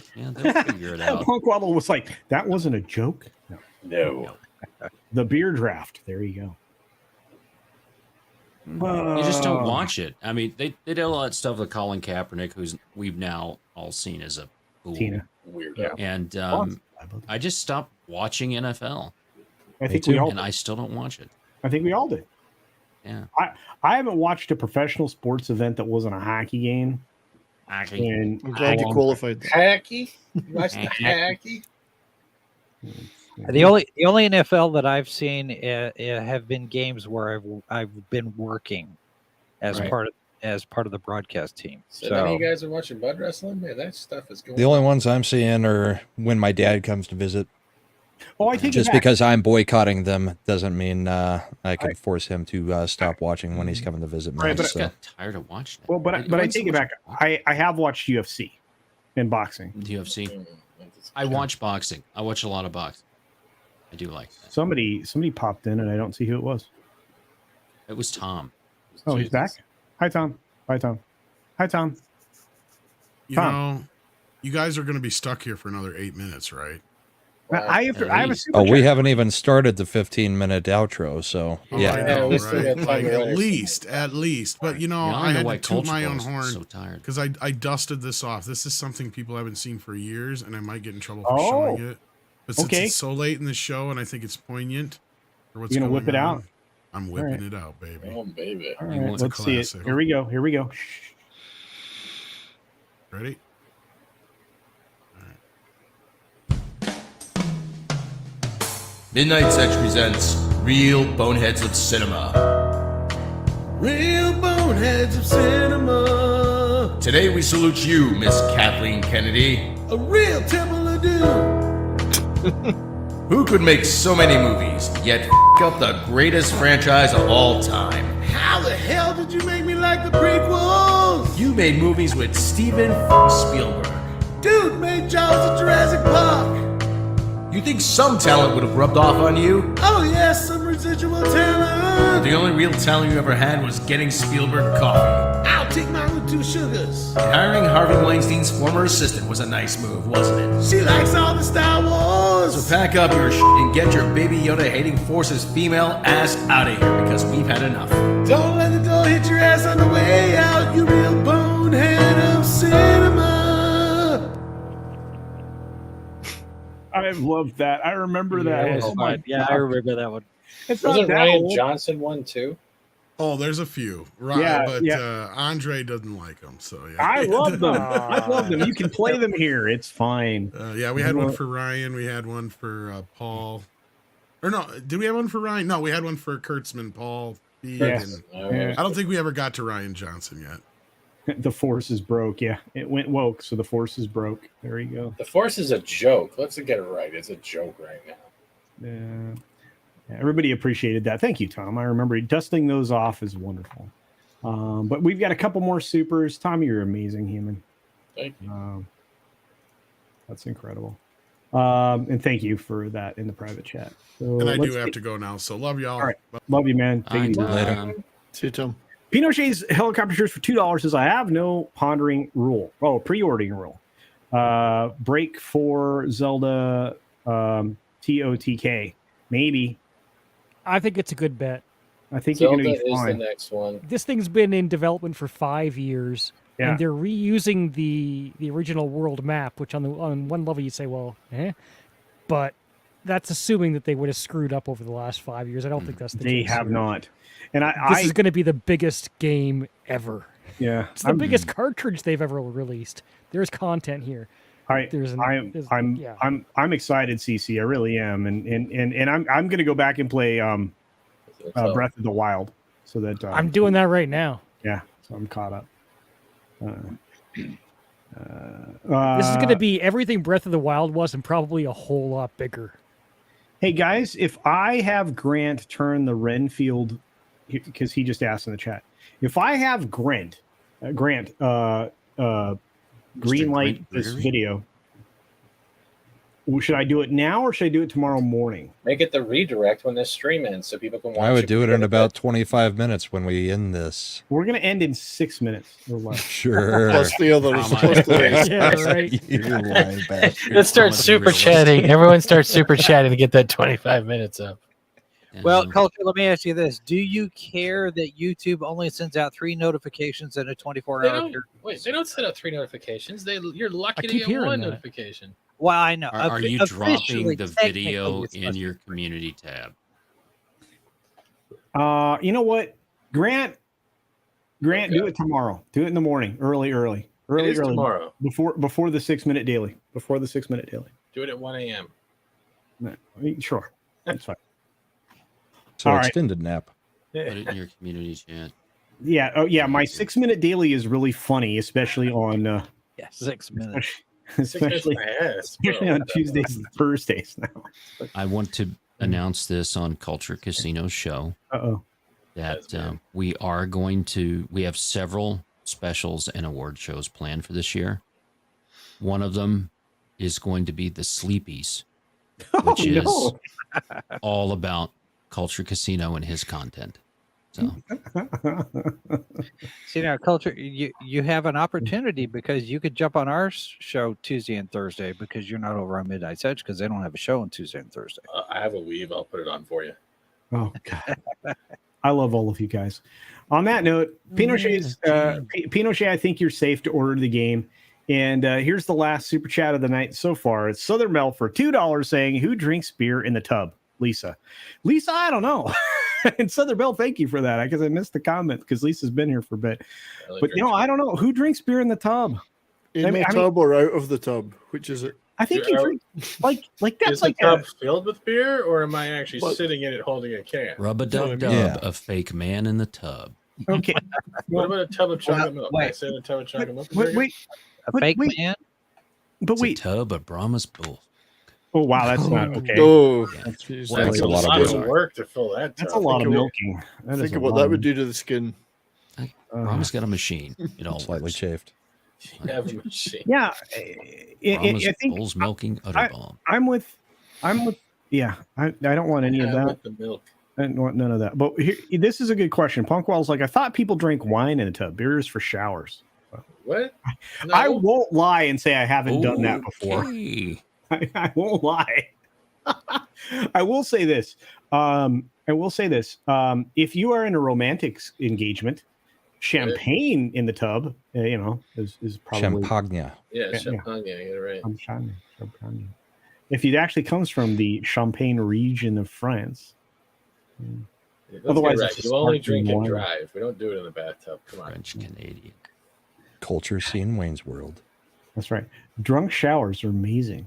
figure it out. Punk Waddle was like, that wasn't a joke. No. The beer draft. There you go. You just don't watch it. I mean, they did a lot of stuff with Colin Kaepernick, who's we've now all seen as a fool. Tina. Weirdo. And I just stopped watching NFL. I think we all and I still don't watch it. I think we all did. Yeah. I haven't watched a professional sports event that wasn't a hockey game. I'm glad you qualified that. Hacky? You watched the hacky? The only NFL that I've seen have been games where I've been working as part of the broadcast team. So none of you guys are watching Bud Wrestling? Man, that stuff is going The only ones I'm seeing are when my dad comes to visit. Oh, I think just because I'm boycotting them doesn't mean I can force him to stop watching when he's coming to visit me. I just got tired of watching it. Well, but I take it back. I have watched UFC and boxing. UFC. I watch boxing. I watch a lot of boxing. I do like that. Somebody popped in and I don't see who it was. It was Tom. Oh, he's back. Hi, Tom. Hi, Tom. Hi, Tom. You know, you guys are going to be stuck here for another 8 minutes, right? I have a super Oh, we chat. haven't even started the 15-minute outro, so yeah. I know, right? Like, at least. But you know, I had to toot my own horn because I dusted this off. This is something people haven't seen for years, and I might get in trouble for showing it. But since it's so late in the show, and I think it's poignant for what's You gonna going whip it on, out? I'm whipping it out, baby. Oh, baby. All right, let's see it. Here we go. Ready? Midnight Sex presents Real Boneheads of Cinema. Real Boneheads of Cinema. Today we salute you, Miss Kathleen Kennedy. A real Temple of Doom. Who could make so many movies, yet up the greatest franchise of all time? How the hell did you make me like the prequels? You made movies with Steven Spielberg. Dude made Jaws of Jurassic Park. You think some talent would have rubbed off on you? Oh yes, some residual talent. The only real talent you ever had was getting Spielberg coffee. I'll take mine with 2 sugars. And hiring Harvey Weinstein's former assistant was a nice move, wasn't it? She likes all the Star Wars. So pack up your and get your Baby Yoda hating forces female ass out of here because we've had enough. Don't let the door hit your ass on the way out, you real bonehead of cinema. I love that. I remember that. I remember that one. It's Wasn't not that Ryan old. Johnson one too? Oh, there's a few. Yeah, But yeah. Andre doesn't like them, so yeah. I love them. I love them. You can play them here. It's fine. Yeah, we had one for Ryan. We had one for Paul. Or no, did we have one for Ryan? No, we had one for Kurtzman, Paul. Yes. I don't think we ever got to Ryan Johnson yet. The force is broke. Yeah, it went woke, so the force is broke. There you go. The Force is a joke. Let's get it right. It's a joke right now. Yeah, everybody appreciated that. Thank you, Tom. I remember dusting those off is wonderful. But we've got a couple more supers. Tom, you're an amazing human. Thank you. That's incredible. And thank you for that in the private chat. So And I do have to go now, so love y'all. All right. Love you, man. Take it easy. Later. See you, Tom. Pinochet's helicopter shirts for $2 says, I have no pondering rule. Oh, pre-ordering rule. Break for Zelda TOTK. Maybe. I think it's a good bet. I think Zelda you're going to be is fine. the next one. This thing's been in development for 5 years, Yeah. and they're reusing the original world map, which on one level you'd say, well, but that's assuming that they would have screwed up over the last 5 years. I don't think that's the They case. have not. And This is going to be the biggest game ever. Yeah. It's the biggest cartridge they've ever released. There's content here. I'm excited, CC. I really am, and I'm gonna go back and play Breath of the Wild, so that I'm doing that right now. Yeah, so I'm caught up. This is going to be everything Breath of the Wild was, and probably a whole lot bigger. Hey guys, if I have Grant turn the Renfield, because he just asked in the chat, if I have Grant green light this video, should I do it now or should I do it tomorrow morning? Make it the redirect when this stream ends so people can watch. I would do it in about 25 minutes when we end this. We're going to end in 6 minutes or less. Sure. Plus the others. Plus the rest. Yeah, right. You lying bastard. Let's start super chatting. Everyone starts super chatting to get that 25 minutes up. Well, Culture, let me ask you this. Do you care that YouTube only sends out 3 notifications in a 24-hour period? Wait, they don't send out 3 notifications. You're lucky to keep get hearing 1 that. notification. Well, I know. Are you dropping the video technically, in your community tab? You know what? Grant, do it tomorrow. Do it in the morning, early. It is tomorrow. Before the 6 minute daily. Before the 6 minute daily. Do it at 1 a.m. No, sure. That's fine. So All right. extended nap. Put it in your community chat. Yeah. Oh, yeah. My 6 minute daily is really funny, especially on 6 minutes. especially on Tuesdays and Thursdays now. I want to announce this on Culture Casino show. That we have several specials and award shows planned for this year. One of them is going to be the Sleepies, which is all about Culture Casino and his content. So See now, Culture, you have an opportunity because you could jump on our show Tuesday and Thursday because you're not over on Midnight's Edge because they don't have a show on Tuesday and Thursday. I have a weave. I'll put it on for you. Oh God, I love all of you guys. On that note, Pinochet, I think you're safe to order the game. And here's the last super chat of the night so far. It's Southern Bell for $2 saying, "Who drinks beer in the tub?" Lisa, I don't know. And Southern Bell, thank you for that. Because I missed the comment because Lisa's been here for a bit. But I don't know who drinks beer in the tub. In the tub or out of the tub? Which is it? I think you drink like that's is like the tub filled with beer, or am I actually sitting in it holding a can? Rub-a-dub-dub, a fake man in the tub. Okay. What about a tub of chocolate milk? Can I say a tub of chocolate milk? A fake man? But It's a tub of Brahma's bull. Oh wow, that's not okay. Oh, That's a lot of work to fill that. That's a lot of milking. Think of what that would do to the skin. Brahma's got a machine. It all Slightly chafed. You have a machine. Yeah, Brahma's I think bull's milking Utterbomb. I'm with. Yeah, I don't want any of that. With the milk. I don't want none of that. But this is a good question. Punkwell's like, I thought people drank wine in a tub. Beer is for showers. What? I won't lie and say I haven't done that before. Okay. I won't lie. I will say this. If you are in a romantic engagement, champagne in the tub, is probably Champagne. Yeah, champagne. Yeah, you're right. Champagne. If it actually comes from the Champagne region of France. Otherwise, it's you only drink and wine. drive. We don't do it in the bathtub. Come on. French Canadian. Culture scene Wayne's World. That's right. Drunk showers are amazing.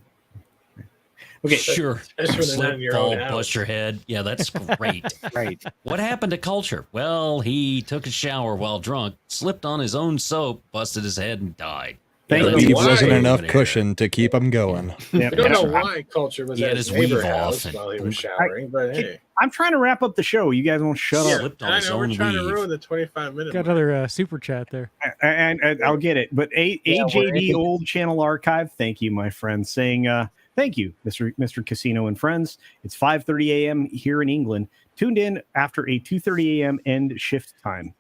Okay, Sure. Especially when they're not in your Fall, own house. bust your head. Yeah, that's great. Right. What happened to Culture? Well, he took a shower while drunk, slipped on his own soap, busted his head, and died. There wasn't enough cushion to keep him going. I don't know why Culture was He at had his his weave neighbor off house and- while he was showering, but hey. I'm trying to wrap up the show. You guys won't shut up. Slipped on I his know we're own trying to weave. ruin the 25-minute Got another super chat there. And I'll get it. But AJD Old Channel Archive, thank you, my friend, saying thank you, Mr. Casino and friends. It's 5:30 a.m. here in England. Tuned in after a 2:30 a.m. end shift time.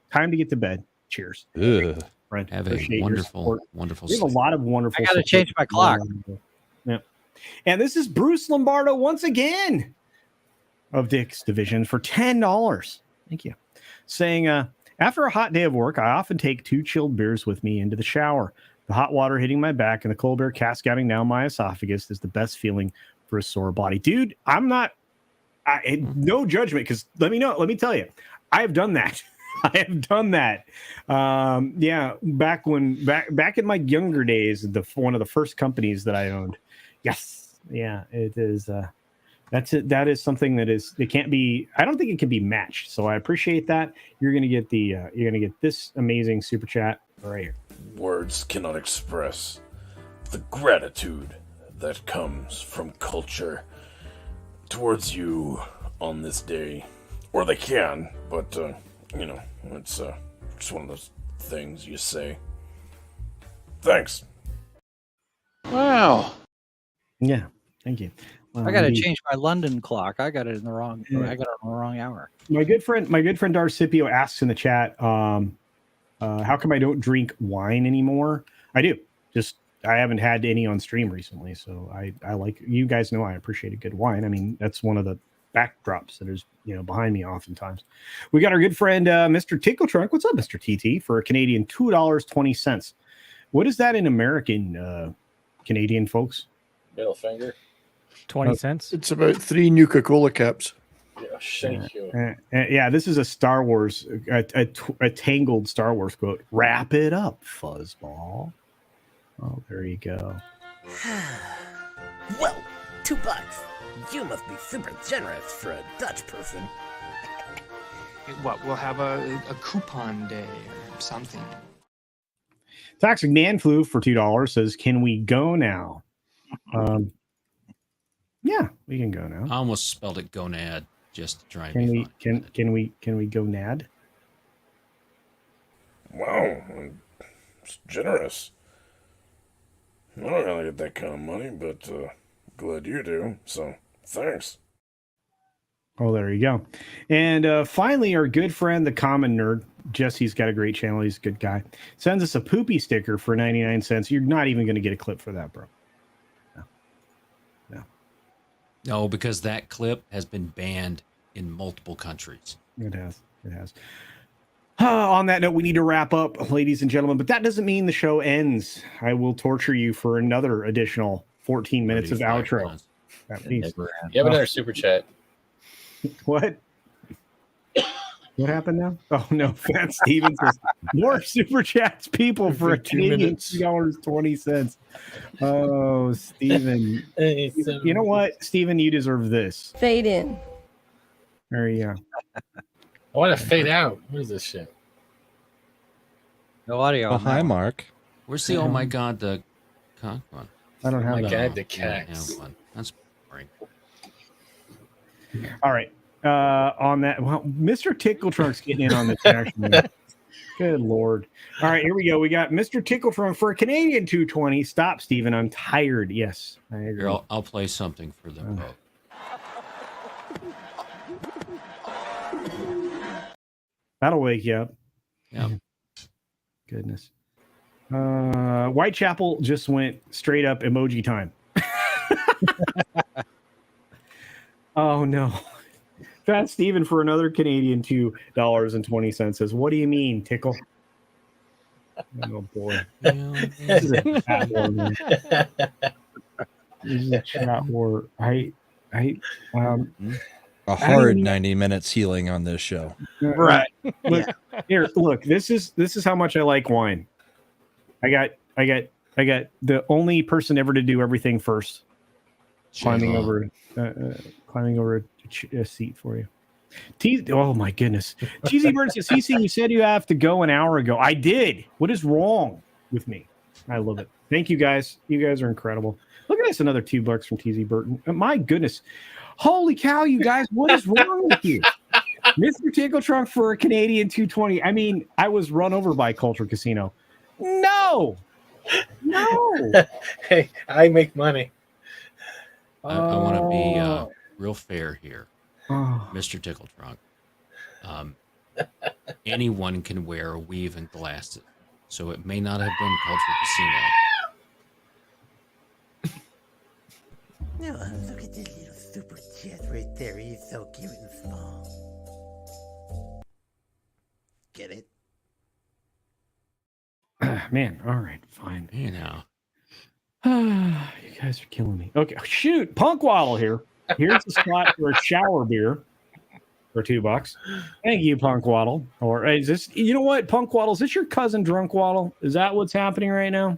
Time to get to bed. Cheers. Ugh. Friend, Have a appreciate your wonderful, support. wonderful We have a sleep. lot of wonderful. I got to support. change my clock. Yeah. And this is Bruce Lombardo once again of Dick's Division for $10. Thank you. Saying, after a hot day of work, I often take 2 chilled beers with me into the shower. The hot water hitting my back and the cold air cascading down my esophagus is the best feeling for a sore body. Dude, no judgment, because let me tell you, I have done that. I have done that. Yeah, back in my younger days, one of the first companies that I owned. Yes, yeah, it is. That's it. That is something that is. It can't be. I don't think it can be matched. So I appreciate that. You're gonna get this amazing super chat right here. Words cannot express the gratitude that comes from culture towards you on this day. Or they can, but, it's just one of those things you say. Thanks. Wow. Yeah, thank you. I got to change my London clock. I got it in the wrong. I got it on the wrong hour. My good friend Darcipio asks in the chat, how come I don't drink wine anymore? I do. Just I haven't had any on stream recently, so I like, you guys know I appreciate a good wine. I mean, that's one of the backdrops that is behind me oftentimes. We got our good friend Mr. Tickle Trunk. What's up, Mr. TT? For a Canadian $2.20. What is that in American Canadian, folks? Middle finger. 20 cents. It's about 3 Nuka-Cola caps. Yeah, thank you. Yeah, this is a Star Wars, a tangled Star Wars quote. Wrap it up, fuzzball. Oh, there you go. Well, $2. You must be super generous for a Dutch person. What, we'll have a coupon day or something. Toxic Man Flu for $2 says, "Can we go now?" Yeah, we can go now. I almost spelled it gonad just to try and Can be we? funny. Can we go nad? Wow, it's generous. I don't really get that kind of money, but glad you do, so thanks. Oh, there you go. And finally, our good friend, the Common Nerd, Jesse's got a great channel. He's a good guy. Sends us a poopy sticker for 99 cents. You're not even going to get a clip for that, bro. No, because that clip has been banned in multiple countries. It has. It has. On that note, we need to wrap up, ladies and gentlemen, but that doesn't mean the show ends. I will torture you for another additional 14 minutes of outro. At least. You have another super chat. What? What happened now? Oh no, Fat Steven says more super chats, people, for a Canadian $2.20. Oh, Steven. You know what, Steven, you deserve this. Fade in. There you go. I want to fade out. What is this shit? No audio. Oh, hi, Mark. Where's the oh my god the cock one? I don't have Oh my that. god, the I cats. have one. That's boring. All right. On that, well, Mr. Tickle Trunk's getting in on this action. Good Lord. All right, here we go. We got Mr. Tickle Trunk for a Canadian $2.20. Stop, Steven. I'm tired. Yes, I agree. Here, I'll play something for them both. That'll wake you up. Yeah. Goodness. Whitechapel just went straight up emoji time. Oh no. Fat Steven for another Canadian $2.20 says, "What do you mean, Tickle?" Oh boy. This is a chat war, man. This is a chat war. A hard 90 minutes healing on this show. Right. Look, here, look, this is how much I like wine. I got the only person ever to do everything first. Climbing over a seat for you. Oh my goodness. TZ Bird says, CC, you said you have to go an hour ago. I did. What is wrong with me? I love it. Thank you guys. You guys are incredible. Look at this, another $2 from TZ Burton. My goodness. Holy cow, you guys, what is wrong with you? Mr. Tickle Trunk for a Canadian $2.20. I mean, I was run over by Culture Casino. No. Hey, I make money. I want to be real fair here, Mr. Tickle Trunk. Anyone can wear a weave and glasses, so it may not have been Culture Casino. No, look at this little super chat right there. He's so cute and small. Get it? Man, all right, fine. You know. You guys are killing me. Okay, shoot, Punk Waddle here. Here's the spot for a shower beer. for $2. Thank you, Punk Waddle. Or is this? You know what, Punk Waddle? Is this your cousin, Drunk Waddle? Is that what's happening right now?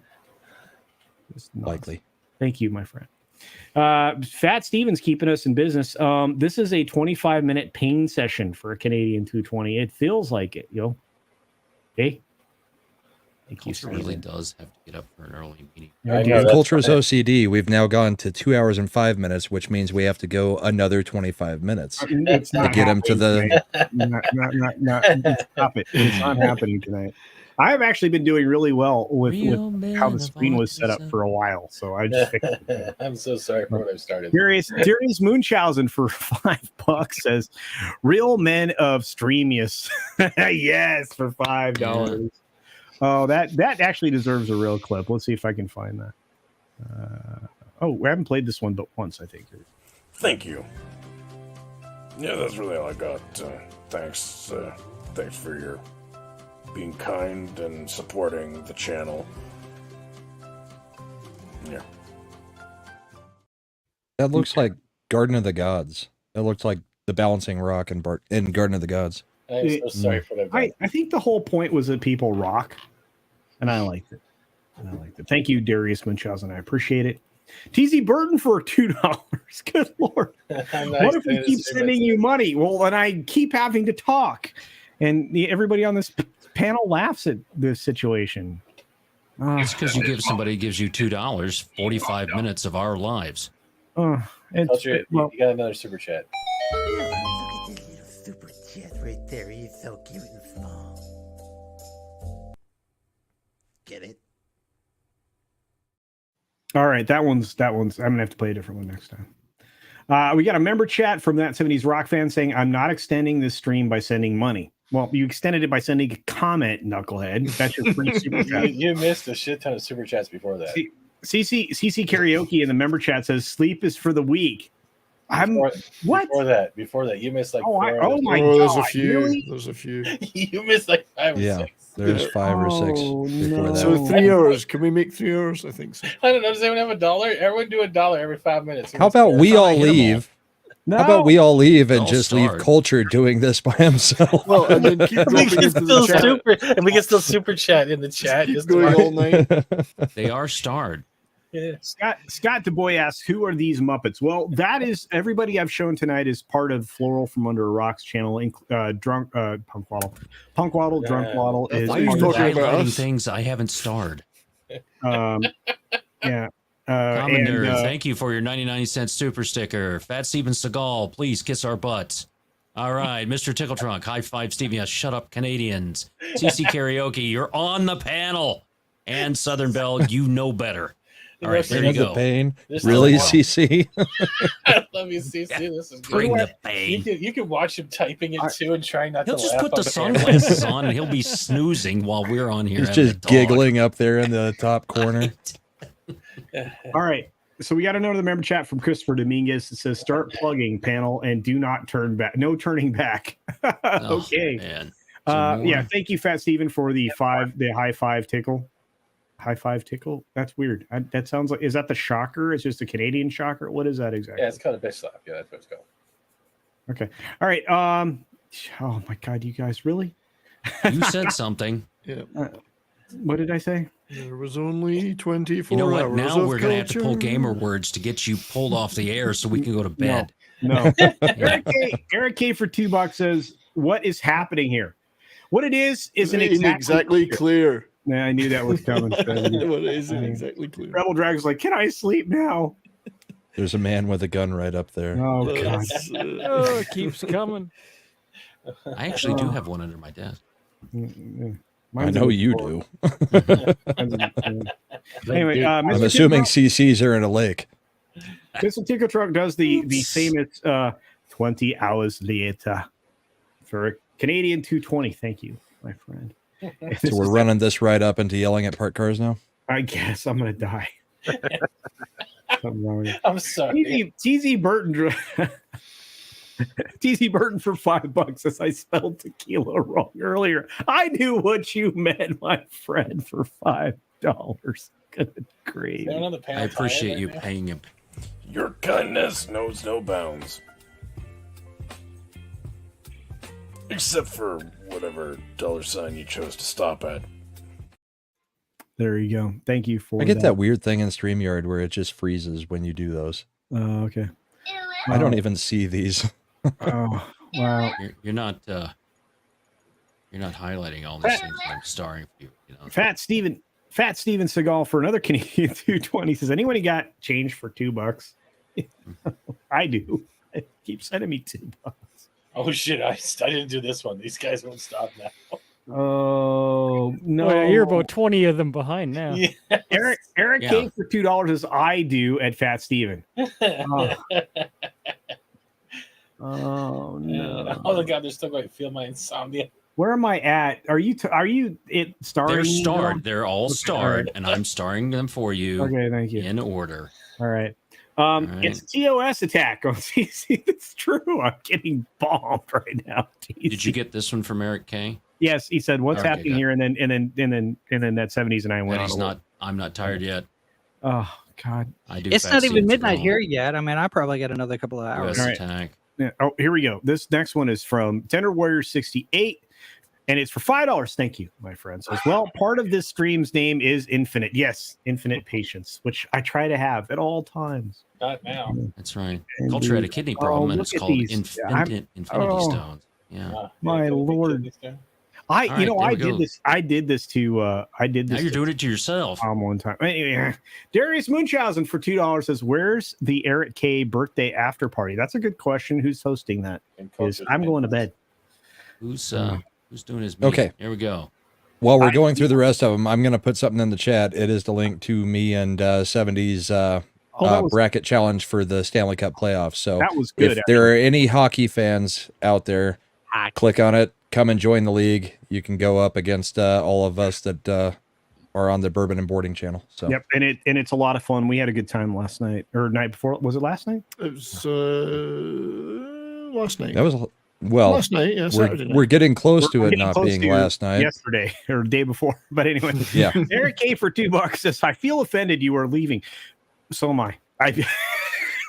Likely. Thank you, my friend. Fat Steven's keeping us in business. This is a 25-minute pain session for a Canadian 220. It feels like it, yo. Hey. Thank you, Culture really does have to get up for an early meeting. In Culture's OCD, we've now gone to 2 hours and 5 minutes, which means we have to go another 25 minutes to get him to the. Stop it! It's not happening tonight. I've actually been doing really well with how the screen was set up for a while, so I just fixed it. I'm so sorry for what I've started. Darius Munchausen for $5 says, "Real men of Streamius." Yes, for $5. Yeah. Oh, that actually deserves a real clip. Let's see if I can find that. We haven't played this one but once, I think. Thank you. Yeah, that's really all I got. Thanks for your being kind and supporting the channel. Yeah. That looks like Garden of the Gods. That looks like the Balancing Rock in Garden of the Gods. I'm so sorry for that. I think the whole point was that people rock, and I liked it. Thank you, Darius Munchausen. I appreciate it. TZ Burton for $2. Good Lord. Nice. What if we keep sending you money? Well, and I keep having to talk, and everybody on this panel laughs at this situation. It's because you give somebody who gives you $2, 45 minutes of our lives. You got another super chat. Look at this little super chat right there. He's so cute and small. Get it? All right, that one's. I'm gonna have to play a different one next time. We got a member chat from that 70s rock fan saying, "I'm not extending this stream by sending money." Well, you extended it by sending a comment, knucklehead. That's your free super chat. You missed a shit ton of super chats before that. CC Karaoke in the member chat says, "Sleep is for the weak." Before that, you missed like. My God! There's a few. Really? There's a few. You missed like 5 or 6. There's 5 or 6 before that. So 3 hours. Can we make 3 hours? I think so. I don't know. Does anyone have $1? Everyone do $1 every 5 minutes. How about we all leave? No. How about we all leave and I'll just start. leave Culture doing this by himself? Well, and then keep dropping into the chat. And we can still super chat in the chat. Keep going all night. They are starred. Yeah. Scott DuBois asks, "Who are these Muppets?" Well, that is everybody I've shown tonight is part of Floral from Under a Rock's channel. Punk Waddle, Drunk Waddle is. Why are you highlighting things I haven't starred? Yeah. Commander, thank you for your 99-cent super sticker. Fat Steven Seagal, please kiss our butts. All right, Mr. Tickle Trunk, high five, Stevie. Shut up, Canadians. CC Karaoke, you're on the panel. And Southern Belle, you know better. All right, there you go. The pain. Really, CC? I love you, CC. This is great. Bring the pain. You can watch him typing it too and trying not He'll to just laugh. put the sunglasses on and he'll be snoozing while we're on here. He's just giggling up there in the top corner. All right. So we got another member chat from Christopher Dominguez. It says, "Start plugging panel and do not turn back. No turning back." Okay. Man. Yeah. Thank you, Fat Steven, for the high five tickle. High five tickle. That's weird. That sounds like, is that the shocker? It's just a Canadian shocker. What is that exactly? Yeah, it's called a bitch slap. Yeah, that's what it's called. Okay. All right. Oh my God, you guys really? You said something. Yeah. What did I say? There was only 24 You know what? hours Now of we're going to have to pull culture. gamer words to get you pulled off the air so we can go to bed. No. Eric K for $2 says, "What is happening here?" What it is an exactly clear. Yeah, I knew that was coming. What isn't exactly clear. Rebel Dragon's like, "Can I sleep now?" There's a man with a gun right up there. Oh God! Oh, it keeps coming. I actually do have one under my desk. I know you do. Anyway, I'm assuming CCs are in a lake. Mr. Tickle Truck does the famous 20 hours later for a Canadian 220. Thank you, my friend. So we're running this right up into yelling at parked cars now? I guess I'm going to die. I'm sorry. TZ Burton. TZ Burton for $5 says, "I spelled tequila wrong earlier. I knew what you meant, my friend, for $5. Good grief. I appreciate you paying him. Your kindness knows no bounds. Except for whatever $sign you chose to stop at. There you go. Thank you for I get that weird thing in StreamYard where it just freezes when you do those. Okay. I don't even see these. Oh, wow. You're not highlighting all these things that I'm starring for you. You know. Fat Steven Seagal for another Canadian 220 says, anyone got change for $2? I do. Keep sending me $2. Oh shit! I didn't do this one. These guys won't stop now. Oh no! Well, you're about 20 of them behind now. Yes. Eric Yeah. K for $2 is I do at Fat Steven. Oh no! Oh god, they're still going to feel my insomnia. Where am I at? Are you it starring? They're me, starred. John? They're all Okay, starred, all right. and I'm starring them for you. Okay, thank you. In order. All right. right. It's a TOS attack on CC. That's true. I'm getting bombed right now. Did you get this one from Eric K? Yes, he said, "What's Okay, happening good. here?" And then that 70s and I went. That he's on. not. I'm not tired yet. Oh God! I do. It's Fat not even Steven midnight Seagal. here yet. I mean, I probably got another couple of hours. US attack. Yeah. Oh, here we go. This next one is from Tender Warrior 68, and it's for $5. Thank you, my friends. As well, part of this stream's name is Infinite. Yes, Infinite Patience, which I try to have at all times. Not now. That's right. Indeed. Culture had a kidney Oh, problem, and look it's at called these. Infinity Oh. Stones. Yeah. My Lord. All right, there we go. I did this to Now you're doing it to yourself. One time. Anyway, Darius Munchausen for $2 says, "Where's the Eric K birthday after party?" That's a good question. Who's hosting that? I'm going to bed. Who's doing his meeting? Okay. Here we go. While we're going through the rest of them, I'm going to put something in the chat. It is the link to me and 70s that was- bracket challenge for the Stanley Cup playoffs. So That was good, if there are any hockey fans out there, click on it. Come and join the league. You can go up against all of us that are on the Bourbon and Boarding channel. So Yep, and it's a lot of fun. We had a good time last night or night before. Was it last night? It was last night. that was well. Last night, yeah, Saturday night. we're getting close to We're it getting not close being to last night. yesterday or the day before. But anyway, Yeah. Eric K for $2 says, "I feel offended you are leaving." So am I.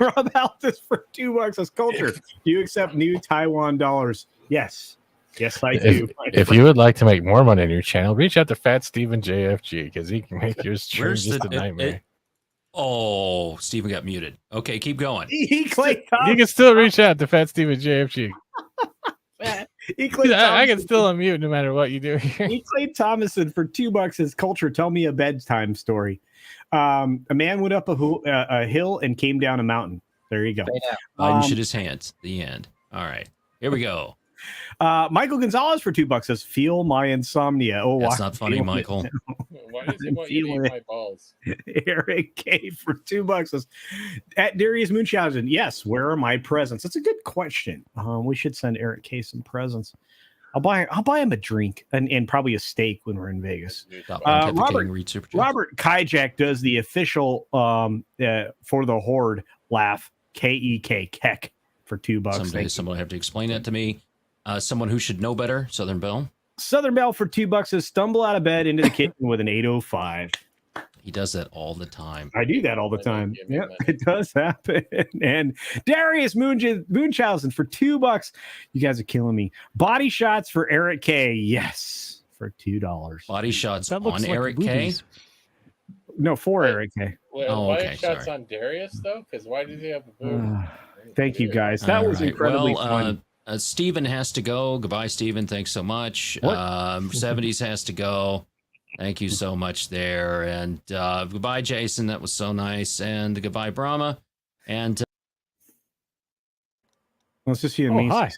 Rob Altus for $2 says, "Culture, do you accept new Taiwan dollars?" Yes. Yes, I do. If you would like to make more money on your channel, reach out to Fat Steven JFG because he can make your stream Where's just the- a nightmare. Oh, Steven got muted. Okay, keep going. He Clay You Thompson. can still reach out to Fat Steven JFG. He Clay I can Thompson. still unmute no matter what you do here. He Clay Thomason for $2 says, "Culture, tell me a bedtime story." A man went up a hill and came down a mountain. There you go. Biden should his hands. The end. All right, here we go. Michael Gonzalez for $2 says, "Feel my insomnia." Oh, That's I'm not funny, feeling it Michael. now. Why does he I'm want you to feeling eat it. my balls? Eric K for $2 says, at Darius Munchausen, "Yes, where are my presents?" That's a good question. We should send Eric K some presents. I'll buy him a drink and probably a steak when we're in Vegas. Stop pontificating, read super chats. Robert Kajak does the official for the Horde laugh, KEK Keck for $2. Someday Thank you. someone will have to explain that to me. Someone who should know better, Southern Belle. Southern Belle for $2 says, "Stumble out of bed into the kitchen with an 805. He does that all the time. I do that all the time. Yeah, it does happen. And Darius Munchausen for $2. You guys are killing me. Body shots for Eric K. Yes, for $2. Body shots That looks on like Eric K. boobies. No, for Eric K. Oh, why okay, shots sorry. on Darius though? Because why did he have a boob? Thank you guys. That All was right. incredibly Well, fun. Steven has to go. Goodbye, Steven. Thanks so much. What? 70s has to go. Thank you so much there. And goodbye, Jason. That was so nice. And goodbye, Brahma. And Let's just see a Oh, me. hi.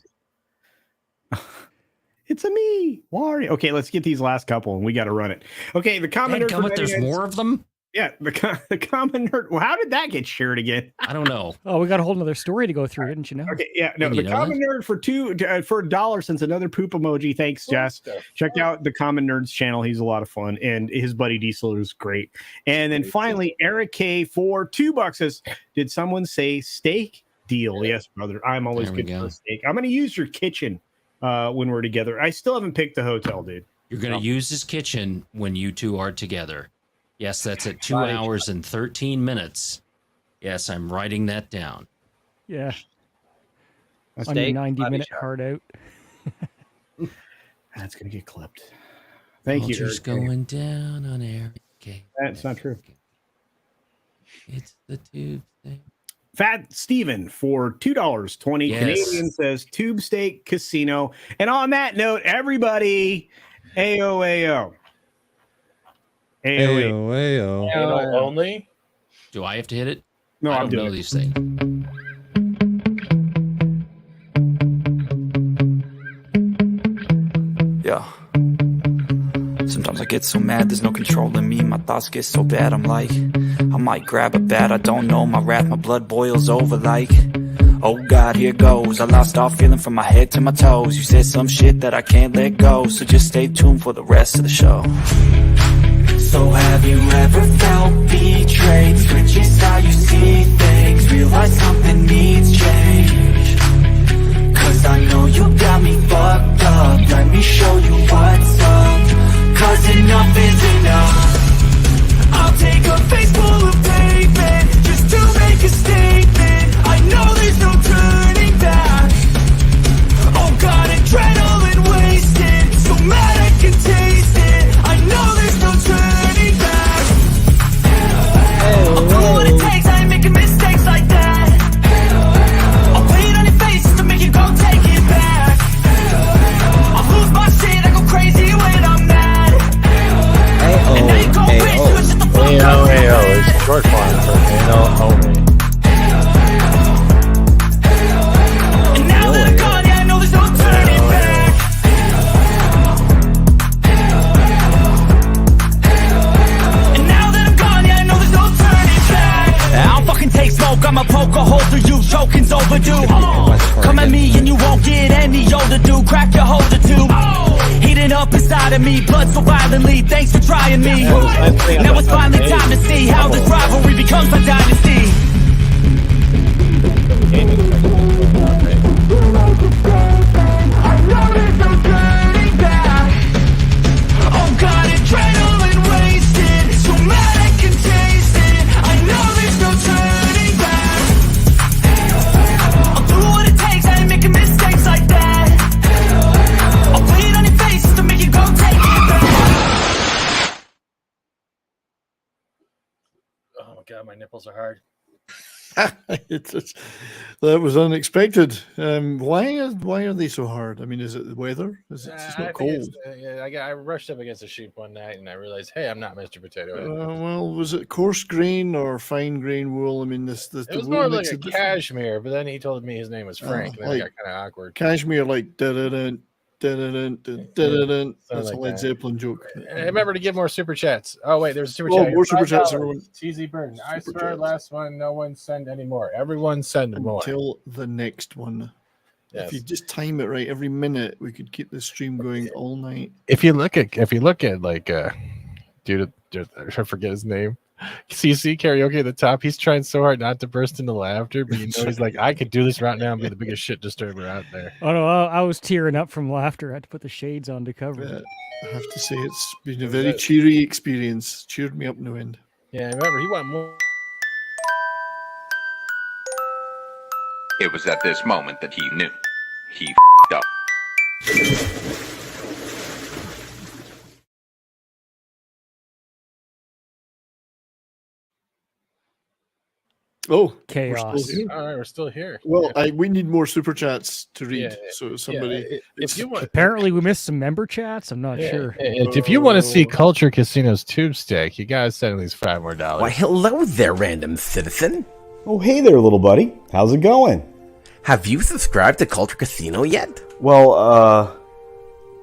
It's a me. Wari. Okay, let's get these last couple and we got to run it. Okay, the common nerd. Dadgummit, there's more of them? Yeah, the common nerd. Well, how did that get shared again? I don't know. Oh, we got a whole nother story to go through, didn't you know? Okay, yeah, no, Didn't the you know common nerd for $1 since another poop emoji. Thanks, Jess. Check out the common nerd's channel. He's a lot of fun, and his buddy Diesel is great. And then finally, Eric K for $2 says, "Did someone say steak deal?" Yes, brother. I'm always There we good for go. a steak. I'm going to use your kitchen when we're together. I still haven't picked a hotel, dude. You're going to use his kitchen when you two are together. Yes, that's at 2 Body hours and 13 minutes. Yes, I'm writing that down. Yeah. A On your steak, 90-minute shot. hard out. That's gonna get clipped. Thank you. Culture's Eric K. going down on Eric K. That's not true. It's the tube thing. Fat Steven for $2.20 Yes. Canadian says Tube Steak Casino. And on that note, everybody, AOAO. Ayo. Anal only? Do I have to hit it? No, I I'm don't know doing these things. Yeah. Sometimes I get so mad, there's no controlling me. My thoughts get so bad, I'm like, I might grab a bat, I don't know. My wrath, my blood boils over like, oh God, here goes. I lost all feeling from my head to my toes. You said some shit that I can't let go, so just stay tuned for the rest of the show. So have you ever felt betrayed? Switches how you see things, realize something needs change. Cause I know you got me fucked up, let me show you what's up. Cause enough is enough. I'll take a face full of pavement just to make a statement. I know there's no turning back. Oh God, adrenaline wasted, so mad I can taste it. I know there's no turning back. I'll do what it takes, I ain't making mistakes like that. I'll put it on your face just to make you go take it back. I'll lose my shit, I go crazy when I'm mad. And now you go bitch, you shut the fuck up. AO is short form for anal only. And now that I'm gone, yeah, I know there's no turning back. And now that I'm gone, yeah, I know there's no turning back. I don't fucking take smoke, I'ma poke a hole through you. Choking's overdue. Come at me and you won't get any older, dude. Crack your holder too. Heating up inside of me, blood so violently. Thanks for trying me. Now it's finally time to see how this rivalry becomes a dynasty. Oh God, adrenaline wasted, so mad I can taste it. I know there's no turning back. I'll do what it takes, I ain't making mistakes like that. I'll put it on your face just to make you go take it back. Oh my God, my nipples are hard. That was unexpected. Why are they so hard? I mean, is it the weather? Is it just I not think cold? I rushed up against a sheep one night and I realized, hey, I'm not Mr. Potato Head. Well, was it coarse grain or fine grain wool? I mean, It was more like a cashmere, but then he told me his name was Frank, and then it got kind of awkward. Cashmere, like da-da-dun, da-da-dun, da-da-dun. That's a like Led that. Zeppelin joke. And remember to give more super chats. Oh wait, there's a super Oh, chat. more super chats, $5. everyone. TZ Burton. I Super swear, chats. last one, no one send any more. Everyone send more. Until the next one. Yes. If you just time it right, every minute we could keep the stream going all night. If you look at like dude, I forget his name. CC karaoke at the top. He's trying so hard not to burst into laughter, but you know he's like, I could do this right now and be the biggest shit disturber out there. Oh no, I was tearing up from laughter. I had to put the shades on to cover it. I have to say it's been a very cheery experience. Cheered me up no end. Yeah, remember he wanted more. It was at this moment that he knew. He f***ed up. Oh, chaos! We're still here. All right, we're still here. Well, we need more super chats to read. Yeah, So somebody, if you want, Apparently, we missed some member chats. I'm not sure. If you want to see Culture Casino's tube steak, you gotta send at least $5 more. Why, hello there, random citizen. Oh, hey there, little buddy. How's it going? Have you subscribed to Culture Casino yet? Well,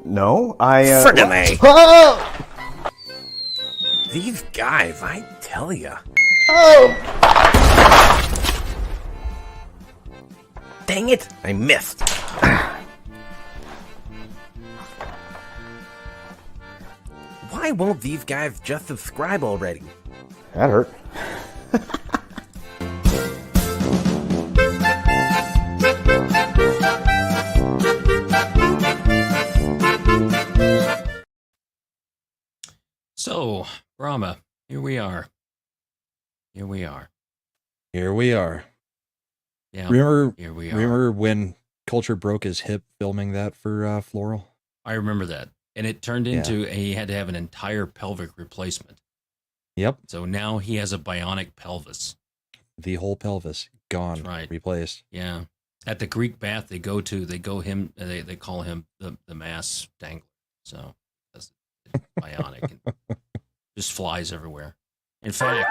no. Friggin' A. Oh! These guys, I tell ya. Oh! Dang it, I missed. Why won't these guys just subscribe already? That hurt. So, Brahma, here we are. Here we are. Here we are. Yeah. Remember, Here we are. remember when Culture broke his hip filming that for Floral? I remember that. And it turned into he had to have an entire pelvic replacement. Yep. So now he has a bionic pelvis. The whole pelvis gone, replaced. Yeah. At the Greek bath they call him the mass dangler. So that's bionic and just flies everywhere. In fact,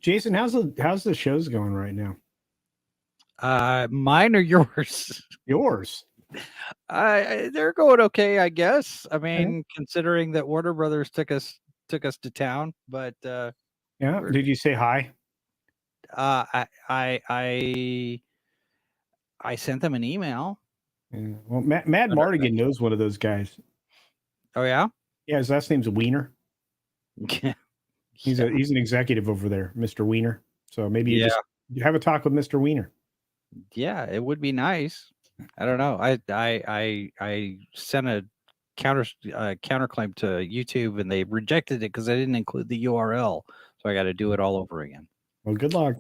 Jason, how's the shows going right now? Mine or yours? Yours. They're going okay, I guess. I mean, considering that Warner Brothers took us to town, but yeah. Did you say hi? I sent them an email. Yeah. Well, Mad Mardigan knows one of those guys. Oh yeah? Yeah, his last name's Wiener. Yeah. He's an executive over there, Mr. Wiener. So maybe you just have a talk with Mr. Wiener. Yeah, it would be nice. I don't know. I sent a counterclaim to YouTube and they rejected it because I didn't include the URL. So I got to do it all over again. Well, good luck.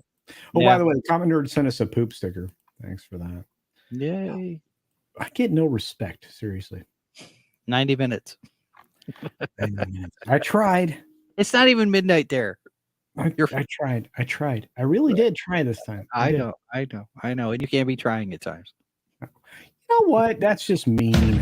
Oh, by the way, the Common Nerd sent us a poop sticker. Thanks for that. Yay. I get no respect, seriously. 90 minutes. 90 minutes. I tried. It's not even midnight there. I tried. I really did try this time. I know. And you can't be trying at times. You know what? That's just mean.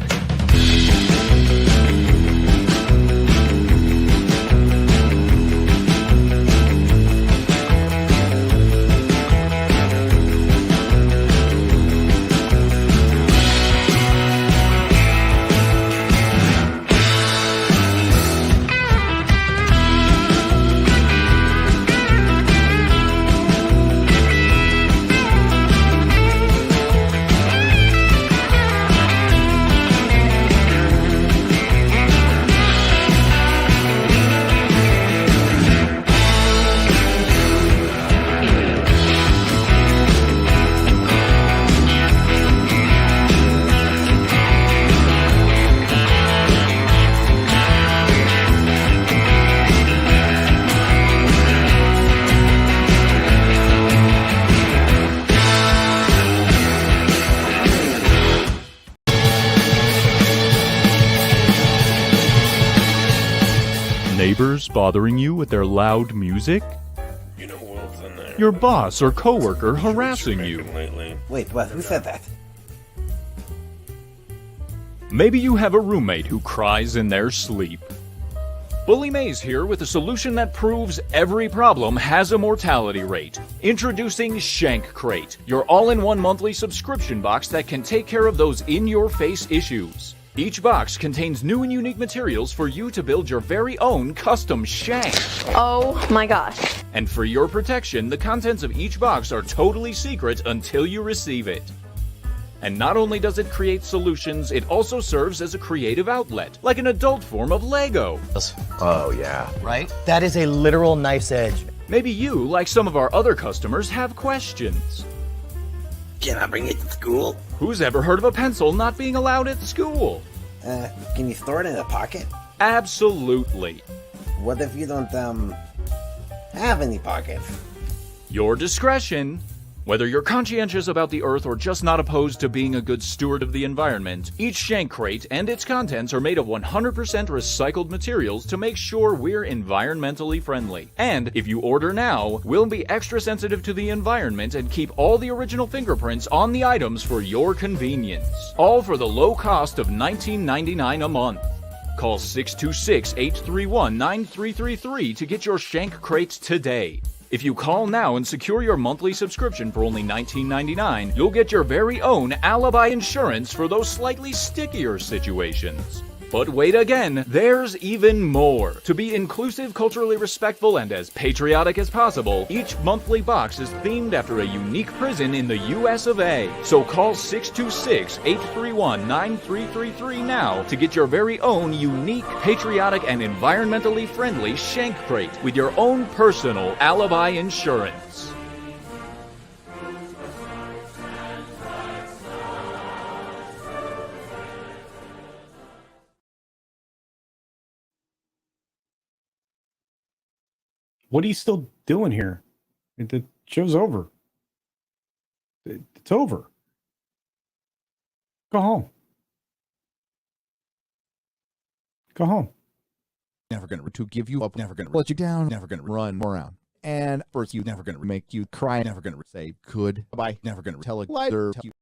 Neighbors bothering you with their loud music? You know who else in there? Your boss or coworker harassing you? Wait, what? Who said that? Maybe you have a roommate who cries in their sleep. Bully Mays here with a solution that proves every problem has a mortality rate. Introducing Shank Crate, your all-in-one monthly subscription box that can take care of those in-your-face issues. Each box contains new and unique materials for you to build your very own custom shank. Oh my gosh. And for your protection, the contents of each box are totally secret until you receive it. And not only does it create solutions, it also serves as a creative outlet, like an adult form of Lego. Oh, yeah. Right? That is a literal knife's edge. Maybe you, like some of our other customers, have questions. Can I bring it to school? Who's ever heard of a pencil not being allowed at school? Can you store it in a pocket? Absolutely. What if you don't, have any pockets? Your discretion. Whether you're conscientious about the Earth or just not opposed to being a good steward of the environment, each shank crate and its contents are made of 100% recycled materials to make sure we're environmentally friendly. And if you order now, we'll be extra sensitive to the environment and keep all the original fingerprints on the items for your convenience. All for the low cost of $19.99 a month. Call 626-831-9333 to get your shank crates today. If you call now and secure your monthly subscription for only $19.99, you'll get your very own alibi insurance for those slightly stickier situations. But wait again, there's even more. To be inclusive, culturally respectful, and as patriotic as possible, each monthly box is themed after a unique prison in the US of A. So call 626-831-9333 now to get your very own unique, patriotic, and environmentally friendly shank crate with your own personal alibi insurance. What are you still doing here? The show's over. It's over. Go home. Go home. Never gonna to give you up, never gonna let you down, never gonna run around. And first, you never gonna make you cry, never gonna say goodbye, never gonna tell a lie, tell you